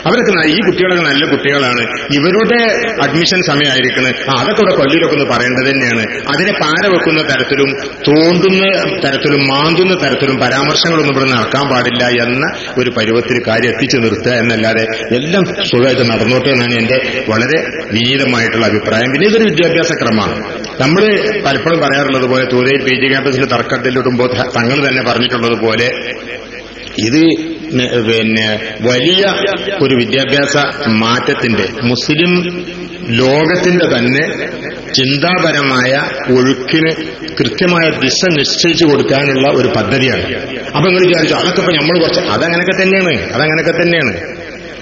അവരൊക്കെ ഈ കുട്ടികളൊക്കെ നല്ല കുട്ടികളാണ്, ഇവരുടെ അഡ്മിഷൻ സമയമായിരിക്കണം, അതൊക്കെ ഇവിടെ പള്ളിയിലൊക്കെ ഒന്ന് പറയേണ്ടത് തന്നെയാണ്. അതിനെ പാര വെക്കുന്ന തരത്തിലും തോണ്ടുന്ന തരത്തിലും മാന്തുന്ന തരത്തിലും പരാമർശങ്ങളൊന്നും ഇവിടെ നടക്കാൻ പാടില്ല എന്ന ഒരു പരുവത്തിൽ കാര്യം എത്തിച്ചു നിർത്തുക എന്നല്ലാതെ എല്ലാം സുഖമായിട്ട് നടന്നോട്ടെ എന്നാണ് എന്റെ വളരെ വിനീതമായിട്ടുള്ള അഭിപ്രായം. പിന്നെ ഇതൊരു വിദ്യാഭ്യാസ ക്രമമാണ്. നമ്മൾ പലപ്പോഴും പറയാറുള്ളത് പോലെ തൂതയിൽ PG ക്യാമ്പസിൽ തർക്കത്തിലിടുമ്പോൾ തങ്ങൾ തന്നെ പറഞ്ഞിട്ടുള്ളതുപോലെ ഇത് വലിയ ഒരു വിദ്യാഭ്യാസ മാറ്റത്തിന്റെ, മുസ്ലിം ലോകത്തിന്റെ തന്നെ ചിന്താപരമായ ഒഴുക്കിന് കൃത്യമായ ദിശ നിശ്ചയിച്ചു കൊടുക്കാനുള്ള ഒരു പദ്ധതിയാണ്. അപ്പൊ നിങ്ങൾ വിചാരിച്ചു അതൊക്കെ ഇപ്പൊ നമ്മൾ കുറച്ച് അതങ്ങനൊക്കെ തന്നെയാണ്.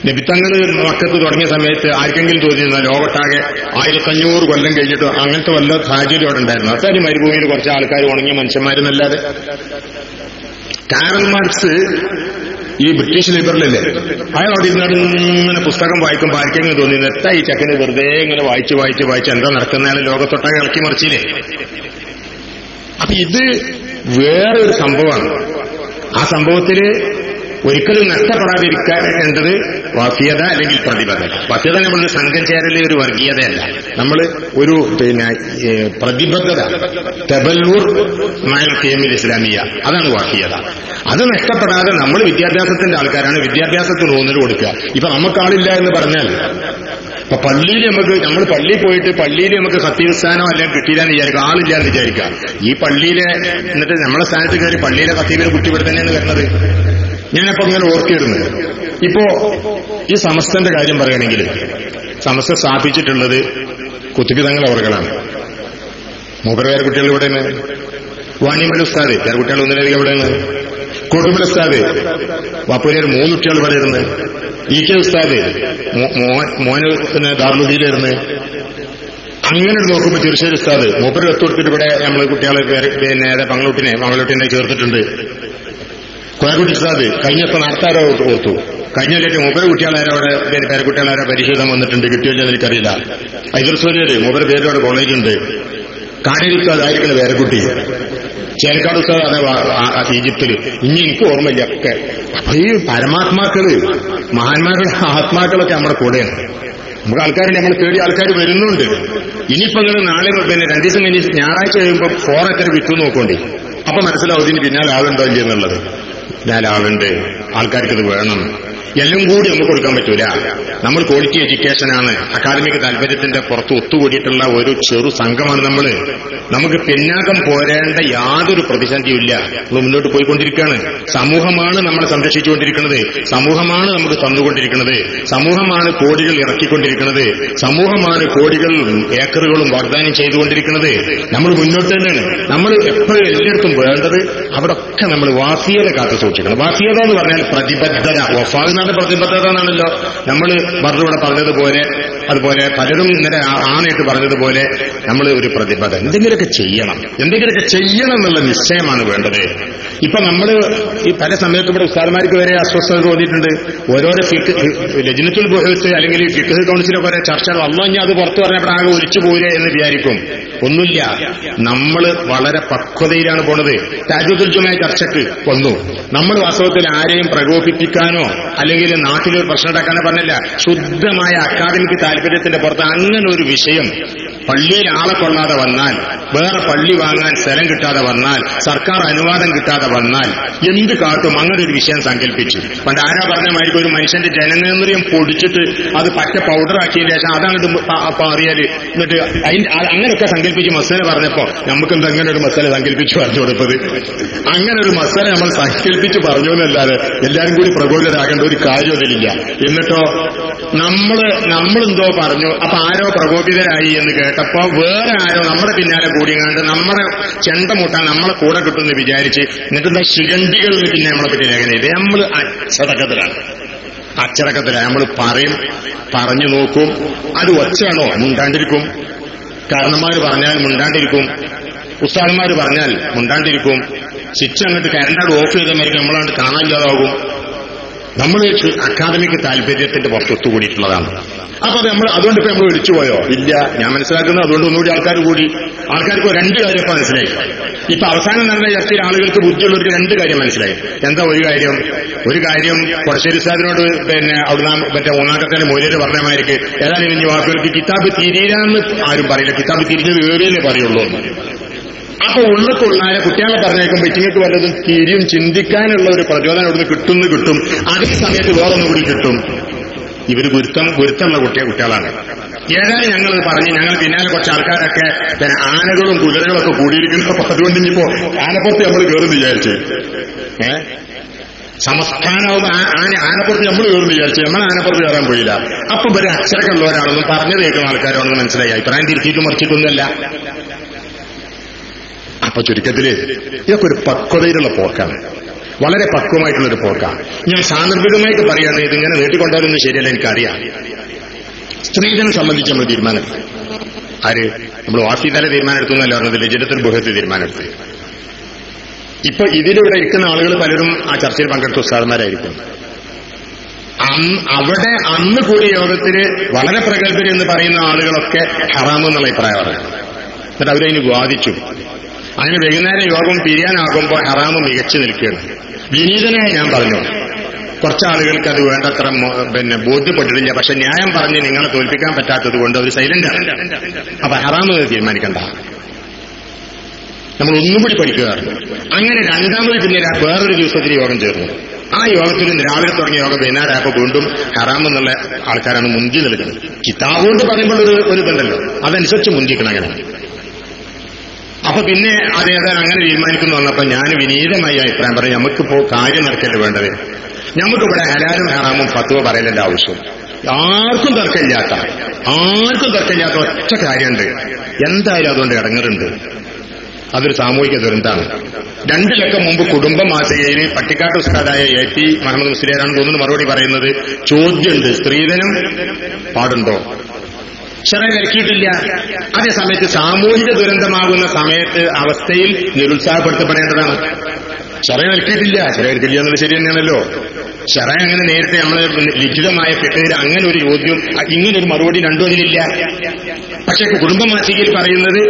നബിത്തങ്ങള് മക്കത്ത് തുടങ്ങിയ സമയത്ത് ആർക്കെങ്കിലും തോന്നിയിരുന്ന ലോകത്താകെ 1500 കൊല്ലം കഴിഞ്ഞിട്ട് അങ്ങനത്തെ വല്ല സാഹചര്യം അവിടെ ഉണ്ടായിരുന്നു. അത്താരി മരുഭൂമിയിൽ കുറച്ച് ആൾക്കാർ ഉണങ്ങിയ മനുഷ്യന്മാരെന്നല്ലാതെ. കാരൽ മാർക്സ് ഈ ബ്രിട്ടീഷ് ലിബറലല്ലേ, അയാൾ അവിടെ ഇരുന്നാണ് ഇങ്ങനെ പുസ്തകം വായിക്കുമ്പോൾ ആർക്കെങ്കിലും തോന്നിയിരുന്നു എത്താ ഈ ചക്കന് വെറുതെ ഇങ്ങനെ വായിച്ച് എന്താ നടക്കുന്നയാൾ ലോകത്തൊട്ടാകെ ഇളക്കി മറിച്ചില്ലേ. അപ്പൊ ഇത് വേറൊരു സംഭവമാണ്. ആ സംഭവത്തില് ഒരിക്കലും നഷ്ടപ്പെടാതിരിക്കേണ്ടത് വാഫിയത അല്ലെങ്കിൽ പ്രതിബദ്ധത. വാഫിയത നമ്മളൊരു സംഘം ചേരല് ഒരു വർഗീയതയല്ല, നമ്മൾ ഒരു പ്രതിബദ്ധത, തബല്ലൂർ മഅൽ ഖിയമിൽ ഇസ്ലാമിയ, അതാണ് വാഫിയത. അത് നഷ്ടപ്പെടാതെ നമ്മൾ വിദ്യാഭ്യാസത്തിന്റെ ആൾക്കാരാണ്, വിദ്യാഭ്യാസത്തിന് ഊന്നൽ കൊടുക്കുക. ഇപ്പൊ നമുക്കാളില്ല എന്ന് പറഞ്ഞാൽ അപ്പൊ പള്ളിയിൽ നമ്മൾ പള്ളിയിൽ പോയിട്ട് പള്ളിയിൽ നമുക്ക് ഖത്തീബ് അല്ലെങ്കിൽ കിട്ടിയില്ലാന്ന് വിചാരിക്കുക, ആളില്ല എന്ന് വിചാരിക്കുക. ഈ പള്ളിയിലെ എന്നിട്ട് നമ്മളെ സ്ഥാനത്ത് കയറി പള്ളിയിലെ ഖത്തീബിനെ കുട്ടി ഇവിടെ തന്നെയാണ് വരുന്നത്. ഞാനപ്പോ ഇങ്ങനെ ഓർത്തിരുന്നു. ഇപ്പോ ഈ സമസ്തന്റെ കാര്യം പറയുകയാണെങ്കിൽ സമസ്ത സ്ഥാപിച്ചിട്ടുള്ളത് കുത്തുബി തങ്ങൾ അവർകളാണ്. മൂപ്പര് വേറെ കുട്ടികൾ ഇവിടെയാണ്. വാണിമൽ ഉസ്താദ് വേറെ കുട്ടികൾ ഒന്നിലധികം ഇവിടെയാണ്. കൊടുമൽ ഉസ്താദ് വാപ്പൂരിൽ 3 കുട്ടികൾ ഇവിടെ ഇരുന്ന്. ഇ കെ ഉസ്താദ് മോന് ദാറുലുദ്ദീനിലിരുന്ന്. അങ്ങനെ നോക്കുമ്പോൾ ചെറുശ്ശേരി ഉസ്താദ് മൂപ്പര് ഒത്തുകൊടുത്തിട്ട് ഇവിടെ നമ്മൾ കുട്ടികളെ പങ്ങളൂട്ടിനെ ചേർത്തിട്ടുണ്ട്. കോയക്കുട്ടി ഉസ്താദ് കഴിഞ്ഞപ്പോ നടത്താരോ ഓർത്തു. കഴിഞ്ഞ മൂപ്പര് കുട്ടികളാരോ അവിടെ പേരക്കുട്ടികളാരോ പരിശോധന വന്നിട്ടുണ്ട്, കിട്ടിയല്ലോ എനിക്കറിയില്ല. ഹൈദർസൂര്യര് മൂപ്പര് പേരോടെ കോളേജുണ്ട്. കാനേരി ഉസ്താദ് ആയിരിക്കുന്ന പേരക്കുട്ടി. ചേനക്കാട് ഉസ്താദ് അതെ ഈജിപ്തില്. ഇനി എനിക്ക് ഓർമ്മയില്ല ഒക്കെ. അപ്പൊ ഈ പരമാത്മാക്കള് മഹാന്മാരുടെ ആത്മാക്കളൊക്കെ നമ്മുടെ കൂടെയാണ്. നമുക്ക് ആൾക്കാരുണ്ട്, നമ്മൾ തേടി ആൾക്കാർ വരുന്നുണ്ട്. ഇനിയിപ്പോ നിങ്ങൾ നാളെ 2 ദിവസം കഴിഞ്ഞ് ഞായറാഴ്ച കഴിയുമ്പോൾ 4 എത്ര വിറ്റു നോക്കോണ്ടി. അപ്പൊ മനസ്സിലാവും ഇതിന് പിന്നാലെ ആളുണ്ടോ ഇല്ല എന്നുള്ളത്. പിന്നാലെ ആളുണ്ട്, ആൾക്കാർക്കിത് വേണം. എല്ലാം കൂടി നമുക്ക് കൊടുക്കാൻ പറ്റൂല. നമ്മൾ ക്വാളിറ്റി എഡ്യൂക്കേഷനാണ്, അക്കാദമിക് താല്പര്യത്തിന്റെ പുറത്ത് ഒത്തുകൂടിയിട്ടുള്ള ഒരു ചെറു സംഘമാണ് നമ്മൾ. നമുക്ക് പിന്നാക്കം പോരേണ്ട യാതൊരു പ്രതിസന്ധിയും ഇല്ല. നമ്മൾ മുന്നോട്ട് പോയിക്കൊണ്ടിരിക്കുകയാണ്. സമൂഹമാണ് നമ്മളെ സംരക്ഷിച്ചുകൊണ്ടിരിക്കുന്നത്, സമൂഹമാണ് നമുക്ക് തന്നുകൊണ്ടിരിക്കുന്നത്, സമൂഹമാണ് കോടികൾ ഇറക്കിക്കൊണ്ടിരിക്കുന്നത്, സമൂഹമാണ് കോടികൾ ഏക്കറുകളും വാഗ്ദാനം ചെയ്തുകൊണ്ടിരിക്കുന്നത്. നമ്മൾ മുന്നോട്ട് തന്നെയാണ്. നമ്മൾ എപ്പോഴും എല്ലായിടത്തും വേണ്ടത് അവിടൊക്കെ നമ്മൾ വാഫിയത കാത്തു സൂക്ഷിക്കണം. വാഫിയത എന്ന് പറഞ്ഞാൽ പ്രതിബദ്ധത. വഫാ പ്രതിബദ്ധത എന്നാണല്ലോ നമ്മൾ ഇവിടെ പറഞ്ഞതുപോലെ, അതുപോലെ പലരും ഇന്നലെ ആണയിട്ട് പറഞ്ഞതുപോലെ നമ്മൾ ഒരു പ്രതിബദ്ധത എന്തെങ്കിലുമൊക്കെ ചെയ്യണം എന്നുള്ള നിശ്ചയമാണ് വേണ്ടത്. ഇപ്പൊ നമ്മൾ ഈ പല സമയത്തും ഇവിടെ ഉസ്താദന്മാർക്ക് വരെ അസ്വസ്ഥത തോന്നിയിട്ടുണ്ട്. ഓരോരോ ലജ്നത്തുൽ ബുഹൂത്ത് അല്ലെങ്കിൽ ഫിഖ് കൗൺസിലൊക്കെ ഓരോ ചർച്ചകൾ അള്ളാഹ് അത് പുറത്തു പറഞ്ഞപ്പോൾ ആകെ ഒലിച്ചു പോരെ എന്ന് വിചാരിക്കും. ഒന്നുമില്ല, നമ്മൾ വളരെ പക്വതയിലാണ് പോണത്. തഹജ്ജുദുൽ ജുമുഅ ചർച്ചയ്ക്ക് വന്നു. നമ്മൾ വാസ്തവത്തിൽ ആരെയും പ്രകോപിപ്പിക്കാനോ അല്ലെങ്കിൽ നാട്ടിലൊരു പ്രശ്നം ഉണ്ടാക്കാനോ പറഞ്ഞില്ല. ശുദ്ധമായ അക്കാദമിക് താല്പര്യത്തിന്റെ പുറത്ത് അങ്ങനെ ഒരു വിഷയം പള്ളിയിൽ ആളെ കൊള്ളാതെ വന്നാൽ, വേറെ പള്ളി വാങ്ങാൻ സ്ഥലം കിട്ടാതെ വന്നാൽ, സർക്കാർ അനുവാദം കിട്ടാതെ വന്നാൽ എന്ത് കാട്ടും? അങ്ങനെ ഒരു വിഷയം സങ്കല്പിച്ചു. പണ്ട് ആരാ പറഞ്ഞ മാതിരി ഒരു മനുഷ്യന്റെ ജനനേന്ദ്രിയം പൊടിച്ചിട്ട് അത് പറ്റ പൗഡർ ആക്കിയതിന് ശേഷം അതാണ് അറിയാല്. എന്നിട്ട് അങ്ങനെയൊക്കെ സങ്കല്പിച്ച് മസല പറഞ്ഞപ്പോ നമുക്ക് എന്തെങ്ങനെ ഒരു മസല സങ്കല്പിച്ച് പറഞ്ഞു കൊടുത്തത്? അങ്ങനെ ഒരു മസല നമ്മൾ സങ്കല്പിച്ച് പറഞ്ഞു എന്നല്ലാതെ എല്ലാരും കൂടി പ്രകോപിതരാകേണ്ട ഒരു കാര്യം അതിലില്ല. എന്നിട്ടോ നമ്മളെന്തോ പറഞ്ഞു, അപ്പൊ ആരോ പ്രകോപിതരായി എന്ന് കേട്ടപ്പോ വേറെ ആരോ നമ്മുടെ പിന്നാലെ കൂടിയാണ്ട് നമ്മുടെ ചെണ്ട മുട്ടാൻ നമ്മളെ കൂടെ കിട്ടുമെന്ന് വിചാരിച്ച് എന്നിട്ട് ശിഖണ്ഡികൾ പിന്നെ നമ്മളെ പറ്റി രേഖനയില്ലേ. നമ്മൾ അച്ചടക്കത്തിലാണ്. നമ്മൾ പറഞ്ഞു നോക്കും. അത് ഒച്ചയാണോ? മുണ്ടാണ്ടിരിക്കും. കാരണന്മാര് പറഞ്ഞാൽ മുണ്ടാണ്ടിരിക്കും, ഉസ്താദന്മാര് പറഞ്ഞാൽ മുണ്ടാണ്ടിരിക്കും. സ്വിച്ച് അങ്ങോട്ട് കരണ്ടാട് ഓഫ് ചെയ്ത മാതിരി നമ്മളാണ്ട് കാണാനില്ലാതാകും. നമ്മൾ അക്കാദമിക് താല്പര്യത്തിന്റെ പുറത്തൊത്തുകൂടിയിട്ടുള്ളതാണ്. അപ്പൊ അതുകൊണ്ട് ഇപ്പൊ നമ്മൾ വിളിച്ചുപോയോ? ഇല്ല. ഞാൻ മനസ്സിലാക്കുന്നത് അതുകൊണ്ട് ഒന്നുകൂടി ആൾക്കാർക്ക് 2 കാര്യം ഇപ്പൊ മനസ്സിലായി. ഇപ്പൊ അവസാനം നടന്ന ചർച്ചയിൽ ആളുകൾക്ക് ബുദ്ധിയുള്ളവർക്ക് 2 കാര്യം മനസ്സിലായി. എന്താ ഒരു കാര്യം കൊടശ്ശേരി സാദിനോട് അവിടുന്ന് മറ്റേ 3-ാമത്തെ മൊയ്ലിന് പറഞ്ഞ മാതിരിക്ക് ഏതായാലും ഇനി വാക്കുകൾക്ക് കിതാബ് തിരിയാന്ന് ആരും പറയില്ല, കിതാബ് തിരിഞ്ഞത് ഏറിയല്ലേ പറയുള്ളൂ. അപ്പൊ ഉള്ളിക്കൊള്ളാനെ കുട്ടികളെ പറഞ്ഞേക്കുമ്പോ ഇറ്റിങ്ങൾക്ക് വല്ലതും തിരിയും ചിന്തിക്കാനുള്ള ഒരു പ്രചോദനം അവിടുന്ന് കിട്ടും. അതേ സമയത്ത് വേറൊന്നും കൂടി കിട്ടും. ഇവര് ഗുരുത്തമുള്ള കുട്ടികളാണ്. ഏതായാലും ഞങ്ങൾ പറഞ്ഞ് ഞങ്ങൾ പിന്നാലെ കുറച്ച് ആൾക്കാരൊക്കെ ആനകളും കുതിരകളൊക്കെ കൂടിയിരിക്കുന്നു. അപ്പൊ അതുകൊണ്ട് ഇനിയിപ്പോ ആനപ്പുറത്ത് നമ്മൾ കയറും വിചാരിച്ച് സംസ്ഥാനവും ആനപ്പുറത്ത് നമ്മൾ കയറുന്നു വിചാരിച്ചു, നമ്മൾ ആനപ്പുറത്ത് കയറാൻ പോയില്ല. അപ്പൊ ഇവര് അക്ഷരക്കുള്ളവരാണെന്നും പറഞ്ഞു കേൾക്കുന്ന ആൾക്കാരാണെന്ന് മനസ്സിലായി. അഭിപ്രായം തിരിച്ചിട്ട് മറിച്ചിട്ടൊന്നുമല്ല. അപ്പൊ ചുരുക്കത്തില് ഇതൊക്കെ ഒരു പക്വതയിലുള്ള പോക്കാണ്, വളരെ പക്വമായിട്ടുള്ളൊരു പോക്കാണ്. ഞാൻ സാന്ദർഭികമായിട്ട് പറയാണ്, ഇതിങ്ങനെ നീട്ടിക്കൊണ്ടാലൊന്നും ശരിയല്ല, എനിക്കറിയാം. സ്ത്രീധനം സംബന്ധിച്ച് നമ്മൾ തീരുമാനമെടുത്തു. ആര്? നമ്മൾ വാഫി തല തീരുമാനമെടുത്തു എന്നല്ല പറഞ്ഞത്, ലജ്ജത്തുൽ ബുഹത്ത് തീരുമാനമെടുത്ത്. ഇപ്പൊ ഇതിലിവിടെ ഇരിക്കുന്ന ആളുകൾ പലരും ആ ചർച്ചയിൽ പങ്കെടുത്ത ഉസ്താദന്മാരായിരിക്കും. അവിടെ അന്ന് കൂടിയ യോഗത്തിന് വളരെ പ്രഗത്ഭര് എന്ന് പറയുന്ന ആളുകളൊക്കെ ഹറാമെന്നുള്ള അഭിപ്രായമാണ്. എന്നിട്ട് അവരതിന് വാദിച്ചു. അങ്ങനെ വൈകുന്നേരം യോഗം പിരിയാനാകുമ്പോൾ ഹറാമ് മികച്ചു നിൽക്കുകയാണ്. വിനീതനായി ഞാൻ പറഞ്ഞു, കുറച്ചാളുകൾക്ക് അത് വേണ്ടത്ര ബോധ്യപ്പെട്ടിട്ടില്ല. പക്ഷെ ന്യായം പറഞ്ഞ് നിങ്ങളെ തോൽപ്പിക്കാൻ പറ്റാത്തത് കൊണ്ട് അവർ സൈലന്റാണ്. അപ്പൊ ഹറാമ് തീരുമാനിക്കണ്ട, നമ്മൾ ഒന്നുകൂടി പഠിക്കുകയാണ്. അങ്ങനെ രണ്ടാമത് പിന്നെ വേറൊരു ദിവസത്തിന് യോഗം ചേർന്നു. ആ യോഗത്തിൽ രാവിലെ തുടങ്ങിയ യോഗം വൈകുന്നേരമായപ്പോൾ വീണ്ടും ഹറാമെന്നുള്ള ആൾക്കാരാണ് മുന്തി നൽകുന്നത്. കിതാബ് കൊണ്ട് പറയുമ്പോൾ ഒരു ഇതുണ്ടല്ലോ, അതനുസരിച്ച് മുന്തിക്കണം. അങ്ങനെ അപ്പൊ പിന്നെ അതേതായാലും അങ്ങനെ തീരുമാനിക്കുന്നു വന്നപ്പോ ഞാൻ വിനീതമായി അഭിപ്രായം പറഞ്ഞു, നമുക്കിപ്പോ കാര്യം നടക്കല്ലേ വേണ്ടത്. നമുക്കിവിടെ ഹലാലും ഹറാമും ഫത്വ പറയലല്ല ആവശ്യം. ആർക്കും തർക്കമില്ലാത്ത ഒറ്റ കാര്യമുണ്ട്, എന്തായാലും അതുകൊണ്ട് ഇടങ്ങറുണ്ട്. അതൊരു സാമൂഹിക ദുരന്തമാണ്. 2 ലക്കം മുമ്പ് കുടുംബ മാസികയിൽ പട്ടിക്കാട്ട് ഉസ്താദായ AT മുഹമ്മദ് മുസ്ലിയാരാണെന്ന് തോന്നുന്നു മറുപടി പറയുന്നത്. ചോദ്യമുണ്ട്, സ്ത്രീധനം പാടുണ്ടോ? ശറഅ് വിലക്കിയിട്ടില്ല. അതേ സമയത്ത് സാമൂഹിക ദുരന്തമാകുന്ന സമയത്ത് അവസ്ഥയിൽ നിരുത്സാഹപ്പെടുത്തപ്പെടേണ്ടതാണ്. ശറഅ് വിലക്കിയിട്ടില്ല. ശറഅ് വിലക്കില്ല എന്നുള്ളത് ശരി തന്നെയാണല്ലോ. ശറഅ് അങ്ങനെ നേരത്തെ നമ്മൾ ലിഖിതമായ ഫിഖ്ഹിൽ അങ്ങനെ ഒരു ചോദ്യം, ഇങ്ങനൊരു മറുപടി രണ്ടും അതിലില്ല. പക്ഷെ കുടുംബ മാസികയിൽ പറയുന്നത്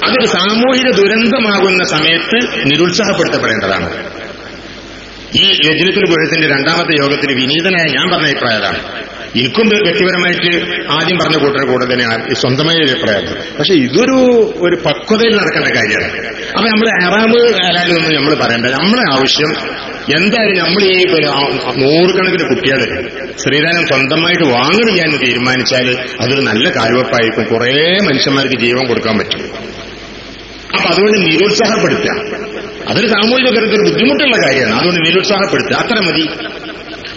അതൊരു സാമൂഹിക ദുരന്തമാകുന്ന സമയത്ത് നിരുത്സാഹപ്പെടുത്തപ്പെടേണ്ടതാണ്. ഈ ലജ്നത്തുൽ ബുഹത്തിന്റെ 2ാമത്തെ യോഗത്തിൽ വിനീതനായ ഞാൻ പറഞ്ഞ അഭിപ്രായമാണ്. എനിക്കും വ്യക്തിപരമായിട്ട് ആദ്യം പറഞ്ഞ കൂടെ തന്നെയാണ് സ്വന്തമായ ഒരു അഭിപ്രായം. പക്ഷെ ഇതൊരു പക്വതയിൽ നടക്കേണ്ട കാര്യമാണ്. അപ്പൊ നമ്മൾ ഹറാമ് ഹലാലൊന്നും നമ്മൾ പറയേണ്ട. നമ്മളെ ആവശ്യം എന്തായാലും നമ്മൾ ഈ 100 കണക്കിന് കുട്ടികൾ സ്ത്രീധനം സ്വന്തമായിട്ട് വാങ്ങണില്ല എന്ന് തീരുമാനിച്ചാൽ അതൊരു നല്ല കാര്യവെപ്പായിരിക്കും. കുറേ മനുഷ്യന്മാർക്ക് ജീവൻ കൊടുക്കാൻ പറ്റും. അപ്പൊ അതുകൊണ്ട് നിരുത്സാഹപ്പെടുത്തുക, അതൊരു സാമൂഹിക തരത്തിൽ ബുദ്ധിമുട്ടുള്ള കാര്യമാണ്. അതുകൊണ്ട് നിരുത്സാഹപ്പെടുത്തുക, അത്ര മതി.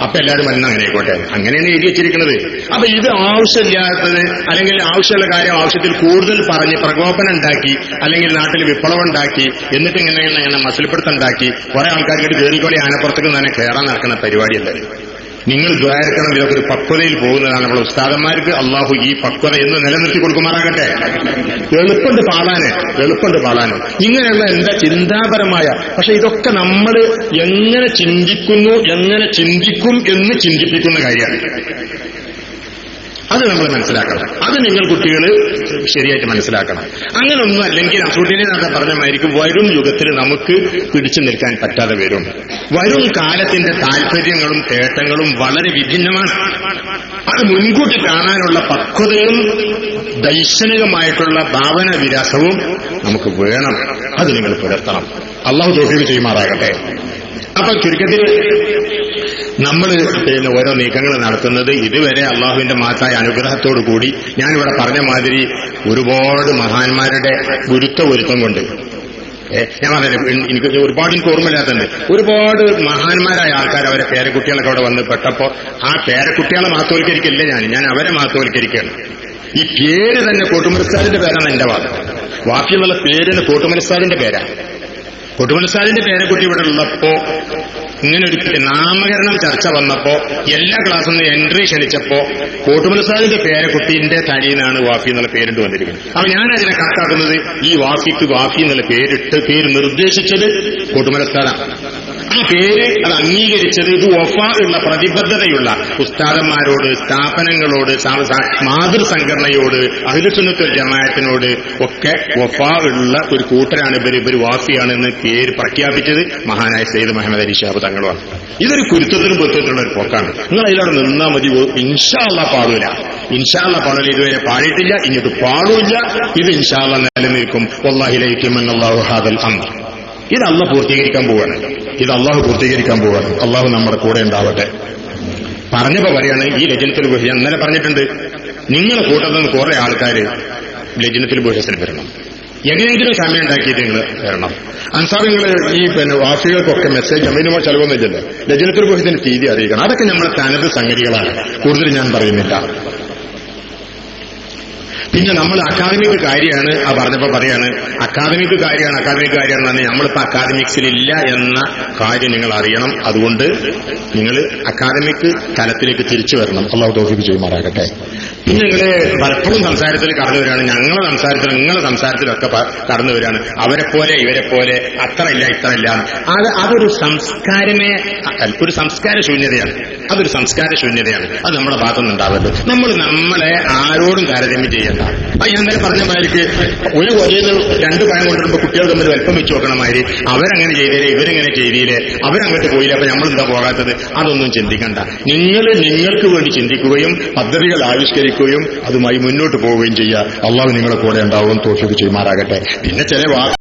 അപ്പൊ എല്ലാവരും വന്ന് അങ്ങനെ ആയിക്കോട്ടെ, അങ്ങനെയാണ് എഴുതി വെച്ചിരിക്കുന്നത്. അപ്പൊ ഇത് ആവശ്യമില്ലാത്തത് അല്ലെങ്കിൽ ആവശ്യമുള്ള കാര്യം ആവശ്യത്തിൽ കൂടുതൽ പറഞ്ഞ് പ്രകോപനം ഉണ്ടാക്കി, അല്ലെങ്കിൽ നാട്ടിൽ വിപ്ലവം ഉണ്ടാക്കി, എന്നിട്ട് ഇങ്ങനെ മസിൽപ്പെടുത്തുണ്ടാക്കി കുറെ ആൾക്കാർക്ക് കയറിക്കോളി ആനപ്പുറത്തേക്ക് തന്നെ കയറാൻ നടക്കുന്ന പരിപാടിയല്ലേ. നിങ്ങൾ ദ്വാരക്കണം. ഇതൊക്കെ ഒരു പക്വതയിൽ പോകുന്നതാണ്. നമ്മൾ ഉസ്താദന്മാർക്ക് അള്ളാഹു ഈ പക്വത എന്ന് നിലനിർത്തി കൊടുക്കുമാറാകട്ടെ. എളുപ്പമുണ്ട് പാടാന് ഇങ്ങനെയുള്ള എന്താ ചിന്താപരമായ. പക്ഷെ ഇതൊക്കെ നമ്മൾ എങ്ങനെ ചിന്തിക്കുന്നു, എങ്ങനെ ചിന്തിക്കും എന്ന് ചിന്തിപ്പിക്കുന്ന കാര്യമാണ്. അത് നമ്മൾ മനസ്സിലാക്കണം. അത് നിങ്ങൾ കുട്ടികൾ ശരിയായിട്ട് മനസ്സിലാക്കണം. അങ്ങനൊന്നും അല്ലെങ്കിൽ അസൂട്ടിനെ നേരത്തെ പറഞ്ഞ മാതിരിക്കും വരും യുഗത്തിൽ നമുക്ക് പിടിച്ചു നിൽക്കാൻ പറ്റാതെ വരും. വരും കാലത്തിന്റെ താല്പര്യങ്ങളും തേട്ടങ്ങളും വളരെ വിഭിന്നമാണ്. അത് മുൻകൂട്ടി കാണാനുള്ള പക്വതയും ദൈക്ഷണികമായിട്ടുള്ള ഭാവന വിലാസവും നമുക്ക് വേണം. അത് നിങ്ങൾ പുലർത്തണം. അള്ളാഹു തൗഫീഖ് ചെയ്യുമാറാകട്ടെ. അപ്പൊ ചുരുക്കത്തിൽ നമ്മൾ ഓരോ നീക്കങ്ങൾ നടത്തുന്നത് ഇതുവരെ അള്ളാഹുവിന്റെ മഹത്തായ അനുഗ്രഹത്തോടു കൂടി ഞാനിവിടെ പറഞ്ഞ മാതിരി ഒരുപാട് മഹാന്മാരുടെ ഗുരുത്വം കൊണ്ട് ഞാൻ പറഞ്ഞത് എനിക്ക് ഓർമ്മയില്ലാത്തതുണ്ട്. ഒരുപാട് മഹാന്മാരായ ആൾക്കാർ അവരെ പേരക്കുട്ടികളൊക്കെ അവിടെ വന്ന് പെട്ടപ്പോ ആ പേരക്കുട്ടികളെ മഹത്വവൽക്കരിക്കില്ല, ഞാൻ അവരെ മഹത്വവൽക്കരിക്കുകയാണ്. ഈ പേര് തന്നെ കോട്ടുമലസ്താദിന്റെ പേരാണ് എന്റെ വാദം. വാഫി എന്നുള്ള പേരിന് കോട്ടുമലസ്താദിന്റെ പേരാണ്. കോട്ടുമലസ്താദിന്റെ പേരക്കുട്ടി ഇവിടെ ഉള്ളപ്പോ ഇങ്ങനൊരു നാമകരണം ചർച്ച വന്നപ്പോ എല്ലാ ക്ലാസ്സിൽ നിന്ന് എൻട്രി ക്ഷണിച്ചപ്പോ കോട്ടുമലസ്താദിന്റെ പേരക്കുട്ടിന്റെ തടിയിലാണ് വാഫി എന്നുള്ള പേരിട്ട് വന്നിരിക്കുന്നത്. അപ്പൊ ഞാനതിനെ കണക്കാക്കുന്നത് ഈ വാഫിക്ക് വാഫി എന്നുള്ള പേര് നിർദ്ദേശിച്ചത് കോട്ടുമലസ്താദാണ്. ആ പേര് അത് അംഗീകരിച്ചത് ഇത് വഫാ ഉള്ള പ്രതിബദ്ധതയുള്ള ഉസ്താദന്മാരോട്, സ്ഥാപനങ്ങളോട്, മാതൃസംഘടനയോട്, അഹ്ലുസുന്നത്തുൽ ജമാഅത്തിനോട് ഒക്കെ വഫാ ഉള്ള ഒരു കൂട്ടരാണ് ഇവർ വാഫിയാണെന്ന് പേര് പ്രഖ്യാപിച്ചത് മഹാനായ സയ്യിദ് മുഹമ്മദ് അലി ശിഹാബ് തങ്ങളുമാണ്. ഇതൊരു കുരുത്തത്തിനും പൊരുത്തത്തിലുള്ള ഒരു പോക്കാണ്. നിങ്ങൾ അതിലൂടെ നിന്നാൽ മതി. ഇൻഷാ അല്ലാഹ് പാടൂല. ഇതുവരെ പാടിയിട്ടില്ല, ഇങ്ങോട്ട് പാടൂല്ല. ഇത് ഇൻഷാ അല്ലാഹ് നിലനിൽക്കും. വല്ലാഹി ലയതിമന്നല്ലാഹു ഹാദൽ അംർ. ഇത് അള്ളാഹ് പൂർത്തീകരിക്കാൻ പോവാണ്. അള്ളാഹു നമ്മുടെ കൂടെ ഉണ്ടാവട്ടെ. പറഞ്ഞപ്പോ പറയാണ് ഈ ലജ്നത്തുൽ ബുഹ ഇന്നലെ പറഞ്ഞിട്ടുണ്ട്, നിങ്ങളെ കൂട്ടത്തിൽ നിന്ന് കുറെ ആൾക്കാർ ലജ്നത്തുൽ ബുഹസിൽ വരണം. എങ്ങനെയെങ്കിലും സമയം ഉണ്ടാക്കിയിട്ട് നിങ്ങൾ വരണം. അൻസാർ നിങ്ങൾ ഈ വാസികൾക്കൊക്കെ മെസ്സേജ് അമ്മീനുമോ ചെലവൊന്നുമില്ലല്ലോ, ലജനത്തുൽ മുഹീദിന്റെ തീയതി അറിയിക്കണം. അതൊക്കെ നമ്മൾ തനത് സംഗതികളാണ്, കൂടുതൽ ഞാൻ പറയുന്നില്ല. പിന്നെ നമ്മൾ അക്കാദമിക് കാര്യമാണ് പറഞ്ഞപ്പോ പറയാണ് അക്കാദമിക് കാര്യമാണ് നമ്മളിപ്പോ അക്കാദമിക്സിലില്ല എന്ന കാര്യം നിങ്ങൾ അറിയണം. അതുകൊണ്ട് നിങ്ങൾ അക്കാദമിക് തലത്തിലേക്ക് തിരിച്ചു വരണം. അള്ളാഹു തൗഫീഖ് ചെയ്യുമാറാകട്ടെ. പിന്നെ നിങ്ങള് പലപ്പോഴും സംസാരത്തിൽ കടന്നു വരികയാണ്, ഞങ്ങളെ സംസാരത്തിൽ നിങ്ങളെ സംസാരത്തിലൊക്കെ കടന്നു വരികയാണ്. അവരെ പോലെ ഇവരെ പോലെ അത്ര ഇല്ല. അതൊരു സംസ്കാരമേ, ഒരു സംസ്കാര ശൂന്യതയാണ്. അതൊരു സംസ്കാര ശൂന്യതയാണ്. അത് നമ്മുടെ ഭാഗത്തുനിന്ന് ഉണ്ടാവരുത്. നമ്മളെ ആരോടും താരതമ്യം ചെയ്യണ്ട. അത് ഞാൻ തന്നെ പറഞ്ഞ മാതിരിക്ക് ഒരു കൊലയിൽ 2 പഴം കൊണ്ടുവരുമ്പോ കുട്ടികൾ തമ്മിൽ വലിപ്പം വെച്ച് നോക്കണമാതിരി അവരങ്ങനെ ചെയ്തില്ലേ ഇവരെങ്ങനെ ചെയ്തില്ലേ, അവരങ്ങോട്ട് പോയില്ല അപ്പൊ നമ്മളെന്താ പോകാത്തത്, അതൊന്നും ചിന്തിക്കണ്ട. നിങ്ങൾക്ക് വേണ്ടി ചിന്തിക്കുകയും പദ്ധതികൾ ആവിഷ്കരിക്കുകയും അതുമായി മുന്നോട്ട് പോവുകയും ചെയ്യുക. അള്ളാഹു നിങ്ങളെ കൂടെ ഉണ്ടാവുകയും തൗഫീഖ് ചെയ്യുമാറാകട്ടെ. പിന്നെ ചില